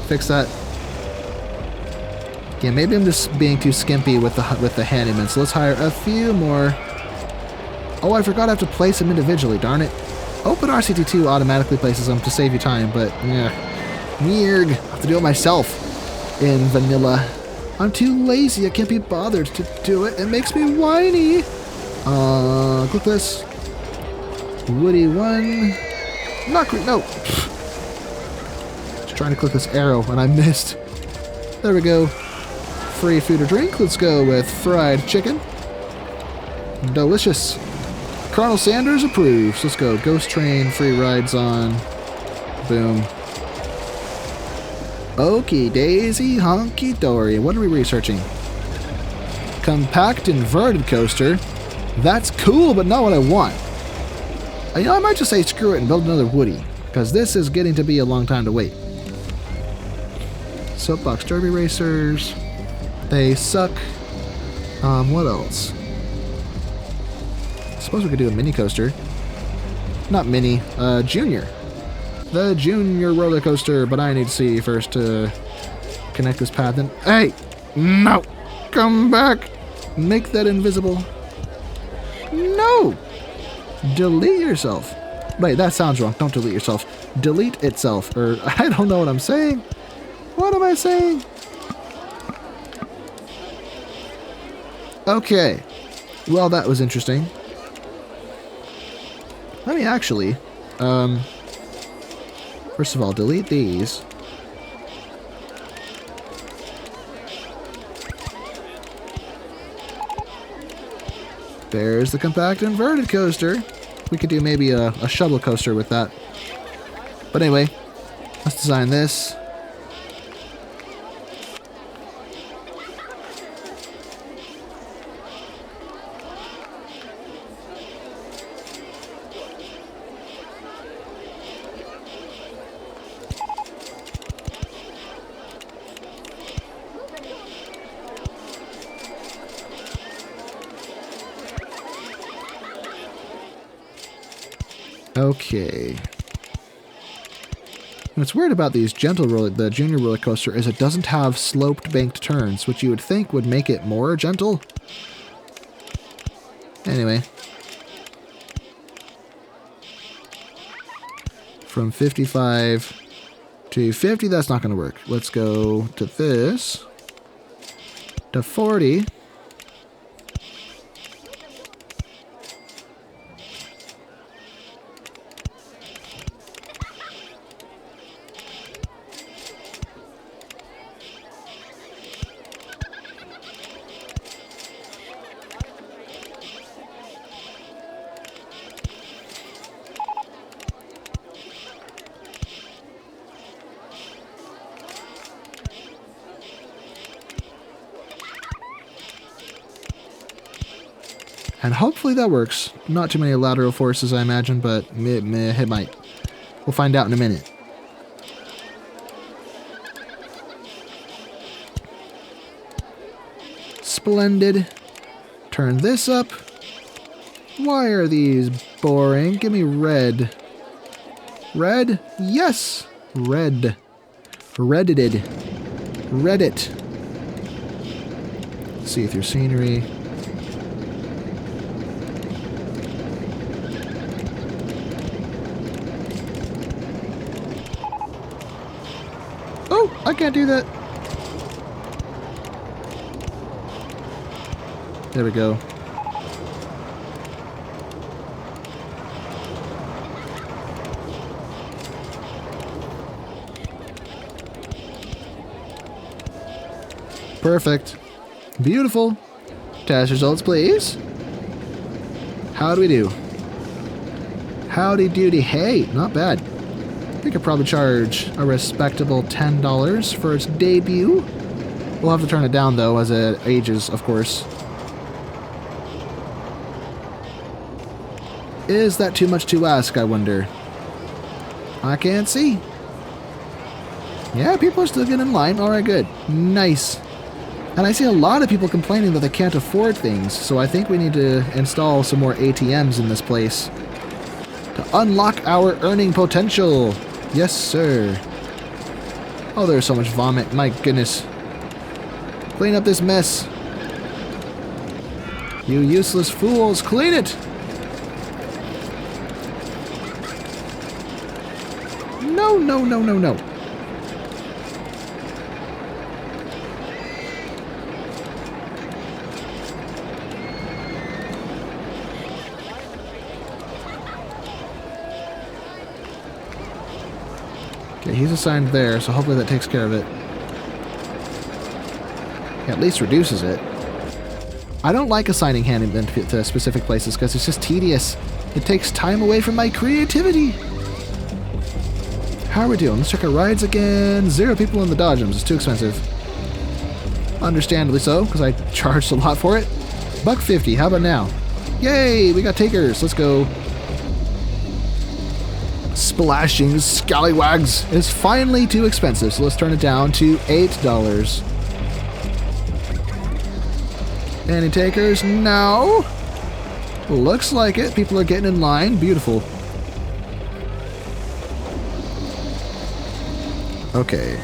Fix that. Yeah, maybe I'm just being too skimpy with the handyman, so let's hire a few more. Oh, I forgot I have to place them individually, darn it. OpenRCT2 automatically places them to save you time, but yeah. Weird. I have to do it myself in vanilla. I'm too lazy. I can't be bothered to do it. It makes me whiny. Click this. Woody 1. No. Just trying to click this arrow and I missed. There we go. free food or drink. Let's go with fried chicken. Delicious. Colonel Sanders approves. Let's go. Ghost train, free rides on. Boom. Okie daisy, honky dory. What are we researching? Compact inverted coaster. That's cool, but not what I want. You know, I might just say screw it and build another Woody, because this is getting to be a long time to wait. Soapbox derby racers. They suck. What else? I suppose we could do a mini coaster. Not mini, junior. The junior roller coaster, but I need to see first to connect this path. And hey, no, come back. Make that invisible. No. Delete yourself. Wait, that sounds wrong. Don't delete yourself. Delete itself. Or I don't know what I'm saying. What am I saying? Okay. Well, that was interesting. Let me actually, first of all, delete these. There's the compact inverted coaster. We could do maybe a shuttle coaster with that. But anyway, let's design this. Okay. What's weird about these the junior roller coaster is it doesn't have sloped banked turns, which you would think would make it more gentle. Anyway. From 55 to 50, that's not going to work. Let's go to this. To 40. And hopefully that works. Not too many lateral forces, I imagine, but it might. We'll find out in a minute. Splendid. Turn this up. Why are these boring? Give me red. Red? Yes! Red. Reddited. Reddit. See through scenery. Oh, I can't do that. There we go. Perfect. Beautiful. Test results, please. How do we do? Howdy doody. Hey, not bad. We could probably charge a respectable $10 for its debut. We'll have to turn it down, though, as it ages, of course. Is that too much to ask, I wonder? I can't see. Yeah, people are still getting in line. Alright, good. Nice. And I see a lot of people complaining that they can't afford things, so I think we need to install some more ATMs in this place to unlock our earning potential. Yes, sir. Oh, there's so much vomit. My goodness. Clean up this mess. You useless fools, clean it! No, no, no, no, no. Okay, he's assigned there, so hopefully that takes care of it. At least reduces it. I don't like assigning handymen to specific places because it's just tedious. It takes time away from my creativity. How are we doing? Let's check our rides again. 0 people in the Dodgems. It's too expensive. Understandably so, because I charged a lot for it. $1.50. How about now? Yay! We got takers. Let's go. Splashing Scallywags is finally too expensive, so let's turn it down to $8. Any takers? No. Looks like it. People are getting in line. Beautiful. Okay.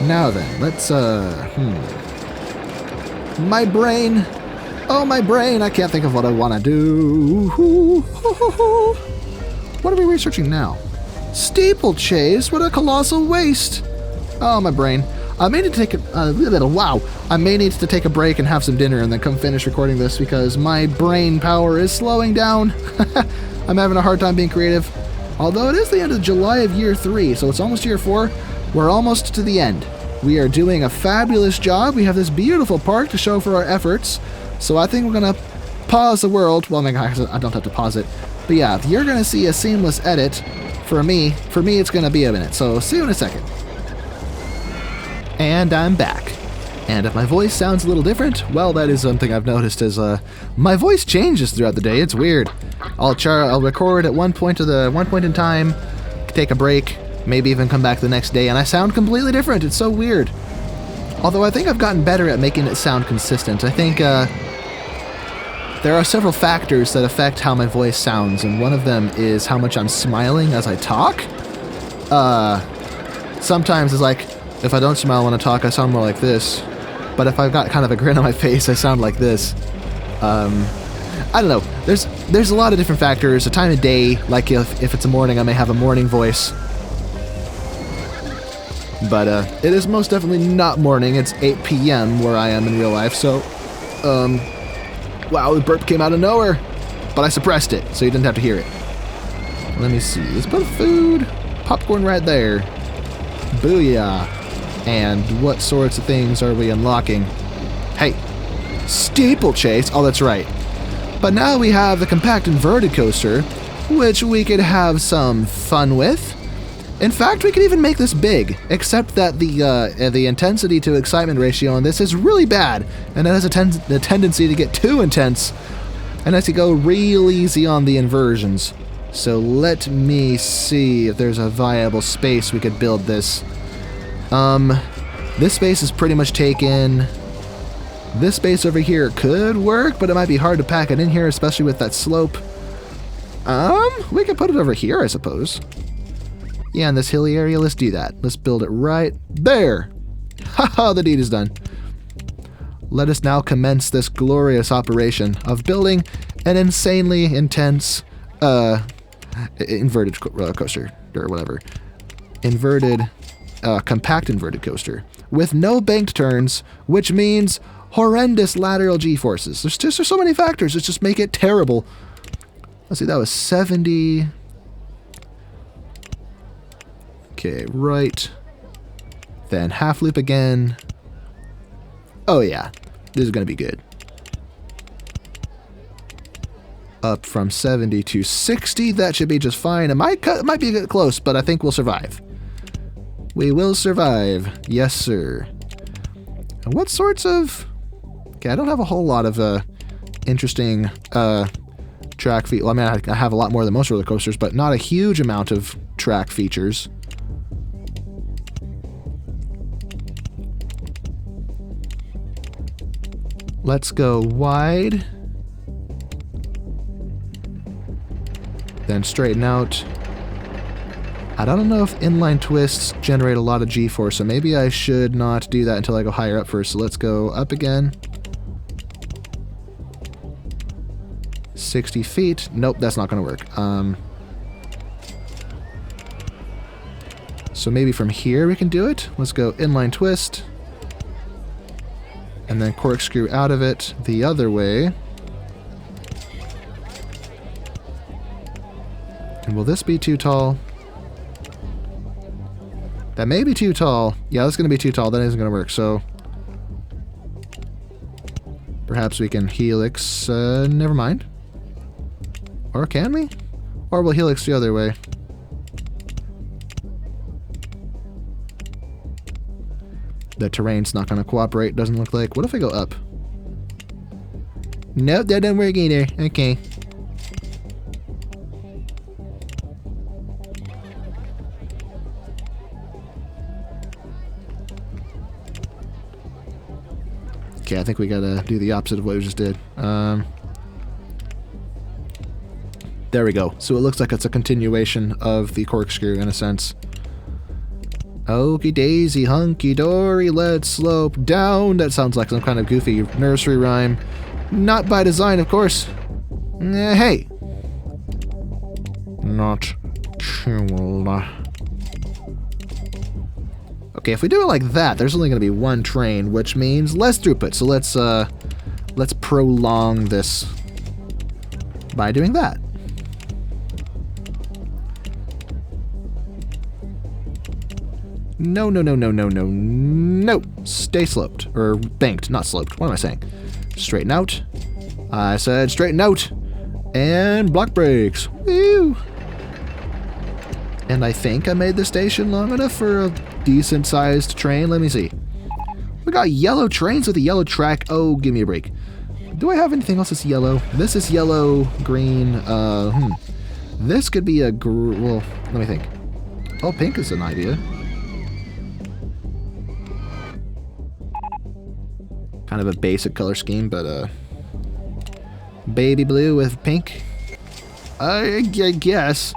Now then, let's, My brain. Oh, my brain. I can't think of what I want to do. What are we researching now? Steeplechase? What a colossal waste. Oh, my brain. I may need to take I may need to take a break and have some dinner and then come finish recording this because my brain power is slowing down. I'm having a hard time being creative. Although it is the end of July of year 3, so it's almost year 4. We're almost to the end. We are doing a fabulous job. We have this beautiful park to show for our efforts. So I think we're going to pause the world. Well, I don't have to pause it. But yeah, you're going to see a seamless edit for me. For me, it's going to be a minute. So see you in a second. And I'm back. And if my voice sounds a little different, well, that is something I've noticed as my voice changes throughout the day. It's weird. I'll record at one point in time, take a break, maybe even come back the next day, and I sound completely different. It's so weird. Although I think I've gotten better at making it sound consistent. I think there are several factors that affect how my voice sounds, and one of them is how much I'm smiling as I talk. Sometimes it's like, if I don't smile when I talk, I sound more like this. But if I've got kind of a grin on my face, I sound like this. I don't know. There's a lot of different factors. The time of day, like if it's a morning, I may have a morning voice. But it is most definitely not morning. It's 8 p.m. where I am in real life. So, wow, the burp came out of nowhere. But I suppressed it, so you didn't have to hear it. Let me see. Let's put food. Popcorn right there. Booyah. And what sorts of things are we unlocking? Hey, steeplechase. Oh, that's right. But now we have the compact inverted coaster, which we could have some fun with. In fact, we could even make this big, except that the intensity to excitement ratio on this is really bad, and it has a tendency to get too intense, and has to go real easy on the inversions. So let me see if there's a viable space we could build this. This space is pretty much taken. This space over here could work, but it might be hard to pack it in here, especially with that slope. We could put it over here, I suppose. Yeah, in this hilly area, let's do that. Let's build it right there. Haha, the deed is done. Let us now commence this glorious operation of building an insanely intense, inverted roller coaster, or whatever. Compact inverted coaster with no banked turns, which means horrendous lateral G-forces. There's so many factors that just make it terrible. Let's see, that was 70. Okay, right. Then half loop again. Oh yeah, this is gonna be good. Up from 70 to 60, that should be just fine. It might be a bit close, but I think we'll survive. We will survive. Yes, sir. And what sorts of... Okay, I don't have a whole lot of interesting track features. Well, I mean, I have a lot more than most roller coasters, but not a huge amount of track features. Let's go wide. Then straighten out. I don't know if inline twists generate a lot of G-force, so maybe I should not do that until I go higher up first. So let's go up again. 60 feet. Nope, that's not going to work. So maybe from here we can do it. Let's go inline twist. And then corkscrew out of it the other way. And will this be too tall? That may be too tall. Yeah, that's going to be too tall. That isn't going to work. So Perhaps we can helix, never mind. Or can we? Or we'll helix the other way. The terrain's not going to cooperate, doesn't look like. What if I go up? Nope, that doesn't work either. Okay. Okay, I think we gotta do the opposite of what we just did. There we go. So it looks like it's a continuation of the corkscrew in a sense. Okie daisy, hunky dory, let's slope down. That sounds like some kind of goofy nursery rhyme. Not by design, of course. Hey! Not cool. Okay, if we do it like that, there's only going to be one train, which means less throughput. So let's prolong this by doing that. No, no, no, no, no, no, no. Stay sloped. Or banked, not sloped. What am I saying? Straighten out. I said straighten out. And block brakes. Woo! And I think I made the station long enough for a decent-sized train. Let me see. We got yellow trains with a yellow track. Oh, give me a break. Do I have anything else that's yellow? This is yellow, green. This could be a... well, let me think. Oh, pink is an idea. Kind of a basic color scheme, but baby blue with pink. I guess.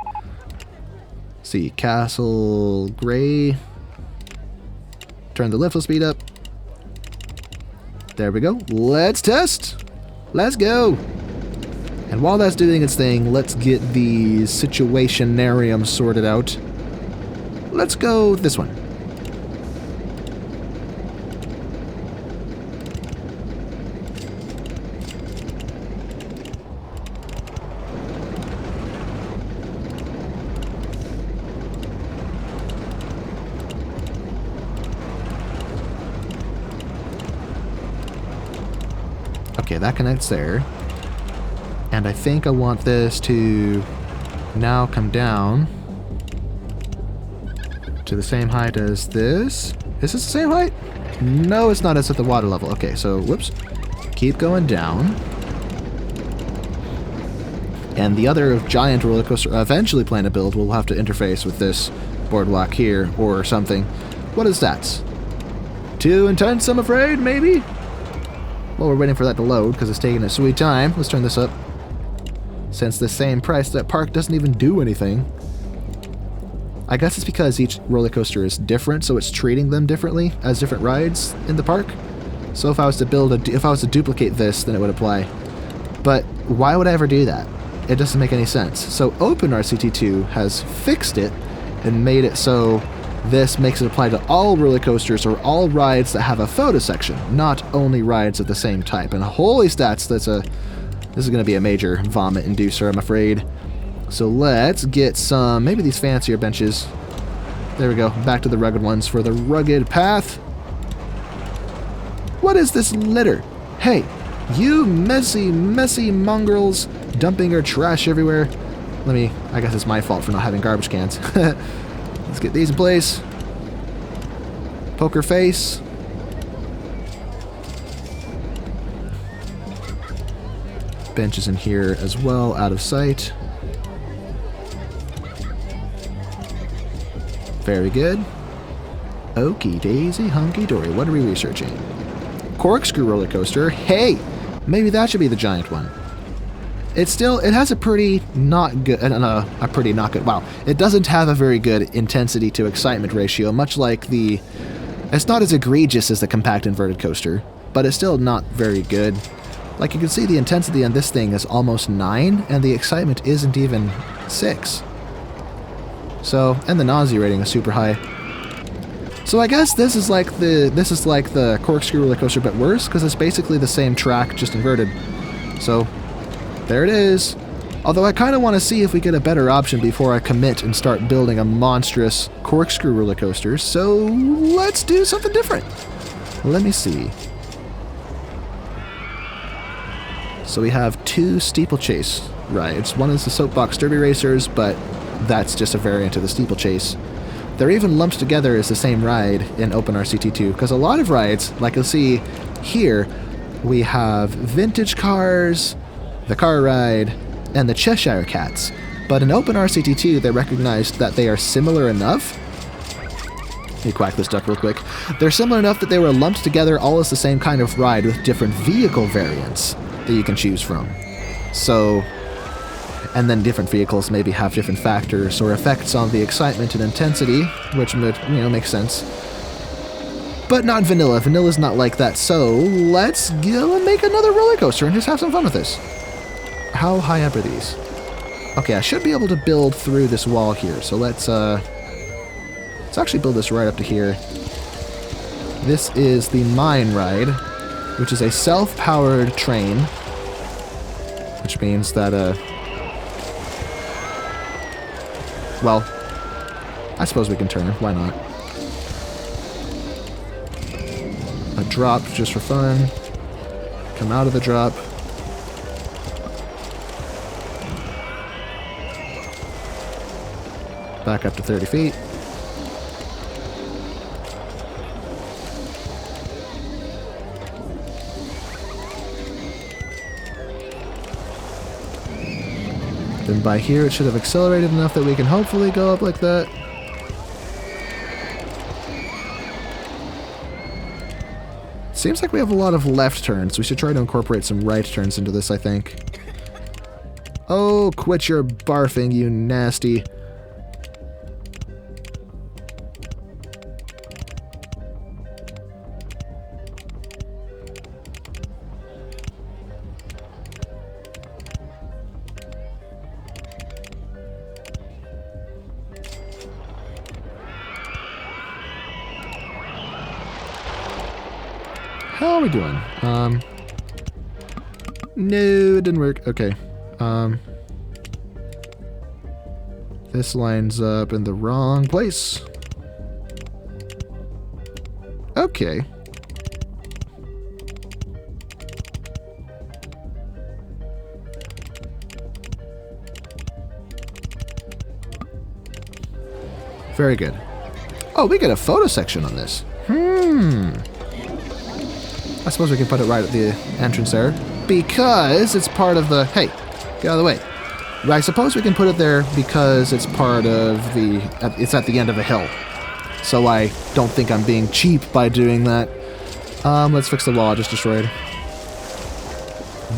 Let's see, castle gray. Turn the lift speed up. There we go. Let's test. Let's go. And while that's doing its thing, let's get the situationarium sorted out. Let's go this one. Okay, that connects there. And I think I want this to now come down to the same height as this. Is this the same height? No, it's not. It's at the water level. Okay, so, whoops. Keep going down. And the other giant roller coaster eventually plan to build will have to interface with this boardwalk here or something. What is that? Too intense, I'm afraid, maybe? Well, we're waiting for that to load because it's taking a sweet time. Let's turn this up. Since the same price, that park doesn't even do anything. I guess it's because each roller coaster is different, so it's treating them differently as different rides in the park. So if I was to duplicate this, then it would apply. But why would I ever do that? It doesn't make any sense. So OpenRCT2 has fixed it and made it so this makes it apply to all roller coasters or all rides that have a photo section, not only rides of the same type. And holy stats, this is going to be a major vomit inducer, I'm afraid. So let's get some, maybe these fancier benches. There we go, back to the rugged ones for the rugged path. What is this litter? Hey, you messy, messy mongrels dumping your trash everywhere. I guess it's my fault for not having garbage cans. Let's get these in place. Poker face. Benches in here as well, out of sight. Very good. Okie daisy, hunky dory. What are we researching? Corkscrew roller coaster. Hey, maybe that should be the giant one. It has a pretty not good, wow. It doesn't have a very good intensity to excitement ratio, much like it's not as egregious as the compact inverted coaster, but it's still not very good. Like you can see the intensity on this thing is almost 9, and the excitement isn't even 6. So, and the nausea rating is super high. So I guess this is like the corkscrew roller coaster, but worse, because it's basically the same track, just inverted. So, there it is. Although I kind of want to see if we get a better option before I commit and start building a monstrous corkscrew roller coaster. So let's do something different. Let me see. So we have 2 steeplechase rides. One is the Soapbox Derby Racers, but that's just a variant of the steeplechase. They're even lumped together as the same ride in OpenRCT2, because a lot of rides, like you'll see here, we have vintage cars, the car ride, and the Cheshire Cats. But in OpenRCT2, they recognized that they are similar enough. Let me quack this duck real quick. They're similar enough that they were lumped together all as the same kind of ride with different vehicle variants that you can choose from. So, and then different vehicles maybe have different factors or effects on the excitement and intensity, which would, makes sense. But not vanilla. Vanilla's not like that. So let's make another roller coaster and just have some fun with this. How high up are these? Okay, I should be able to build through this wall here. So let's actually build this right up to here. This is the mine ride, which is a self-powered train, which means that well, I suppose we can turn it. Why not? A drop just for fun. Come out of the drop. Back up to 30 feet. Then by here it should have accelerated enough that we can hopefully go up like that. Seems like we have a lot of left turns. We should try to incorporate some right turns into this, I think. Oh, quit your barfing, you nasty. How are we doing? No, it didn't work. Okay. This lines up in the wrong place. Okay. Very good. Oh, we get a photo section on this. I suppose we can put it right at the entrance there, because it's part of the... Hey, get out of the way. I suppose we can put it there because it's part of the... It's at the end of a hill. So I don't think I'm being cheap by doing that. Let's fix the wall I just destroyed.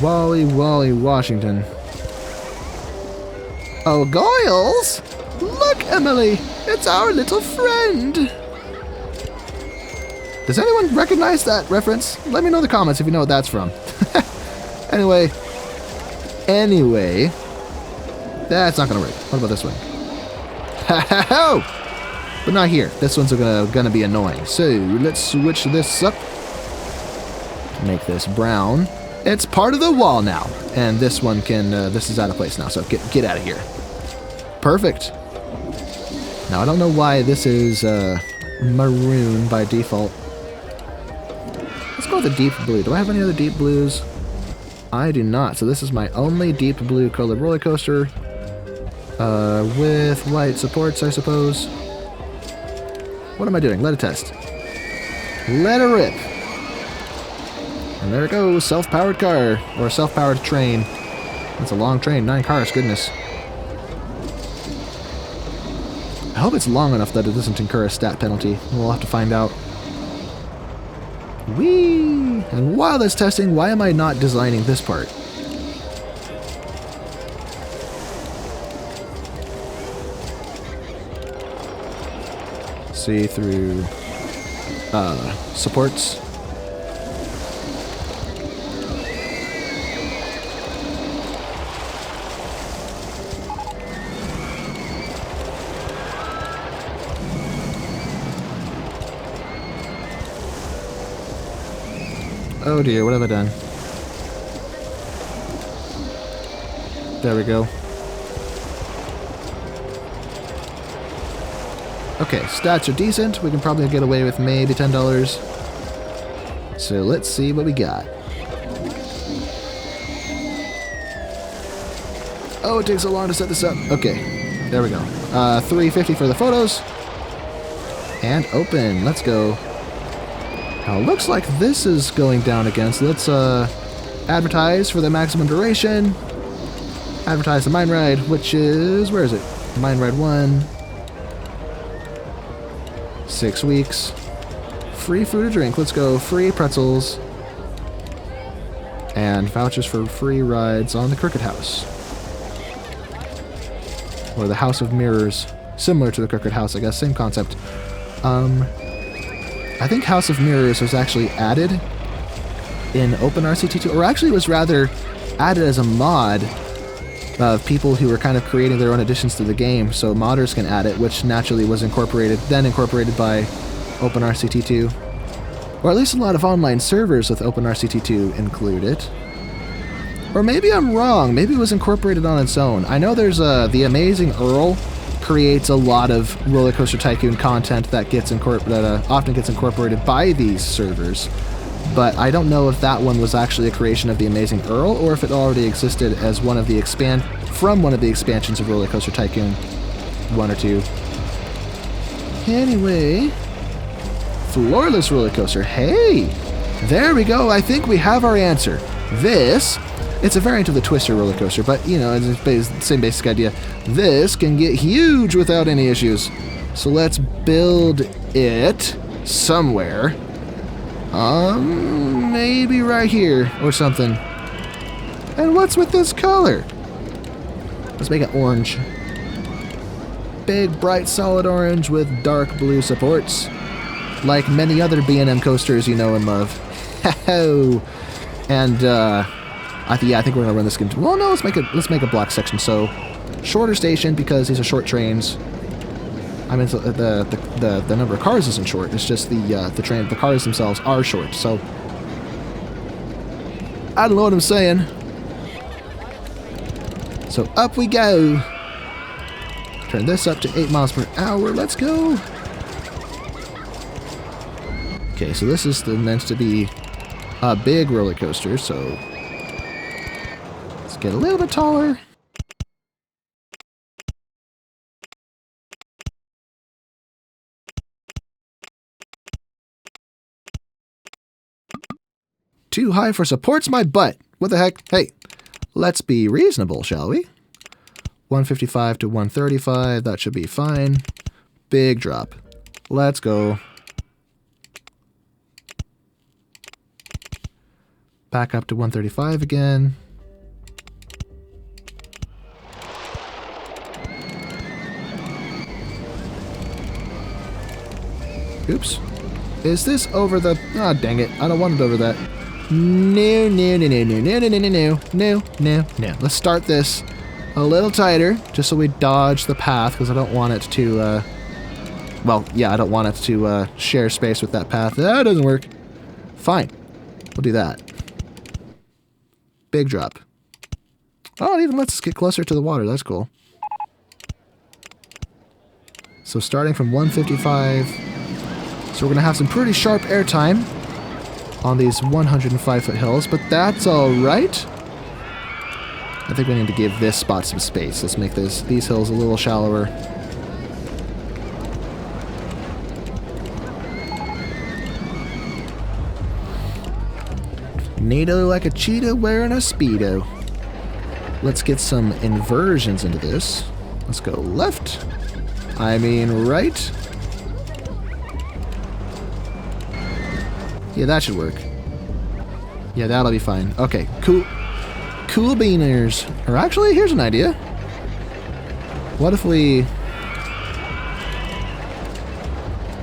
Wally Washington. Oh, Goyles! Look, Emily! It's our little friend! Does anyone recognize that reference? Let me know in the comments if you know what that's from. Anyway. That's not gonna work. What about this one? Ha! But not here. This one's gonna be annoying. So, let's switch this up. Make this brown. It's part of the wall now. And this one can, this is out of place now, so get out of here. Perfect. Now, I don't know why this is, maroon by default. Let's go with a deep blue. Do I have any other deep blues? I do not. So this is my only deep blue colored roller coaster. With white supports, I suppose. What am I doing? Let it test. Let it rip. And there it goes. Self-powered car. Or self-powered train. That's a long train. 9 cars. Goodness. I hope it's long enough that it doesn't incur a stat penalty. We'll have to find out. Whee! And while that's testing, why am I not designing this part? See through supports. Oh dear, what have I done? There we go. Okay, stats are decent. We can probably get away with maybe $10. So let's see what we got. Oh, it takes so long to set this up. Okay, there we go. $3.50 for the photos. And open. Let's go. Now, it looks like this is going down again, so let's advertise for the maximum duration. Advertise the mine ride, which is... where is it? Mine ride 1. 6 weeks. Free food or drink. Let's go. Free pretzels. And vouchers for free rides on the Crooked House. Or the House of Mirrors. Similar to the Crooked House, I guess. Same concept. I think House of Mirrors was actually added in OpenRCT2. Or actually it was rather added as a mod of people who were kind of creating their own additions to the game. So modders can add it, which naturally was incorporated by OpenRCT2. Or at least a lot of online servers with OpenRCT2 include it. Or maybe I'm wrong. Maybe it was incorporated on its own. I know there's the Amazing Earl creates a lot of RollerCoaster Tycoon content that often gets incorporated by these servers. But I don't know if that one was actually a creation of the Amazing Earl or if it already existed as one of the expansions of RollerCoaster Tycoon 1 or 2. Anyway, floorless roller coaster. Hey, there we go. I think we have our answer. It's a variant of the Twister roller coaster, but you know, it's the same basic idea. This can get huge without any issues. So let's build it somewhere. Maybe right here or something. And what's with this color? Let's make it orange. Big, bright, solid orange with dark blue supports. Like many other B&M coasters you know and love. And, I think we're gonna run this into... Well, no, let's make a block section. So, shorter station because these are short trains. I mean, the number of cars isn't short. It's just the cars themselves are short. So, I don't know what I'm saying. So up we go. Turn this up to 8 miles per hour. Let's go. Okay, so this is meant to be a big roller coaster. So let's get a little bit taller. Too high for supports my butt. What the heck? Hey, let's be reasonable, shall we? 155 to 135, that should be fine. Big drop. Let's go. Back up to 135 again. Oops. Is this over the... Ah, dang it. I don't want it over that. No. Let's start this a little tighter, just so we dodge the path, because I don't want it to, well, yeah, I don't want it to share space with that path. That doesn't work. Fine. We'll do that. Big drop. Oh, it even lets us get closer to the water. That's cool. So starting from 155, so we're going to have some pretty sharp airtime on these 105-foot hills, but that's all right. I think we need to give this spot some space. Let's make these hills a little shallower. Neato like a cheetah wearing a Speedo. Let's get some inversions into this. Let's go left. I mean right. Yeah, that should work. Yeah, that'll be fine. Okay, cool. Cool beaners. Or actually, here's an idea. What if we...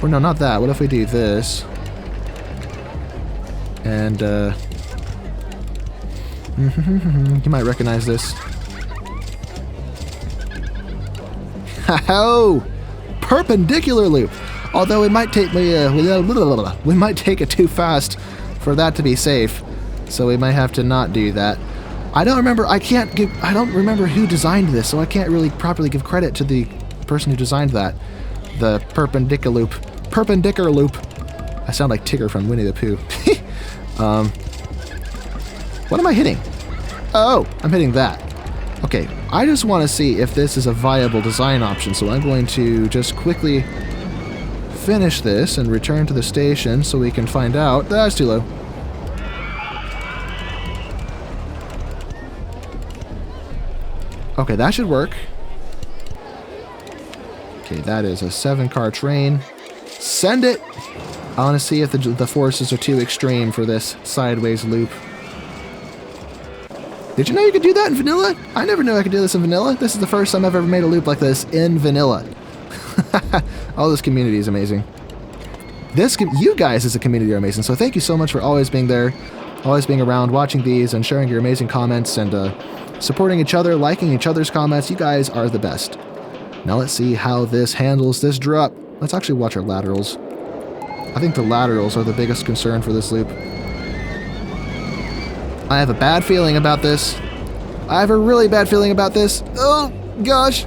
Or no, not that. What if we do this? And, you might recognize this. Oh! Perpendicular loop! Although it might take me, we might take it too fast for that to be safe. So we might have to not do that. I don't remember who designed this, so I can't really properly give credit to the person who designed that. The perpendicular loop. Perpendicular loop. I sound like Tigger from Winnie the Pooh. What am I hitting? Oh, I'm hitting that. Okay, I just want to see if this is a viable design option, so I'm going to just quickly finish this and return to the station so we can find out. That's too low. Okay, that should work. Okay, that is a 7-car train. Send it! I want to see if the forces are too extreme for this sideways loop. Did you know you could do that in vanilla? I never knew I could do this in vanilla. This is the first time I've ever made a loop like this in vanilla. Oh, this community is amazing. You guys as a community are amazing, so thank you so much for always being there, always being around, watching these, and sharing your amazing comments, and supporting each other, liking each other's comments. You guys are the best. Now let's see how this handles this drop. Let's actually watch our laterals. I think the laterals are the biggest concern for this loop. I have a bad feeling about this. I have a really bad feeling about this. Oh, gosh.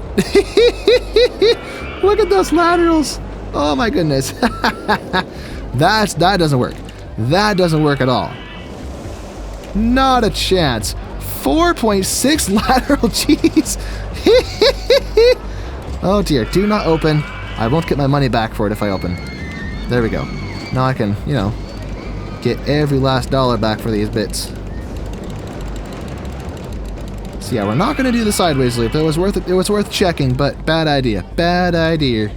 Look at those laterals. Oh, my goodness. That doesn't work. That doesn't work at all. Not a chance. 4.6 lateral, jeez. Oh, dear. Do not open. I won't get my money back for it if I open. There we go. Now I can, you know, get every last dollar back for these bits. So yeah, we're not going to do the sideways loop. It was worth checking, but bad idea. Bad idea.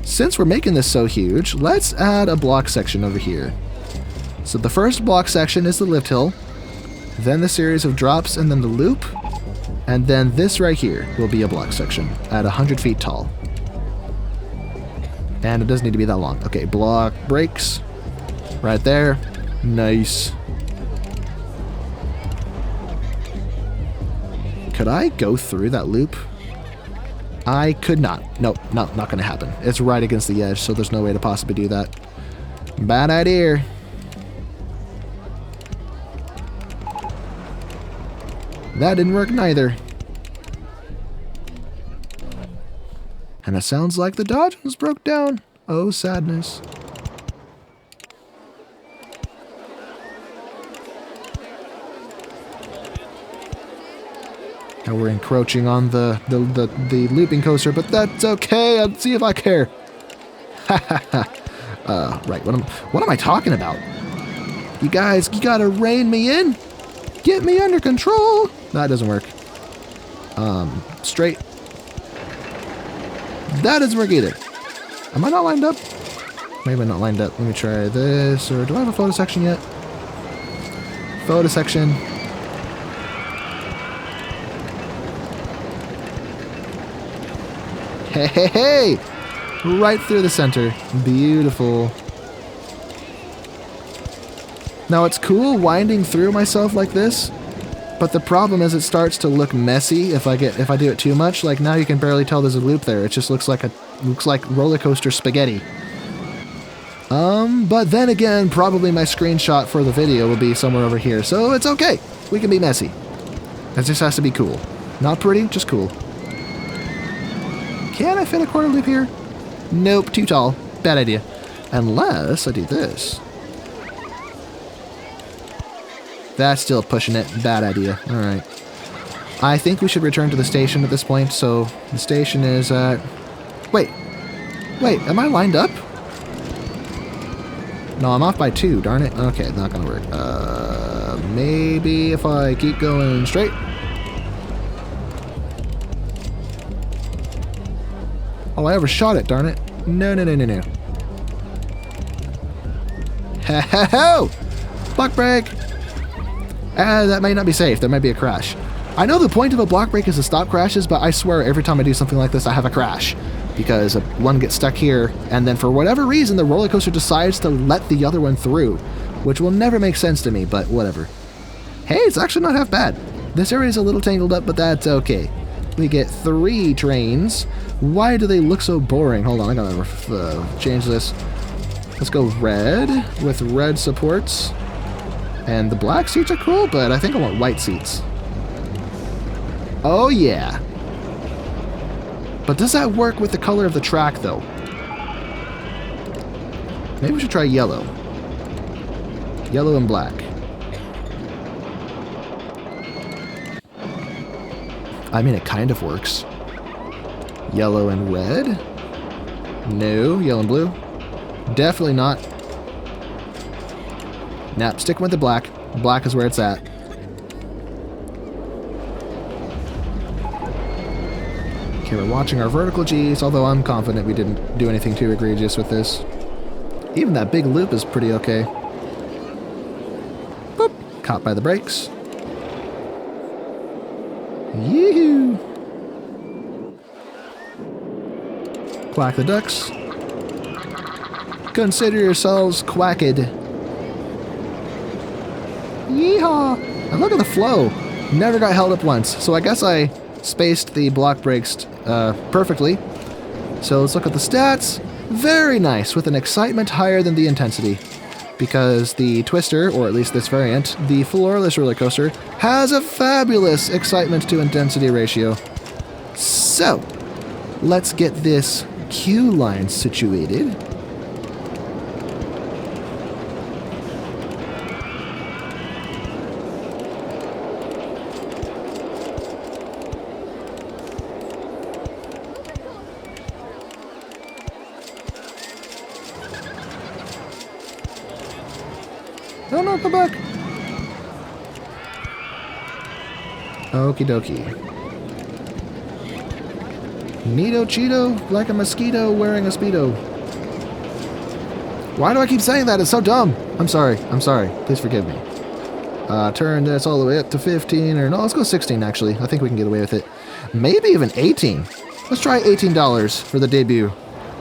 Since we're making this so huge, let's add a block section over here. So the first block section is the lift hill, then the series of drops, and then the loop, and then this right here will be a block section at 100 feet tall. And it doesn't need to be that long. Okay, block breaks right there. Nice. Could I go through that loop? I could not. Nope, not going to happen. It's right against the edge, so there's no way to possibly do that. Bad idea. That didn't work neither. And it sounds like the Dodgers broke down. Oh, sadness. Now we're encroaching on the looping coaster, but that's okay. I'll see if I care. Ha ha ha. Right. What am I talking about? You guys, you gotta rein me in. Get me under control. That doesn't work. Straight. That doesn't work either. Am I not lined up? Maybe I'm not lined up. Let me try this. Or do I have a photo section yet? Photo section. Hey, hey, hey! Right through the center. Beautiful. Now it's cool winding through myself like this, but the problem is it starts to look messy if I do it too much. Like now you can barely tell there's a loop there. It just looks like roller coaster spaghetti. But then again, probably my screenshot for the video will be somewhere over here, so it's okay. We can be messy. It just has to be cool. Not pretty, just cool. Can I fit a corner loop here? Nope, too tall. Bad idea. Unless I do this. That's still pushing it. Bad idea. Alright. I think we should return to the station at this point, so the station is at... Wait, am I lined up? No, I'm off by 2, darn it. Okay, not gonna work. Maybe if I keep going straight. Oh, I overshot it, darn it. No. Ho-ho-ho! Block break! That might not be safe. There might be a crash. I know the point of a block break is to stop crashes, but I swear every time I do something like this, I have a crash. Because one gets stuck here, and then for whatever reason, the roller coaster decides to let the other one through, which will never make sense to me, but whatever. Hey, it's actually not half bad. This area is a little tangled up, but that's okay. We get 3 trains. Why do they look so boring? Hold on, I gotta change this. Let's go red with red supports. And the black seats are cool, but I think I want white seats. Oh yeah. But does that work with the color of the track, though? Maybe we should try yellow. Yellow and black. I mean, it kind of works. Yellow and red? No. Yellow and blue? Definitely not. Nah, sticking with the black. Black is where it's at. Okay, we're watching our vertical G's, although I'm confident we didn't do anything too egregious with this. Even that big loop is pretty okay. Boop. Caught by the brakes. Yee-hoo! Quack the ducks. Consider yourselves quacked. Yeehaw! And look at the flow. Never got held up once. So I guess I spaced the block brakes perfectly. So let's look at the stats. Very nice, with an excitement higher than the intensity. Because the Twister, or at least this variant, the floorless roller coaster, has a fabulous excitement to intensity ratio. So, let's get this queue line situated. No, come back. Okie dokie. Neato Cheeto, like a mosquito wearing a Speedo. Why do I keep saying that? It's so dumb. I'm sorry. Please forgive me. Turn this all the way up to 15, or no, let's go 16 actually. I think we can get away with it. Maybe even 18. Let's try $18 for the debut.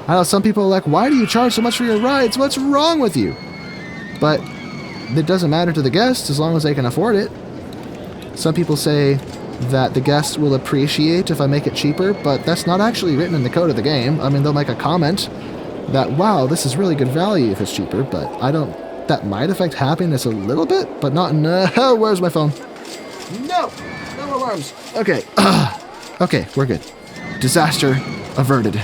I know some people are like, why do you charge so much for your rides? What's wrong with you? But it doesn't matter to the guests as long as they can afford it. Some people say that the guests will appreciate if I make it cheaper, but that's not actually written in the code of the game. I mean, they'll make a comment that, wow, this is really good value if it's cheaper, but I don't... That might affect happiness a little bit, but not... No, where's my phone? No alarms. Okay. Okay, we're good. Disaster averted.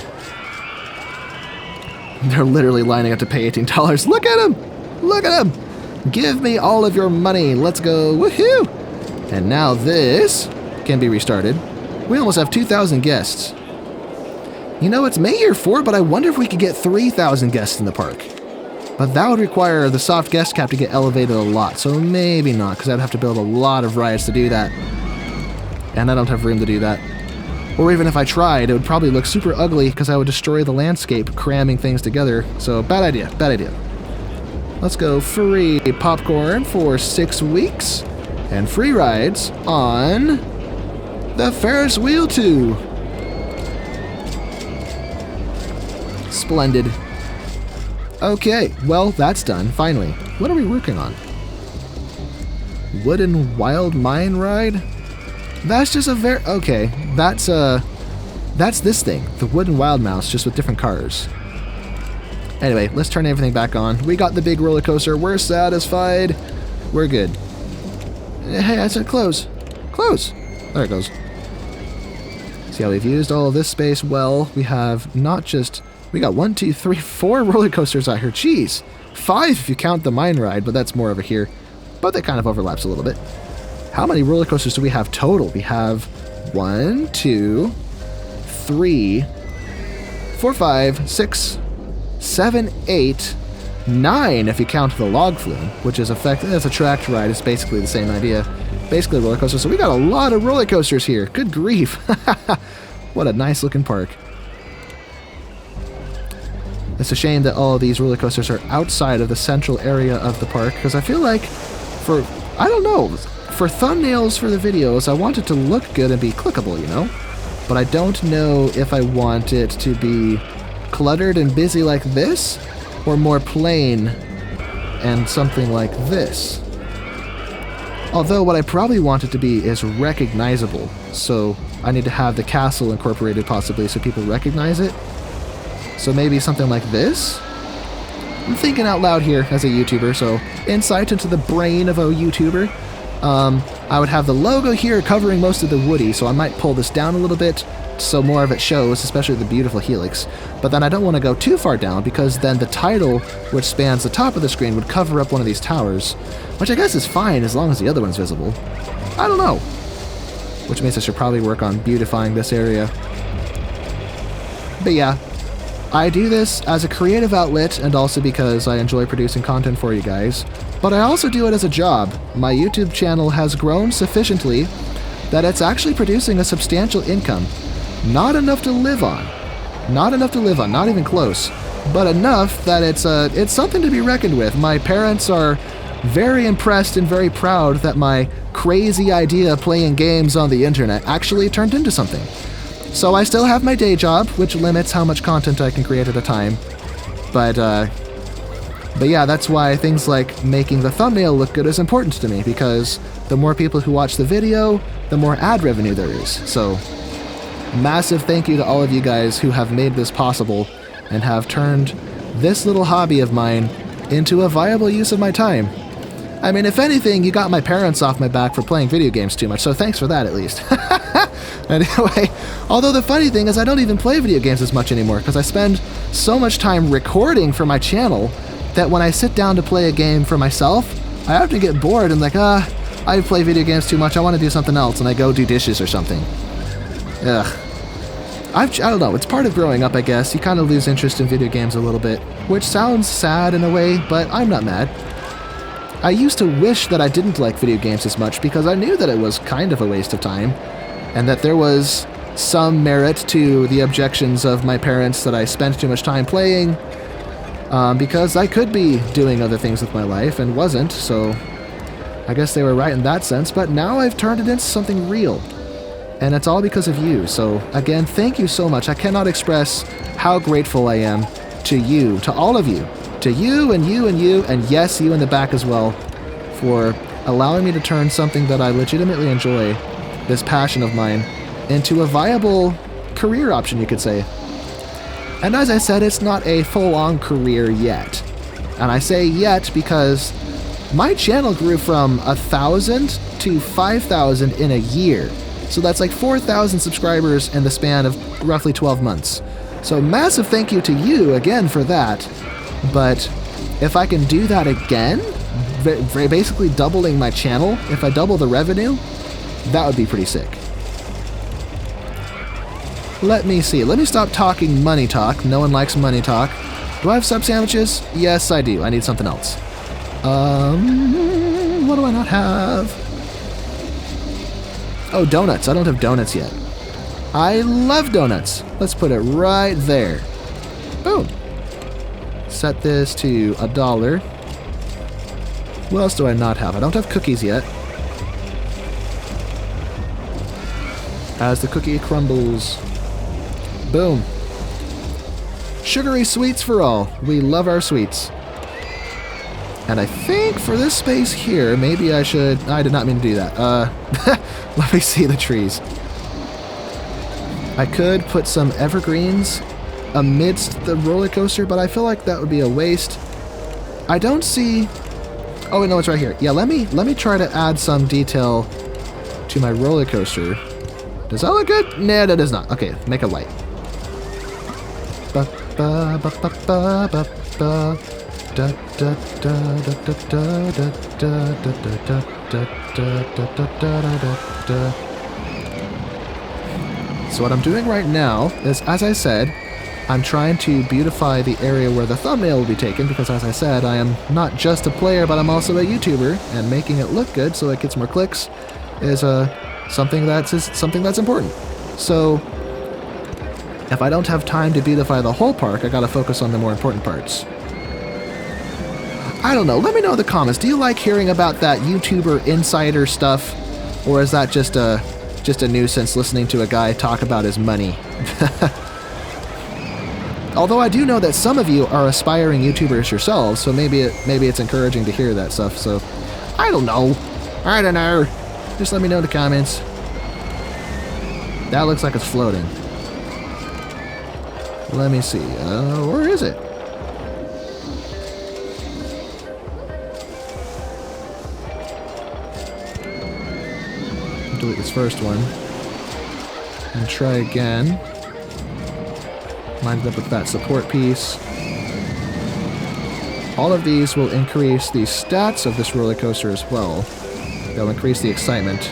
They're literally lining up to pay $18. Look at him! Look at him! Give me all of your money. Let's go. Woohoo! And now this can be restarted. We almost have 2,000 guests. You know, it's May Year 4, but I wonder if we could get 3,000 guests in the park. But that would require the soft guest cap to get elevated a lot, so maybe not, because I'd have to build a lot of rides to do that. And I don't have room to do that. Or even if I tried, it would probably look super ugly, because I would destroy the landscape cramming things together. So, bad idea. Let's go free popcorn for 6 weeks, and free rides on the Ferris wheel 2. Splendid. Okay, well, that's done, finally. What are we working on? Wooden Wild Mine Ride? That's just a okay, that's this thing. The Wooden Wild Mouse, just with different cars. Anyway, let's turn everything back on. We got the big roller coaster. We're satisfied. We're good. Hey, I said close. Close. There it goes. See how we've used all of this space well. We have not just... We got 1, 2, 3, 4 roller coasters out here. Jeez. 5 if you count the mine ride, but that's more over here. But that kind of overlaps a little bit. How many roller coasters do we have total? We have 1, 2, 3, 4, 5, 6... 7, 8, 9 if you count the log flume, which is that's a tracked ride. It's basically the same idea. Basically a roller coaster. So we got a lot of roller coasters here. Good grief. What a nice looking park. It's a shame that all of these roller coasters are outside of the central area of the park, because I feel like for thumbnails for the videos, I want it to look good and be clickable, you know? But I don't know if I want it to be cluttered and busy like this, or more plain and something like this. Although what I probably want it to be is recognizable, so I need to have the castle incorporated possibly so people recognize it. So maybe something like this? I'm thinking out loud here as a YouTuber, so insight into the brain of a YouTuber. I would have the logo here covering most of the woody, so I might pull this down a little bit so more of it shows, especially the beautiful helix. But then I don't want to go too far down because then the title, which spans the top of the screen, would cover up one of these towers, which I guess is fine as long as the other one's visible. I don't know. Which means I should probably work on beautifying this area. But yeah, I do this as a creative outlet and also because I enjoy producing content for you guys. But I also do it as a job. My YouTube channel has grown sufficiently that it's actually producing a substantial income. Not enough to live on. Not enough to live on, not even close. But enough that it's something to be reckoned with. My parents are very impressed and very proud that my crazy idea of playing games on the internet actually turned into something. So I still have my day job, which limits how much content I can create at a time. But yeah, that's why things like making the thumbnail look good is important to me, because the more people who watch the video, the more ad revenue there is. So massive thank you to all of you guys who have made this possible and have turned this little hobby of mine into a viable use of my time. I mean, if anything, you got my parents off my back for playing video games too much, so thanks for that at least. Anyway, although the funny thing is I don't even play video games as much anymore because I spend so much time recording for my channel that when I sit down to play a game for myself, I often get bored and like, I play video games too much, I want to do something else, and I go do dishes or something. Ugh. I don't know, it's part of growing up, I guess. You kind of lose interest in video games a little bit, which sounds sad in a way, but I'm not mad. I used to wish that I didn't like video games as much because I knew that it was kind of a waste of time, and that there was some merit to the objections of my parents that I spent too much time playing, because I could be doing other things with my life and wasn't, so I guess they were right in that sense, but now I've turned it into something real. And it's all because of you. So again, thank you so much. I cannot express how grateful I am to you, to all of you, to you and you and you, and yes, you in the back as well, for allowing me to turn something that I legitimately enjoy, this passion of mine, into a viable career option, you could say. And as I said, it's not a full-on career yet. And I say yet because my channel grew from 1,000 to 5,000 in a year. So that's like 4,000 subscribers in the span of roughly 12 months. So massive thank you to you again for that. But if I can do that again, basically doubling my channel, if I double the revenue, that would be pretty sick. Let me see. Let me stop talking money talk. No one likes money talk. Do I have sub sandwiches? Yes, I do. I need something else. What do I not have? Oh, donuts. I don't have donuts yet. I love donuts. Let's put it right there. Boom. Set this to $1. What else do I not have? I don't have cookies yet. As the cookie crumbles. Boom. Sugary sweets for all. We love our sweets. And I think for this space here, maybe I should... I did not mean to do that. Let me see the trees. I could put some evergreens amidst the roller coaster, but I feel like that would be a waste. I don't see... Oh, no, it's right here. Yeah, let me try to add some detail to my roller coaster. Does that look good? Nah, that does not. Okay, make it white. So what I'm doing right now is, as I said, I'm trying to beautify the area where the thumbnail will be taken, because as I said, I am not just a player, but I'm also a YouTuber, and making it look good so it gets more clicks is something that's important. So if I don't have time to beautify the whole park, I gotta focus on the more important parts. I don't know. Let me know in the comments. Do you like hearing about that YouTuber insider stuff, or is that just a nuisance listening to a guy talk about his money? Although I do know that some of you are aspiring YouTubers yourselves, so maybe it's encouraging to hear that stuff. So I don't know. Just let me know in the comments. That looks like it's floating. Let me see. Where is it? delete this first one. And try again. Lined up with that support piece. All of these will increase the stats of this roller coaster as well. They'll increase the excitement.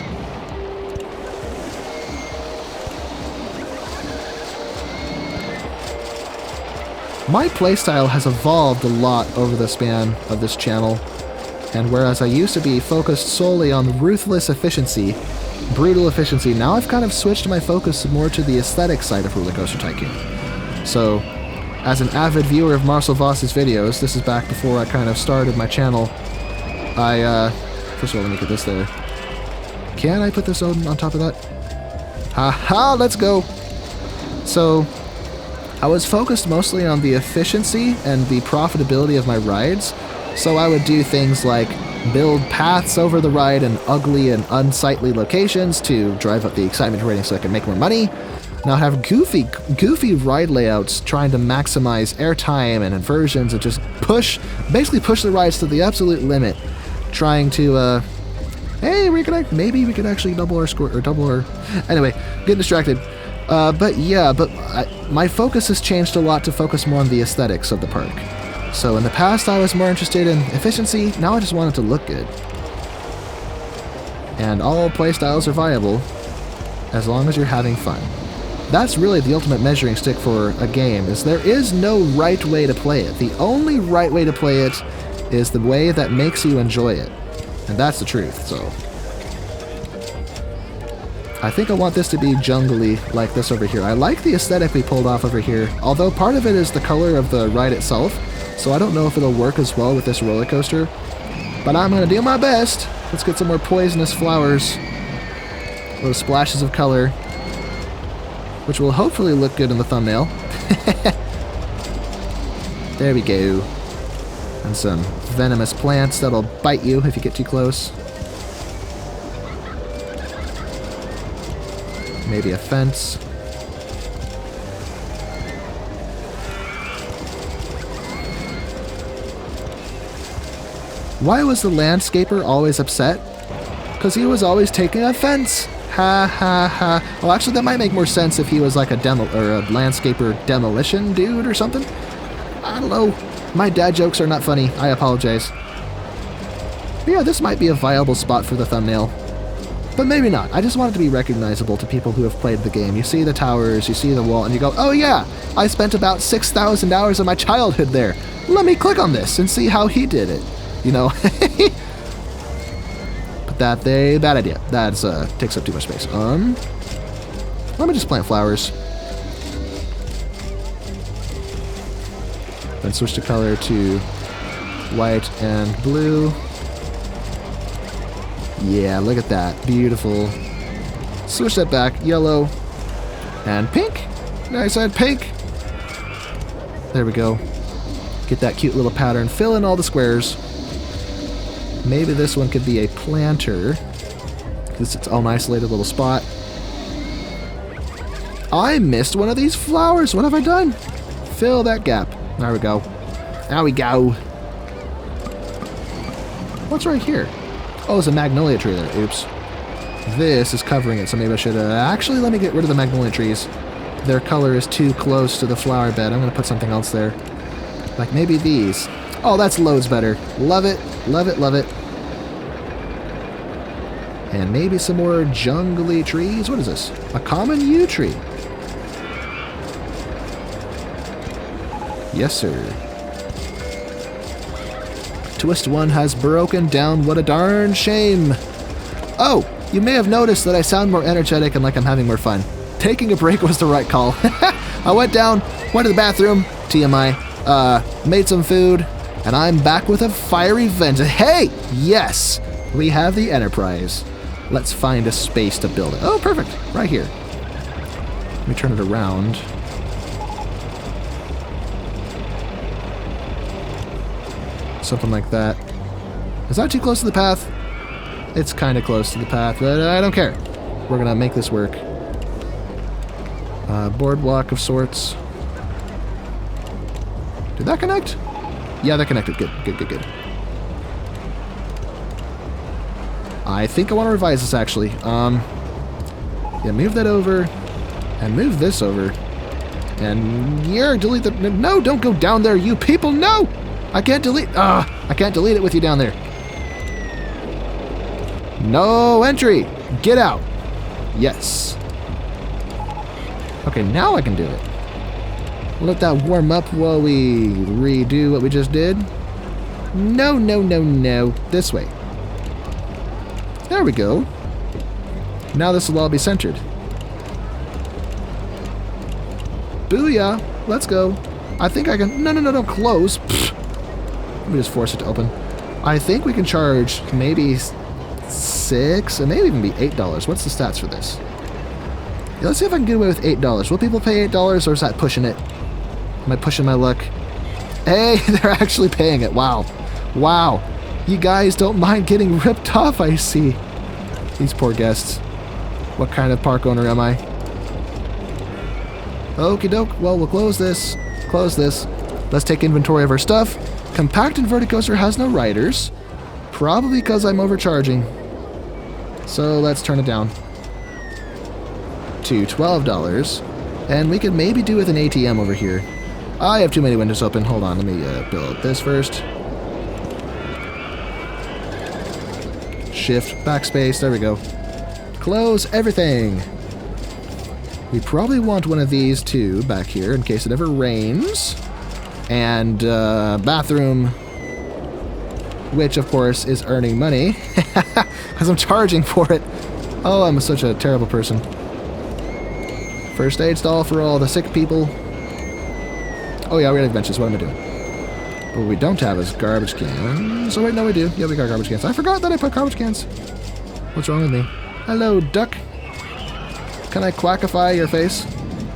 My playstyle has evolved a lot over the span of this channel, and whereas I used to be focused solely on ruthless efficiency, brutal efficiency, now I've kind of switched my focus more to the aesthetic side of RollerCoaster Tycoon. So, as an avid viewer of Marcel Voss's videos, this is back before I kind of started my channel, first of all, let me get this there. Can I put this on top of that? Haha, let's go! So, I was focused mostly on the efficiency and the profitability of my rides, so I would do things like build paths over the ride in ugly and unsightly locations to drive up the excitement rating so I can make more money. Now have goofy ride layouts trying to maximize airtime and inversions and just basically push the rides to the absolute limit, trying to, hey, maybe we could actually double our score, or double our, anyway, getting distracted. But yeah, my focus has changed a lot to focus more on the aesthetics of the park. So in the past I was more interested in efficiency, now I just want it to look good. And all playstyles are viable, as long as you're having fun. That's really the ultimate measuring stick for a game, is there is no right way to play it. The only right way to play it is the way that makes you enjoy it. And that's the truth, so. I think I want this to be jungly like this over here. I like the aesthetic we pulled off over here, although part of it is the color of the ride itself, so I don't know if it'll work as well with this roller coaster. But I'm gonna do my best. Let's get some more poisonous flowers. Little splashes of color, which will hopefully look good in the thumbnail. There we go. And some venomous plants that'll bite you if you get too close. Maybe a fence. Why was the landscaper always upset? Because he was always taking offense. Ha ha ha. Well, actually, that might make more sense if he was like a landscaper demolition dude or something. I don't know. My dad jokes are not funny. I apologize. But yeah, this might be a viable spot for the thumbnail. But maybe not. I just want it to be recognizable to people who have played the game. You see the towers, you see the wall, and you go, oh yeah, I spent about 6,000 hours of my childhood there. Let me click on this and see how he did it. You know? But bad idea. That takes up too much space. Let me just plant flowers. Then switch the color to white and blue. Yeah, look at that. Beautiful. Switch that back. Yellow. And pink. Nice, and pink. There we go. Get that cute little pattern. Fill in all the squares. Maybe this one could be a planter, because it's all an isolated little spot. I missed one of these flowers. What have I done? Fill that gap. There we go. There we go. What's right here? Oh, there's a magnolia tree there. Oops. This is covering it, so maybe I should... actually, let me get rid of the magnolia trees. Their color is too close to the flower bed. I'm going to put something else there. Like maybe these. Oh, that's loads better. Love it. Love it, love it. And maybe some more jungly trees. What is this? A common yew tree. Yes, sir. Twist 1 has broken down. What a darn shame. Oh, you may have noticed that I sound more energetic and like I'm having more fun. Taking a break was the right call. I went down, went to the bathroom, TMI, made some food, and I'm back with a fiery vengeance. Hey, yes, we have the Enterprise. Let's find a space to build it. Oh, perfect, right here. Let me turn it around. Something like that. Is that too close to the path? It's kind of close to the path, but I don't care. We're gonna make this work. Boardwalk of sorts. Did that connect? Yeah, that connected. Good, good, good, good. I think I want to revise this, actually. Yeah, move that over. And move this over. And yeah, delete the... No, don't go down there, you people! No! I can't delete... I can't delete it with you down there. No entry! Get out! Yes. Okay, now I can do it. Let that warm up while we redo what we just did. No, no, no, no. This way. There we go. Now this will all be centered. Booyah! Let's go. I think I can... No, no, no, don't close. Pfft. Let me just force it to open. I think we can charge maybe $6, it may even be $8. What's the stats for this? Yeah, let's see if I can get away with $8. Will people pay $8, or is that pushing it? Am I pushing my luck? Hey, they're actually paying it. Wow. Wow. You guys don't mind getting ripped off, I see. These poor guests. What kind of park owner am I? Okie doke. Well, we'll close this. Close this. Let's take inventory of our stuff. Compact inverted coaster has no riders. Probably because I'm overcharging. So let's turn it down to $12. And we can maybe do with an ATM over here. I have too many windows open. Hold on, let me build this first. Shift, backspace, there we go. Close everything. We probably want one of these too back here in case it ever rains. And bathroom, which of course is earning money because I'm charging for it. Oh, I'm such a terrible person. First aid stall for all the sick people. Oh yeah, we have benches. What am I doing? What we don't have is garbage cans. So wait, no we do. Yeah, we got garbage cans. I forgot that I put garbage cans. What's wrong with me? Hello, duck. Can I quackify your face?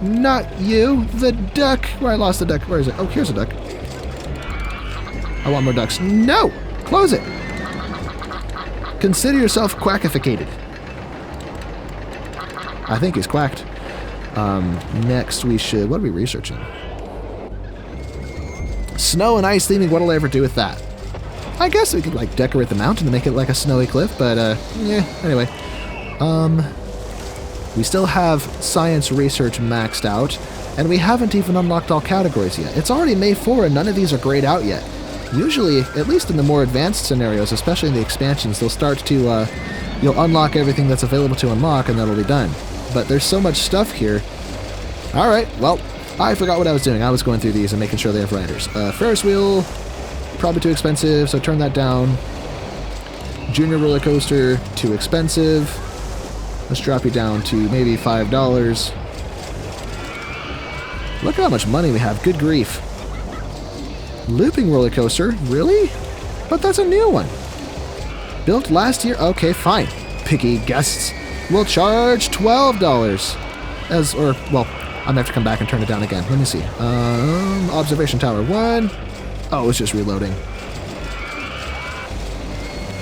Not you, the duck. Where I lost the duck. Where is it? Oh, here's a duck. I want more ducks. No! Close it! Consider yourself quackificated. I think he's quacked. Next we should... What are we researching? Snow and ice theming. What'll I ever do with that? I guess we could, like, decorate the mountain to make it like a snowy cliff, but, yeah, anyway. We still have science research maxed out, and we haven't even unlocked all categories yet. It's already May 4 and none of these are grayed out yet. Usually, at least in the more advanced scenarios, especially in the expansions, they'll start to, you'll unlock everything that's available to unlock and that'll be done. But there's so much stuff here. Alright, well, I forgot what I was doing. I was going through these and making sure they have riders. Ferris wheel, probably too expensive, so turn that down. Junior roller coaster, too expensive. Let's drop you down to maybe $5. Look at how much money we have. Good grief. Looping roller coaster? Really? But that's a new one. Built last year? Okay, fine. Picky guests. We'll charge $12. Well, I'm gonna have to come back and turn it down again. Let me see. Observation tower 1. Oh, it's just reloading.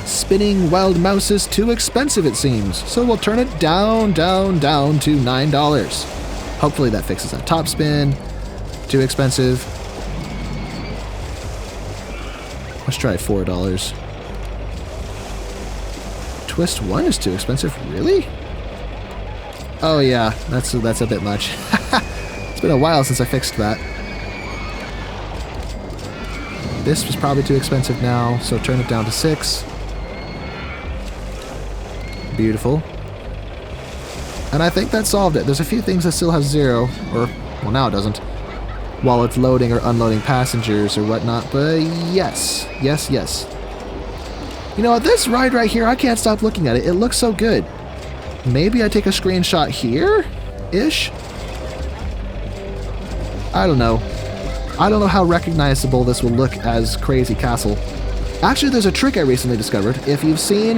Spinning wild mouse is too expensive, it seems. So we'll turn it down, down, down to $9. Hopefully that fixes that. Top spin. Too expensive. Let's try $4. Twist 1 is too expensive. Really? Oh yeah, that's a bit much. It's been a while since I fixed that. This was probably too expensive now, so turn it down to $6. Beautiful. And I think that solved it. There's a few things that still have 0, or, well, now it doesn't, while it's loading or unloading passengers or whatnot, but yes. Yes, yes. You know what, this ride right here, I can't stop looking at it. It looks so good. Maybe I take a screenshot here-ish? I don't know. I don't know how recognizable this will look as Crazy Castle. Actually, there's a trick I recently discovered. If you've seen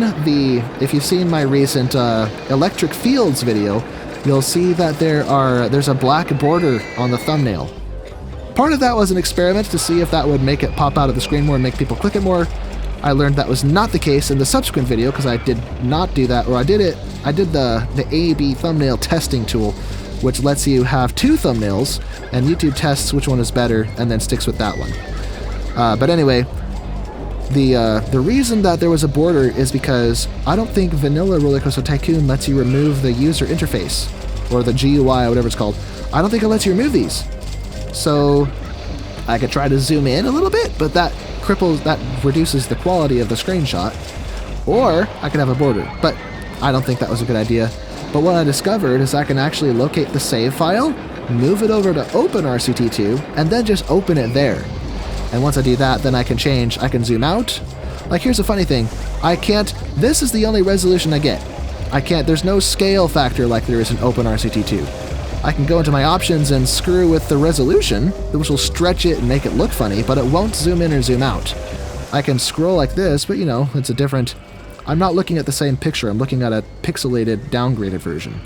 my recent Electric Fields video, you'll see that there's a black border on the thumbnail. Part of that was an experiment to see if that would make it pop out of the screen more and make people click it more. I learned that was not the case in the subsequent video because I did not do that, or I did the A/B thumbnail testing tool, which lets you have 2 thumbnails, and YouTube tests which one is better and then sticks with that one. But anyway, The reason that there was a border is because I don't think vanilla RollerCoaster Tycoon lets you remove the user interface, or the GUI, or whatever it's called. I don't think it lets you remove these. So I could try to zoom in a little bit, but that reduces the quality of the screenshot. Or I could have a border, but I don't think that was a good idea. But what I discovered is I can actually locate the save file, move it over to OpenRCT2, and then just open it there. And once I do that, then I can zoom out. Like, here's the funny thing. This is the only resolution I get. There's no scale factor like there is in OpenRCT2. I can go into my options and screw with the resolution, which will stretch it and make it look funny, but it won't zoom in or zoom out. I can scroll like this, but it's a different... I'm not looking at the same picture, I'm looking at a pixelated, downgraded version.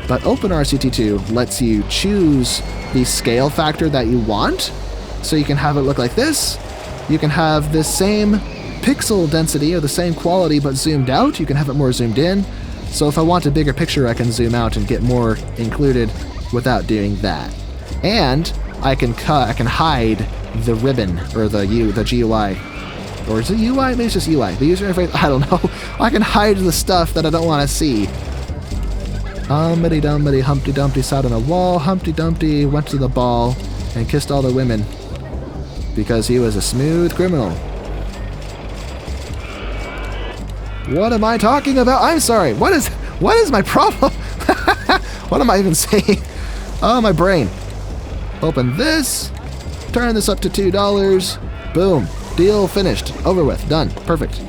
But OpenRCT2 lets you choose the scale factor that you want, so you can have it look like this. You can have the same pixel density or the same quality but zoomed out. You can have it more zoomed in. So if I want a bigger picture, I can zoom out and get more included without doing that. And I can hide the ribbon or the GUI. Or is it UI? Maybe it's just UI. The user interface, I don't know. I can hide the stuff that I don't want to see. Humpty Dumpty, Humpty Dumpty sat on a wall. Humpty Dumpty went to the ball and kissed all the women because he was a smooth criminal. What am I talking about? I'm sorry. What is my problem? What am I even saying? Oh, my brain. Open this. Turn this up to $2. Boom. Deal finished. Over with. Done. Perfect.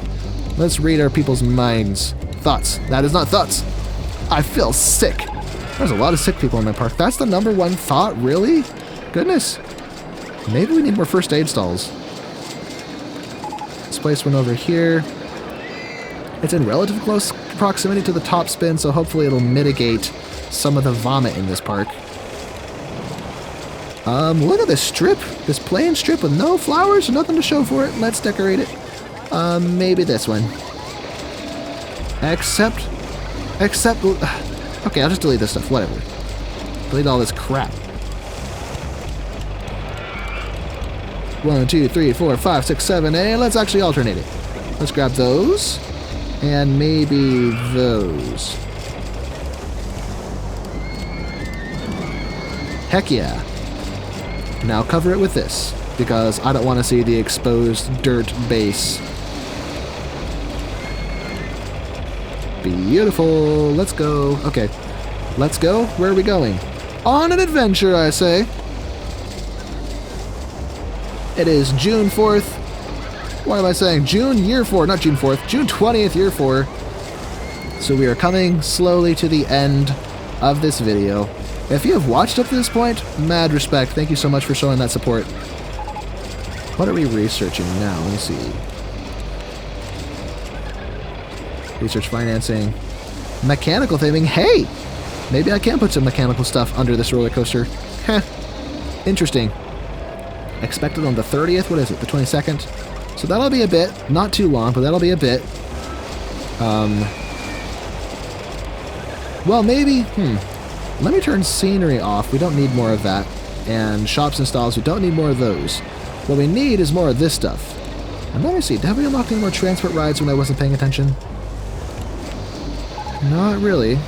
Let's read our people's minds. Thoughts. That is not thoughts. I feel sick. There's a lot of sick people in my park. That's the number one thought? Really? Goodness. Maybe we need more first aid stalls. Let's place one over here. It's in relative close proximity to the top spin, so hopefully it'll mitigate some of the vomit in this park. Look at this strip. This plain strip with no flowers, nothing to show for it. Let's decorate it. Maybe this one. Except... Okay, I'll just delete this stuff. Whatever. Delete all this crap. 1, 2, 3, 4, 5, 6, 7, 8. Let's actually alternate it. Let's grab those. And maybe those. Heck yeah. Now cover it with this, because I don't want to see the exposed dirt base. Beautiful. Let's go. Okay. Let's go. Where are we going? On an adventure, I say. It is June 4th. What am I saying? June year 4, not June 4th. June 20th, year 4. So we are coming slowly to the end of this video. If you have watched up to this point, mad respect. Thank you so much for showing that support. What are we researching now? Let me see. Research financing. Mechanical theming. Hey! Maybe I can put some mechanical stuff under this roller coaster. Heh. Interesting. Expected on the 30th. What is it? The 22nd? So that'll be a bit. Not too long, but that'll be a bit. Well, maybe... Let me turn scenery off. We don't need more of that. And shops and stalls, we don't need more of those. What we need is more of this stuff. And let me see, have we unlocked any more transport rides when I wasn't paying attention? Not really.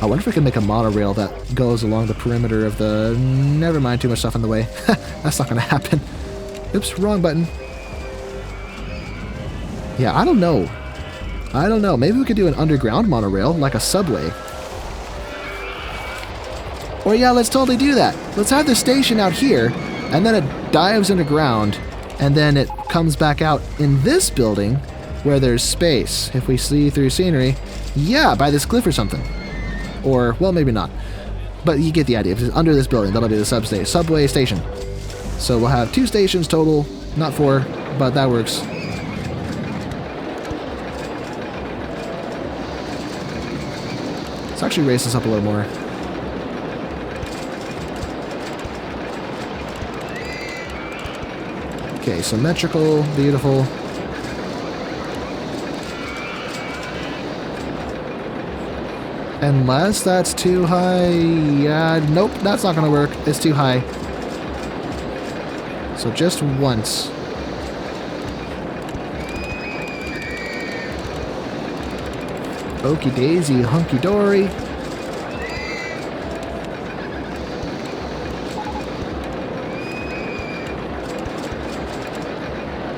I wonder if we can make a monorail that goes along the perimeter of the... Never mind, too much stuff in the way. That's not going to happen. Oops, wrong button. Yeah, I don't know. Maybe we could do an underground monorail, like a subway. Or yeah, let's totally do that. Let's have the station out here, and then it dives underground, and then it comes back out in this building where there's space. If we see through scenery, yeah, by this cliff or something. Or, well, maybe not. But you get the idea. If it's under this building, that'll be the subway station. So we'll have 2 stations total, not 4, but that works. Let's actually raise this up a little more. Okay, symmetrical, beautiful. Unless that's too high. Yeah, nope, that's not gonna work. It's too high. So just once. Okie daisy, hunky dory.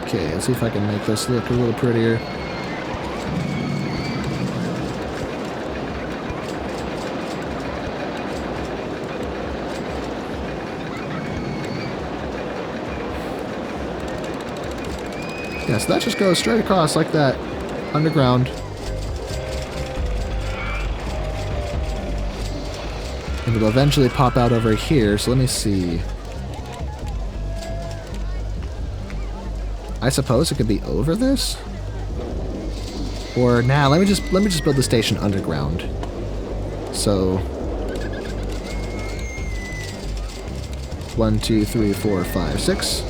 Okay, let's see if I can make this look a little prettier. Yeah, so that just goes straight across like that, underground. And it'll eventually pop out over here, so let me see. I suppose it could be over this? Or, nah, let me just build the station underground. So 1, 2, 3, 4, 5, 6.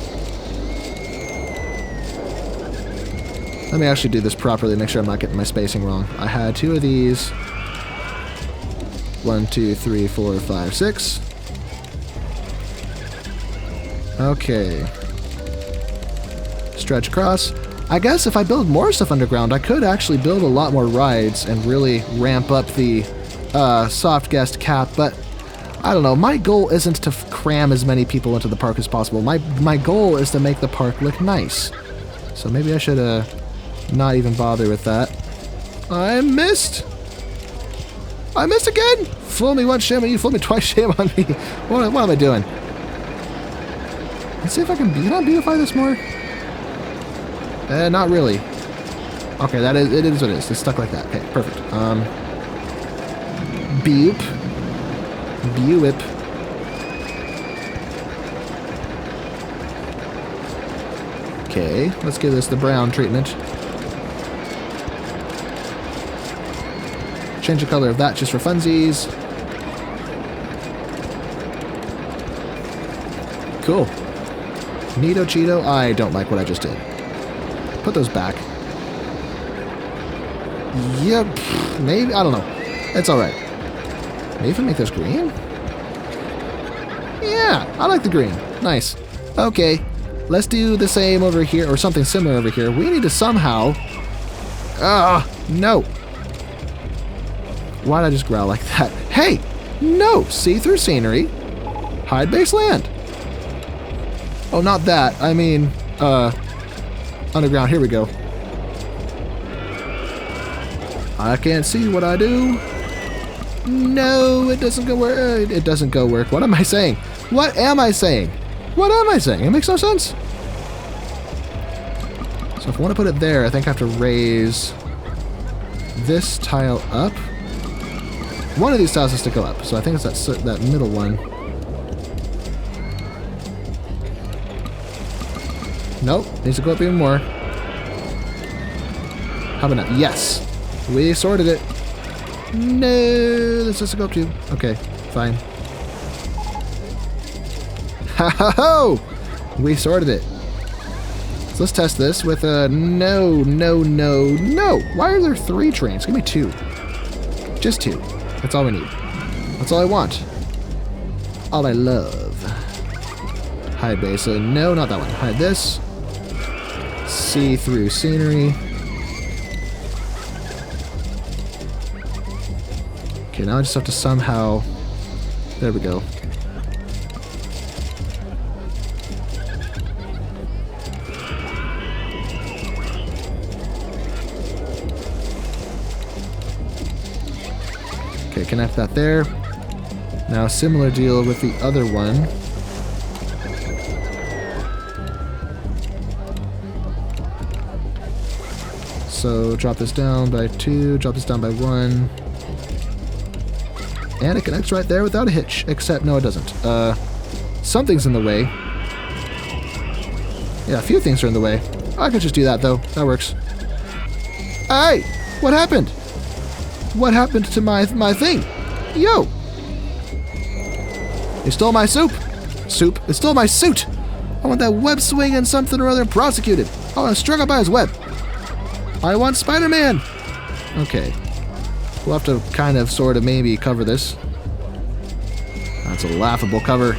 Let me actually do this properly, make sure I'm not getting my spacing wrong. I had 2 of these. 1, 2, 3, 4, 5, 6. Okay. Stretch across. I guess if I build more stuff underground, I could actually build a lot more rides and really ramp up the soft guest cap, but I don't know. My goal isn't to cram as many people into the park as possible. My goal is to make the park look nice. So maybe I should not even bother with that. I missed! I missed again! Fool me once, shame on you. Fool me twice, shame on me. What am I doing? Let's see if I can beautify this more. Not really. Okay, it is what it is. It's stuck like that. Okay, perfect. Buip. Okay, let's give this the brown treatment. Change the color of that just for funsies. Cool. Neato Cheeto, I don't like what I just did. Put those back. Yep, maybe, I don't know. It's alright. Maybe if I make those green? Yeah, I like the green. Nice. Okay, let's do the same over here, or something similar over here. We need to somehow... no. Why'd I just growl like that? Hey! No! See-through scenery. Hide base land. Oh, not that. I mean, underground. Here we go. I can't see what I do. No, it doesn't go work. It doesn't go work. What am I saying? What am I saying? What am I saying? It makes no sense. So if I want to put it there, I think I have to raise this tile up. One of these tiles has to go up, so I think it's that middle one. Nope, needs to go up even more. How about now? Yes! We sorted it. No, this has to go up too. Okay, fine. Ha ha ho! We sorted it. So let's test this with a no. Why are there 3 trains? Give me 2. Just 2. That's all we need. That's all I want. All I love. Hide base. No, not that one. Hide this. See-through scenery. Okay, now I just have to somehow... There we go. Okay, connect that there. Now, similar deal with the other one. So, drop this down by 2, drop this down by 1. And it connects right there without a hitch. Except, no, it doesn't. Something's in the way. Yeah, a few things are in the way. I could just do that, though. That works. Hey! What happened? What happened to my thing? Yo! They stole my soup! They stole my suit! I want that web swing and something or other prosecuted. I want strung up by his web. I want Spider-Man! Okay. We'll have to kind of, sort of, maybe cover this. That's a laughable cover.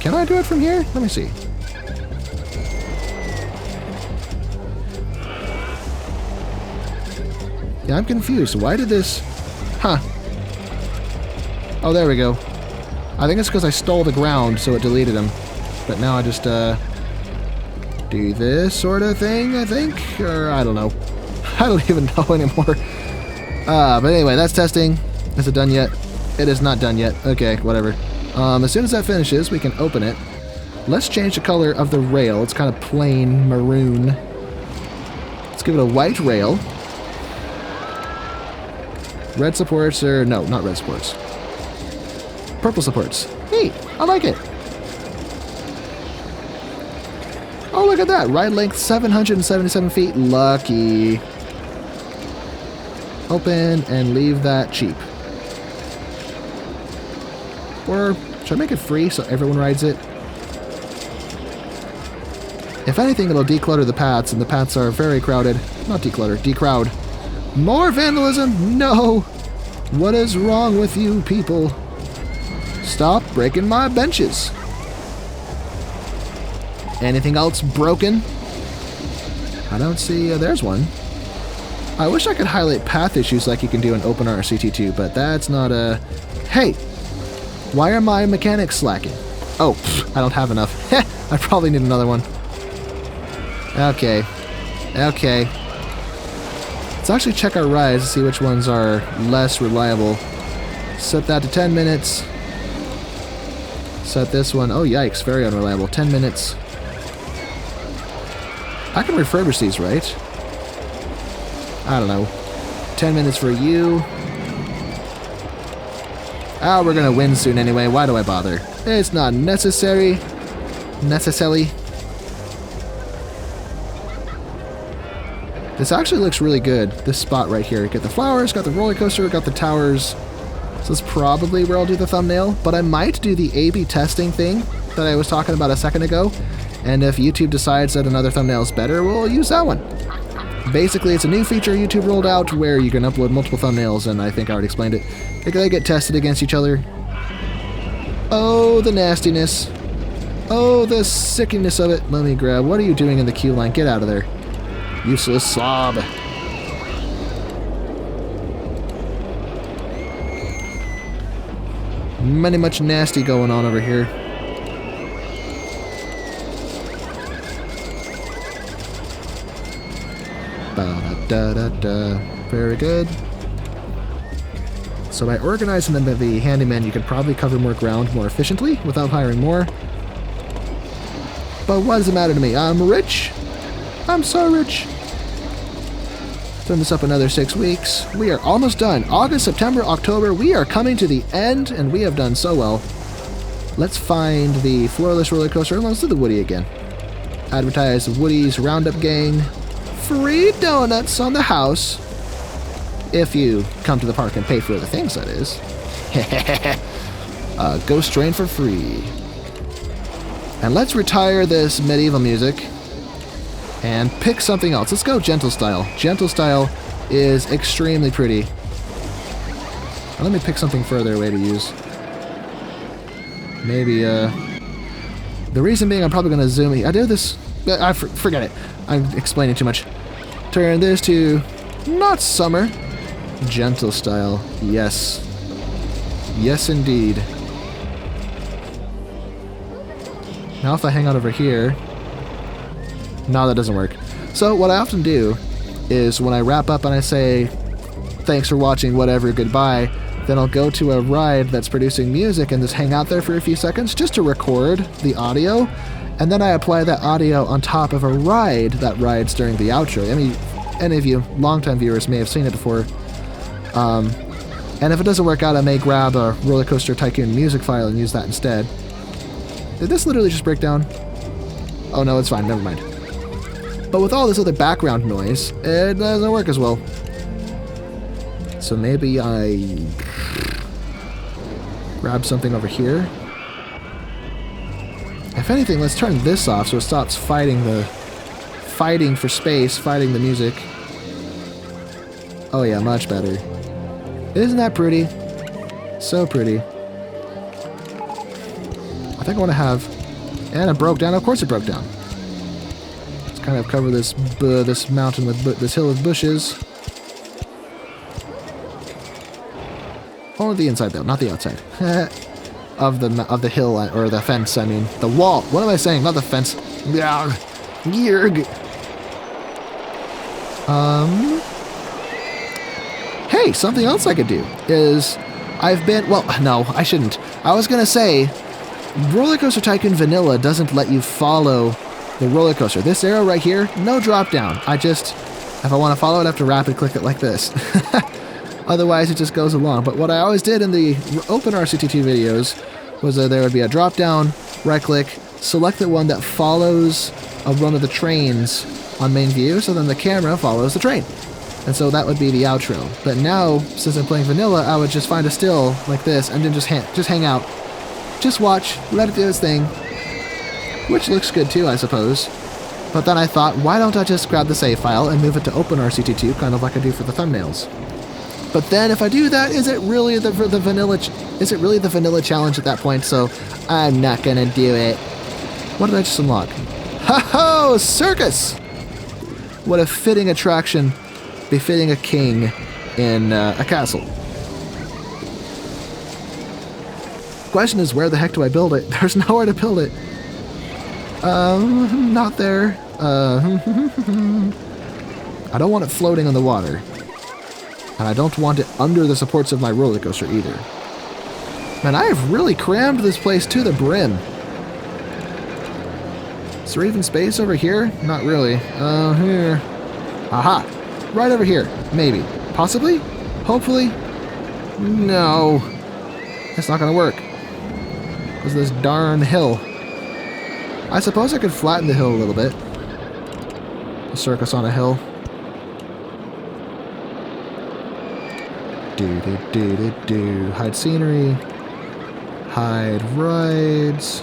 Can I do it from here? Let me see. Yeah, I'm confused. Why did this... Huh. Oh, there we go. I think it's because I stole the ground, so it deleted him. But now I just, do this sort of thing, I think? Or, I don't know. I don't even know anymore. But anyway, that's testing. Is it done yet? It is not done yet. Okay, whatever. As soon as that finishes, we can open it. Let's change the color of the rail. It's kind of plain maroon. Let's give it a white rail. Red supports, or no, not red supports. Purple supports. Hey, I like it. Oh, look at that. Ride length 777 feet. Lucky. Open and leave that cheap. Or should I make it free so everyone rides it? If anything, it'll declutter the paths, and the paths are very crowded. Not declutter, decrowd. More vandalism? No! What is wrong with you people? Stop breaking my benches. Anything else broken? I don't see... there's one. I wish I could highlight path issues like you can do in OpenRCT2, but that's not a... Hey! Why are my mechanics slacking? Oh, I don't have enough. I probably need another one. Okay. Okay. Let's actually check our rides to see which ones are less reliable. Set that to 10 minutes. Set this one... Oh, yikes. Very unreliable. 10 minutes. I can refurbish these, right? I don't know. 10 minutes for you. Oh, we're gonna win soon anyway. Why do I bother? It's not necessary. Necessarily. This actually looks really good. This spot right here. Got the flowers, got the roller coaster, got the towers. So that's probably where I'll do the thumbnail. But I might do the A/B testing thing that I was talking about a second ago. And if YouTube decides that another thumbnail is better, we'll use that one. Basically, it's a new feature YouTube rolled out where you can upload multiple thumbnails, and I think I already explained it. They get tested against each other. Oh, the nastiness. Oh, the sickiness of it. Let me grab. What are you doing in the queue line? Get out of there. Useless slob. Much nasty going on over here. Ba-da-da-da-da. Very good. So by organizing them by the handyman, you could probably cover more ground more efficiently without hiring more. But what does it matter to me? I'm rich. I'm so rich. Turn this up another 6 weeks. We are almost done. August, September, October. We are coming to the end, and we have done so well. Let's find the floorless roller coaster, and let's do the Woody again. Advertise Woody's Roundup Gang. Free donuts on the house. If you come to the park and pay for the things, that is. Ghost train for free. And let's retire this medieval music and pick something else. Let's go gentle style. Gentle style is extremely pretty. Now let me pick something further away to use. Maybe, the reason being I'm probably going to zoom in. I do this... forget it. I'm explaining too much. Turn this to... not summer. Gentle style. Yes. Yes, indeed. Now if I hang out over here... No, that doesn't work. So what I often do is when I wrap up and I say, thanks for watching, whatever, goodbye, then I'll go to a ride that's producing music and just hang out there for a few seconds just to record the audio. And then I apply that audio on top of a ride that rides during the outro. I mean, any of you longtime viewers may have seen it before. And if it doesn't work out, I may grab a RollerCoaster Tycoon music file and use that instead. Did this literally just break down? Oh no, it's fine, never mind. But with all this other background noise, it doesn't work as well. So maybe I grab something over here. If anything, let's turn this off so it stops fighting for space, fighting the music. Oh yeah, much better. Isn't that pretty? So pretty. I think I want to have... And it broke down. Of course it broke down. Let's kind of cover this mountain with this hill of bushes. Only the inside, though, not the outside. of the hill, or the fence, I mean. The wall. What am I saying? Not the fence. Yerg. Hey, something else I could do is well, no, I shouldn't. I was going to say, RollerCoaster Tycoon Vanilla doesn't let you follow the roller coaster. This arrow right here, no drop down. If I want to follow it, I have to rapid click it like this. Otherwise, it just goes along. But what I always did in the open RCT2 videos was that there would be a drop down, right click, select the one that follows a run of the trains on main view, so then the camera follows the train. And so that would be the outro. But now, since I'm playing vanilla, I would just find a still like this and then just hang out. Just watch, let it do its thing. Which looks good too, I suppose. But then I thought, why don't I just grab the save file and move it to OpenRCT2, kind of like I do for the thumbnails. But then if I do that, is it really the vanilla challenge at that point? So I'm not gonna do it. What did I just unlock? Ho-ho! Circus! What a fitting attraction, befitting a king in a castle. Question is, where the heck do I build it? There's nowhere to build it. Not there. I don't want it floating on the water. And I don't want it under the supports of my roller coaster either. Man, I have really crammed this place to the brim. Is there even space over here? Not really. Here. Aha! Right over here. Maybe. Possibly? Hopefully? No. That's not gonna work. Because of this darn hill. I suppose I could flatten the hill a little bit. A circus on a hill. Do. Hide scenery. Hide rides.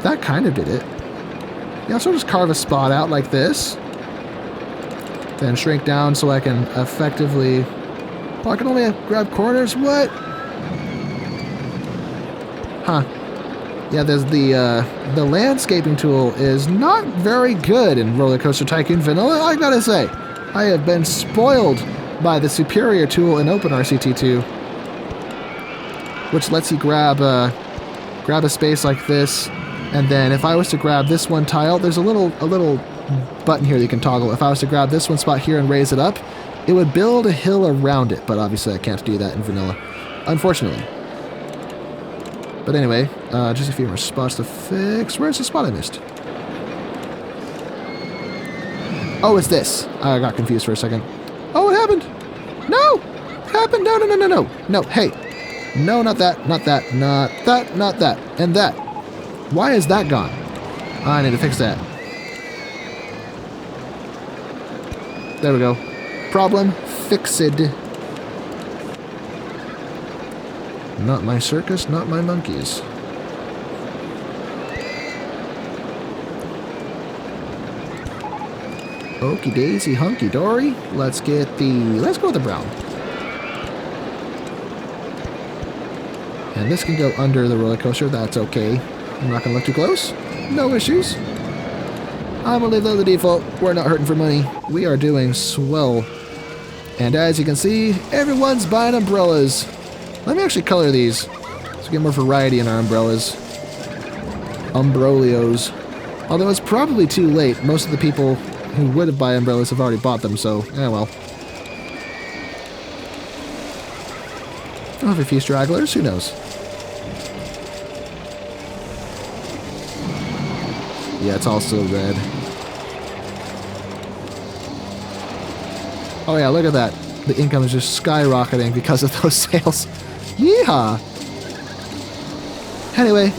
That kind of did it. Yeah, so just carve a spot out like this. Then shrink down so I can effectively... Oh, I can only grab corners? What? Huh. Yeah, there's the landscaping tool is not very good in RollerCoaster Tycoon Vanilla, I gotta say. I have been spoiled by the superior tool in OpenRCT2, which lets you grab a space like this, and then if I was to grab this one tile, there's a little button here that you can toggle. If I was to grab this one spot here and raise it up, it would build a hill around it, but obviously I can't do that in Vanilla, unfortunately. But anyway, just a few more spots to fix. Where's the spot I missed? Oh, it's this. I got confused for a second. Oh, it happened. No! It happened. No. No, hey. No, not that. Not that. Not that. Not that. And that. Why is that gone? I need to fix that. There we go. Problem fixed. Not my circus, not my monkeys. Okie daisy, hunky dory. Let's go with the brown. And this can go under the roller coaster, that's okay. I'm not gonna look too close. No issues. I'm gonna leave that the default. We're not hurting for money. We are doing swell. And as you can see, everyone's buying umbrellas. Let me actually color these so we get more variety in our umbrellas. Umbrolios. Although it's probably too late. Most of the people who would have bought umbrellas have already bought them, so, well. I'll have a few stragglers, who knows? Yeah, it's all still red. Oh yeah, look at that. The income is just skyrocketing because of those sales. Yeehaw! Anyway,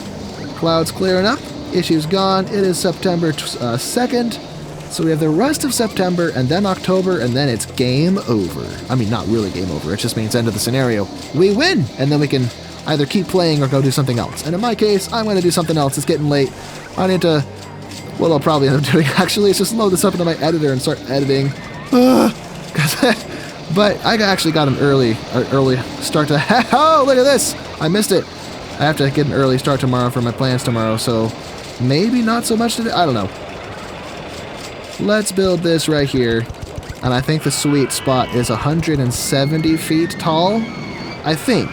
clouds clearing up, issues gone. It is September 2nd, so we have the rest of September and then October, and then it's game over. I mean, not really game over, it just means end of the scenario. We win, and then we can either keep playing or go do something else. And in my case, I'm going to do something else. It's getting late. I need to... What I'll probably end up doing, actually, is just load this up into my editor and start editing. But I actually got an early start to... Oh, look at this! I missed it. I have to get an early start tomorrow for my plans tomorrow, so maybe not so much today. I don't know. Let's build this right here. And I think the sweet spot is 170 feet tall. I think.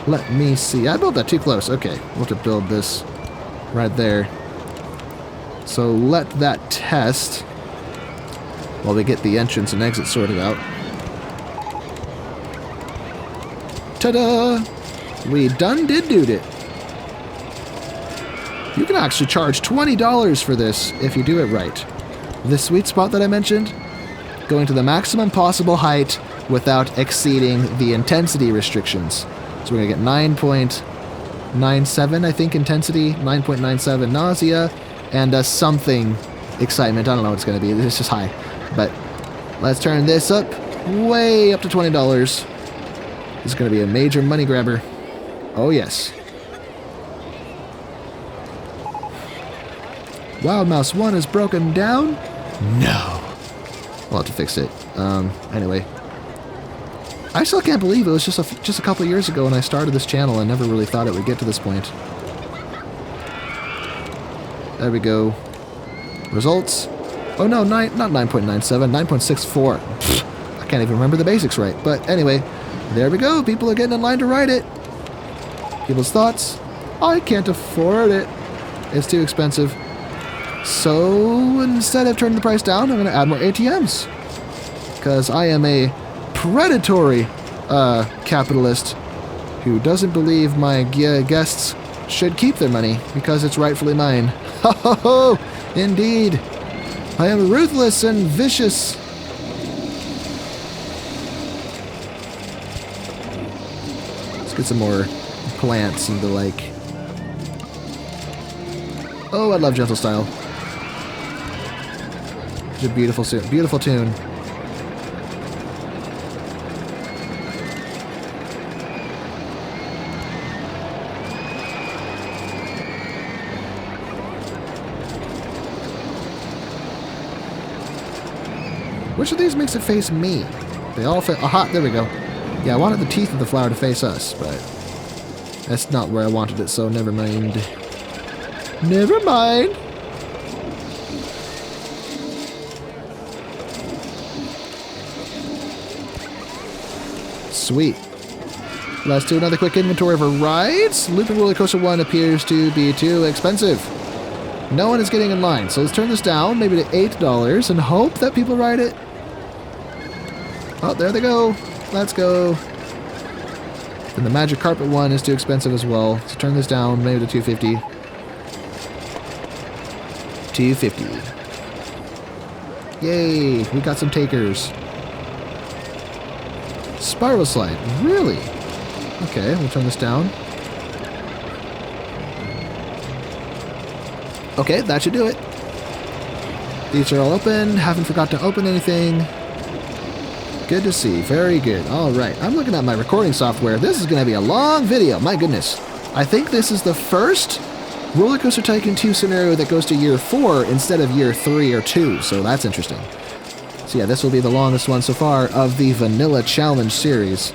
Let me see. I built that too close. Okay, we'll have to build this right there. So let that test while we get the entrance and exit sorted out. Ta-da! We done did it. You can actually charge $20 for this if you do it right. This sweet spot that I mentioned, going to the maximum possible height without exceeding the intensity restrictions. So we're going to get 9.97, I think, intensity, 9.97 nausea, and something excitement. I don't know what it's going to be. It's just high. But let's turn this up way up to $20. This is going to be a major money grabber. Oh, yes. Wild Mouse 1 is broken down? No. We'll have to fix it. Anyway. I still can't believe it was just a couple years ago when I started this channel. I never really thought it would get to this point. There we go. Results. Oh no, not 9.97, 9.64. I can't even remember the basics right. But anyway, there we go. People are getting in line to ride it. People's thoughts? I can't afford it. It's too expensive. So instead of turning the price down, I'm going to add more ATMs. Because I am a predatory capitalist who doesn't believe my guests should keep their money because it's rightfully mine. Ho ho ho! Indeed. I am ruthless and vicious. Let's get some more plants and the like. Oh, I love Gentle Style. It's a beautiful tune. Which of these makes it face me? They all fit. Aha, there we go. Yeah, I wanted the teeth of the flower to face us, but that's not where I wanted it, so never mind. Never mind. Sweet. Let's do another quick inventory of our rides. Looping Roller Coaster 1 appears to be too expensive. No one is getting in line, so let's turn this down, maybe to $8, and hope that people ride it. Oh, there they go. Let's go. And the Magic Carpet one is too expensive as well. So turn this down, maybe to $250. $250. Yay, we got some takers. Spiral Slide, really? Okay, we'll turn this down. Okay, that should do it. These are all open. Haven't forgot to open anything. Good to see. Very good. All right. I'm looking at my recording software. This is going to be a long video. My goodness. I think this is the first RollerCoaster Tycoon 2 scenario that goes to year 4 instead of year 3 or 2. So that's interesting. So yeah, this will be the longest one so far of the Vanilla Challenge series.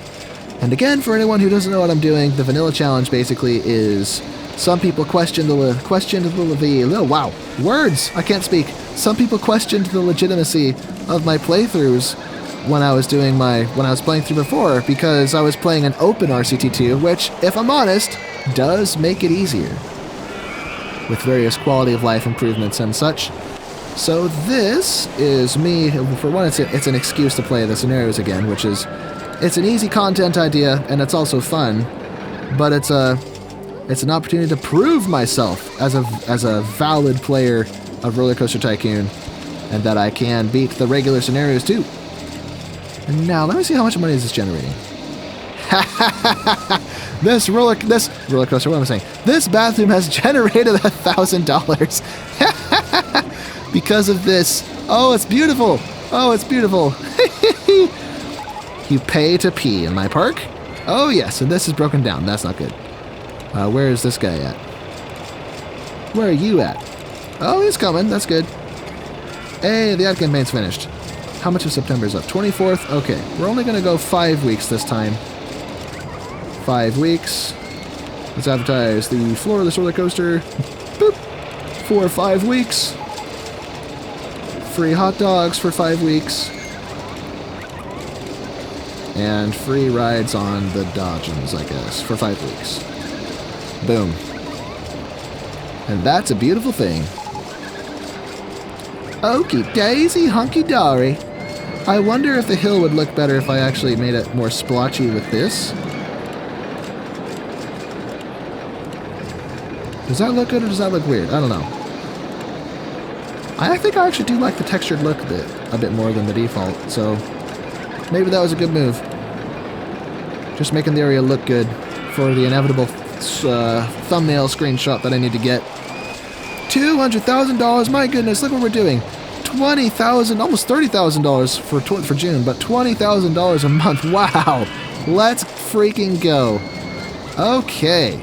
And again, for anyone who doesn't know what I'm doing, the Vanilla Challenge basically is some people questioned wow, words! I can't speak. Some people questioned the legitimacy of my playthroughs when I was playing through before, because I was playing an open RCT2, which, if I'm honest, does make it easier with various quality of life improvements and such. So this is me. For one, it's an excuse to play the scenarios again, which is it's an easy content idea and it's also fun, but it's an opportunity to prove myself as a valid player of RollerCoaster Tycoon, and that I can beat the regular scenarios too. And now, let me see how much money is this generating. This roller coaster, what am I saying? This bathroom has generated $1,000 because of this. Oh, it's beautiful. Oh, it's beautiful. You pay to pee in my park? Oh, yes, and this is broken down. That's not good. Where is this guy at? Where are you at? Oh, he's coming. That's good. Hey, the ad campaign's finished. How much of September is up? 24th? Okay. We're only going to go 5 weeks this time. 5 weeks. Let's advertise the floorless roller coaster. Boop. For 5 weeks. Free hot dogs for 5 weeks. And free rides on the Dodgems, I guess, for 5 weeks. Boom. And that's a beautiful thing. Okie daisy, hunky dory. I wonder if the hill would look better if I actually made it more splotchy with this. Does that look good or does that look weird? I don't know. I think I actually do like the textured look a bit more than the default, so maybe that was a good move. Just making the area look good for the inevitable thumbnail screenshot that I need to get. $200,000, my goodness, look what we're doing. $20,000, almost $30,000 for June, but $20,000 a month. Wow, let's freaking go. Okay,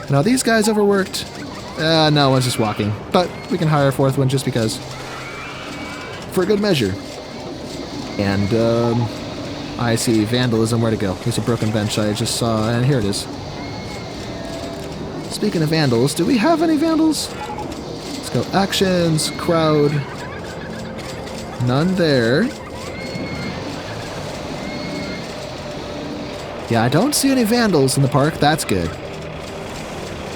now these guys overworked. No, one's just walking, but we can hire a fourth one just because, for good measure. And I see Vandalism. Where to go? There's a broken bench I just saw, and here it is. Speaking of vandals, do we have any vandals? Let's go actions, crowd. None there. Yeah, I don't see any vandals in the park. That's good.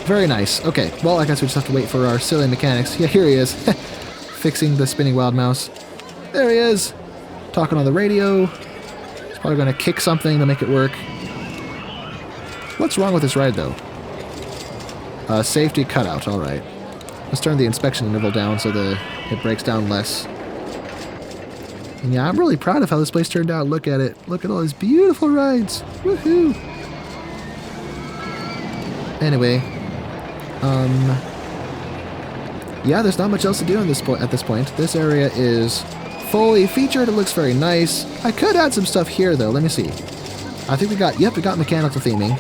Very nice. Okay, well, I guess we just have to wait for our silly mechanics. Yeah, here he is. Fixing the spinning wild mouse. There he is. Talking on the radio. He's probably going to kick something to make it work. What's wrong with this ride, though? Safety cutout. All right. Let's turn the inspection interval down so it breaks down less. And yeah, I'm really proud of how this place turned out. Look at it. Look at all these beautiful rides. Woohoo! Anyway, yeah, there's not much else to do at this point. This area is fully featured. It looks very nice. I could add some stuff here, though. Let me see. I think we got mechanical theming.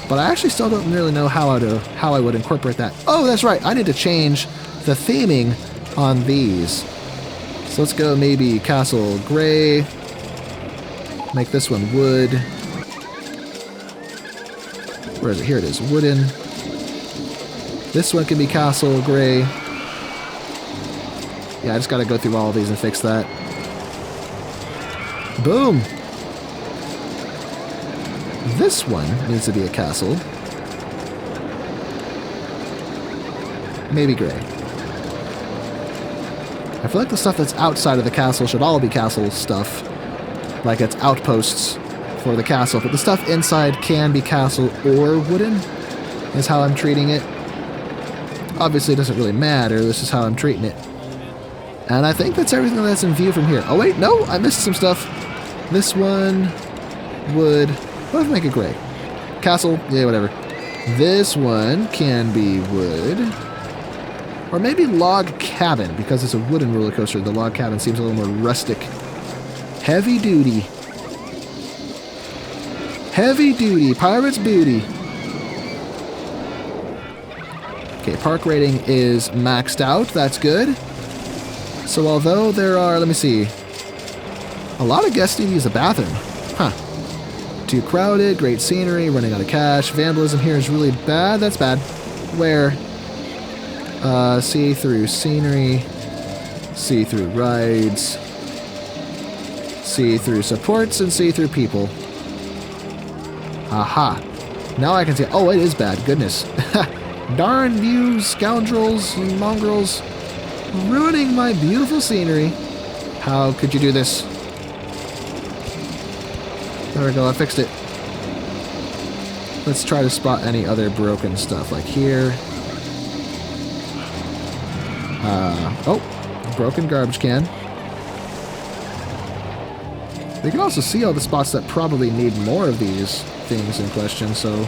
But I actually still don't really know how I would incorporate that. Oh, that's right. I need to change the theming on these. So let's go maybe castle gray. Make this one wood. Where is it? Here it is. Wooden. This one can be castle gray. Yeah, I just got to go through all of these and fix that. Boom! This one needs to be a castle. Maybe gray. I feel like the stuff that's outside of the castle should all be castle stuff. Like it's outposts for the castle. But the stuff inside can be castle or wooden, is how I'm treating it. Obviously, it doesn't really matter. This is how I'm treating it. And I think that's everything that's in view from here. Oh, wait, no, I missed some stuff. This one, wood. What if I make it gray? Castle, yeah, whatever. This one can be wood. Or maybe log cabin, because it's a wooden roller coaster. The log cabin seems a little more rustic. Heavy duty. Heavy duty, pirate's booty. Okay, park rating is maxed out. That's good. So although there are, let me see, a lot of guests need to use the bathroom. Huh. Too crowded, great scenery, running out of cash. Vandalism here is really bad. That's bad. Where? See-through scenery, see-through rides, see-through supports, and see-through people. Aha. Now I can see. Oh, it is bad. Goodness. Darn you scoundrels and mongrels. Ruining my beautiful scenery. How could you do this? There we go, I fixed it. Let's try to spot any other broken stuff, like here. Oh, broken garbage can. You can also see all the spots that probably need more of these things in question, so...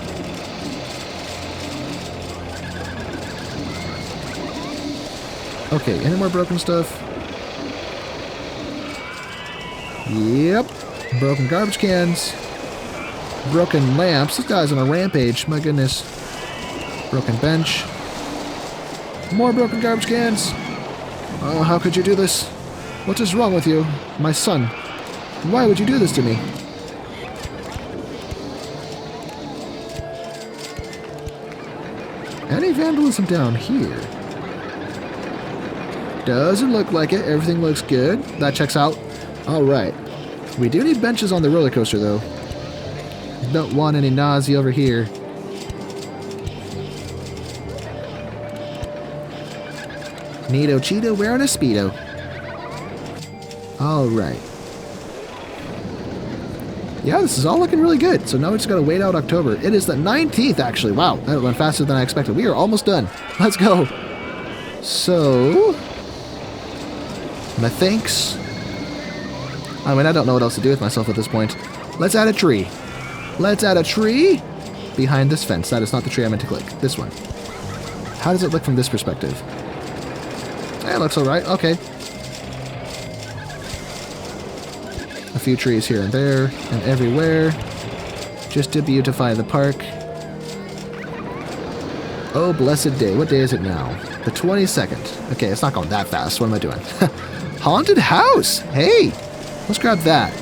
Okay, any more broken stuff? Yep. Broken garbage cans. Broken lamps. This guy's on a rampage. My goodness. Broken bench. More broken garbage cans. Oh, how could you do this? What is wrong with you? My son. Why would you do this to me? Any vandalism down here? Doesn't look like it. Everything looks good. That checks out. All right. We do need benches on the roller coaster, though. Don't want any nausea over here. Neato Cheeto wearing a Speedo. All right. Yeah, this is all looking really good. So now we just gotta wait out October. It is the 19th, actually. Wow, that went faster than I expected. We are almost done. Let's go. So, my thanks. I mean, I don't know what else to do with myself at this point. Let's add a tree. Let's add a tree behind this fence. That is not the tree I meant to click. This one. How does it look from this perspective? It looks alright. Okay. A few trees here and there and everywhere. Just to beautify the park. Oh, blessed day. What day is it now? The 22nd. Okay, it's not going that fast. What am I doing? Haunted house! Hey! Let's grab that.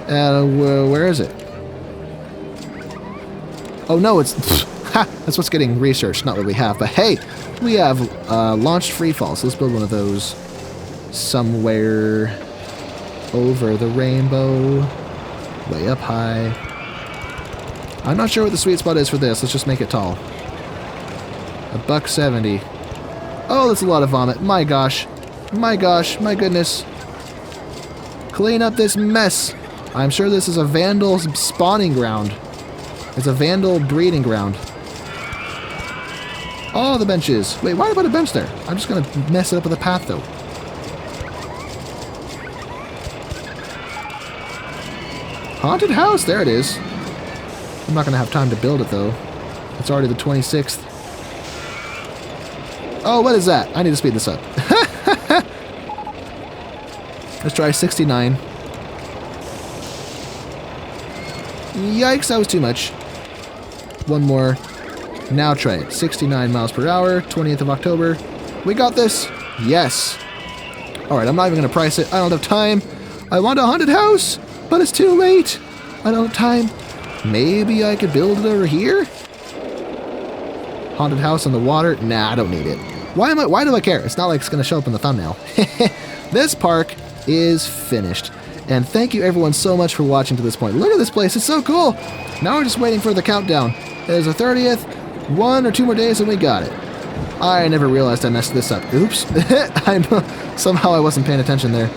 Where is it? Oh no, it's... That's what's getting researched, not what we have. But hey, we have launched free fall, so let's build one of those somewhere over the rainbow, way up high. I'm not sure what the sweet spot is for this. Let's just make it tall. $1.70. Oh, that's a lot of vomit. My gosh. My gosh. My goodness. Clean up this mess. I'm sure this is a vandal spawning ground. It's a vandal breeding ground. Oh, the benches. Wait, why did I put a bench there? I'm just going to mess it up with a path, though. Haunted house. There it is. I'm not going to have time to build it, though. It's already the 26th. Oh, what is that? I need to speed this up. Let's try 69. Yikes, that was too much. One more. Now try it. 69 miles per hour, 20th of October. We got this. Yes. Alright, I'm not even going to price it. I don't have time. I want a haunted house, but it's too late. I don't have time. Maybe I could build it over here? Haunted house on the water? Nah, I don't need it. Why do I care? It's not like it's going to show up in the thumbnail. This park is finished. And thank you everyone so much for watching to this point. Look at this place. It's so cool. Now we're just waiting for the countdown. There's the 30th. 1 or 2 more days and we got it. I never realized I messed this up. Oops. I know. Somehow I wasn't paying attention there.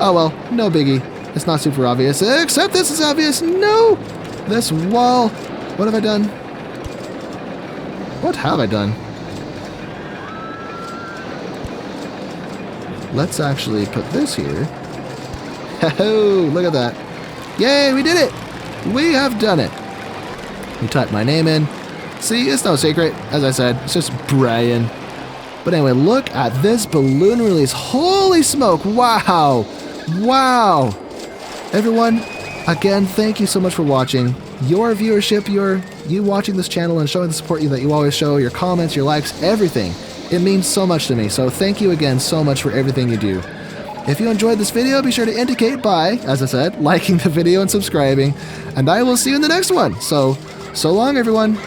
Oh well, no biggie. It's not super obvious. Except this is obvious. No! This wall. What have I done? What have I done? Let's actually put this here. Oh, look at that. Yay, we did it! We have done it. We type my name in. See, it's no secret. As I said, it's just Brian. But anyway, look at this balloon release. Holy smoke. Wow. Wow. Everyone, again, thank you so much for watching. Your viewership, you watching this channel and showing the support that you always show, your comments, your likes, everything. It means so much to me. So thank you again so much for everything you do. If you enjoyed this video, be sure to indicate by, as I said, liking the video and subscribing. And I will see you in the next one. So long, everyone.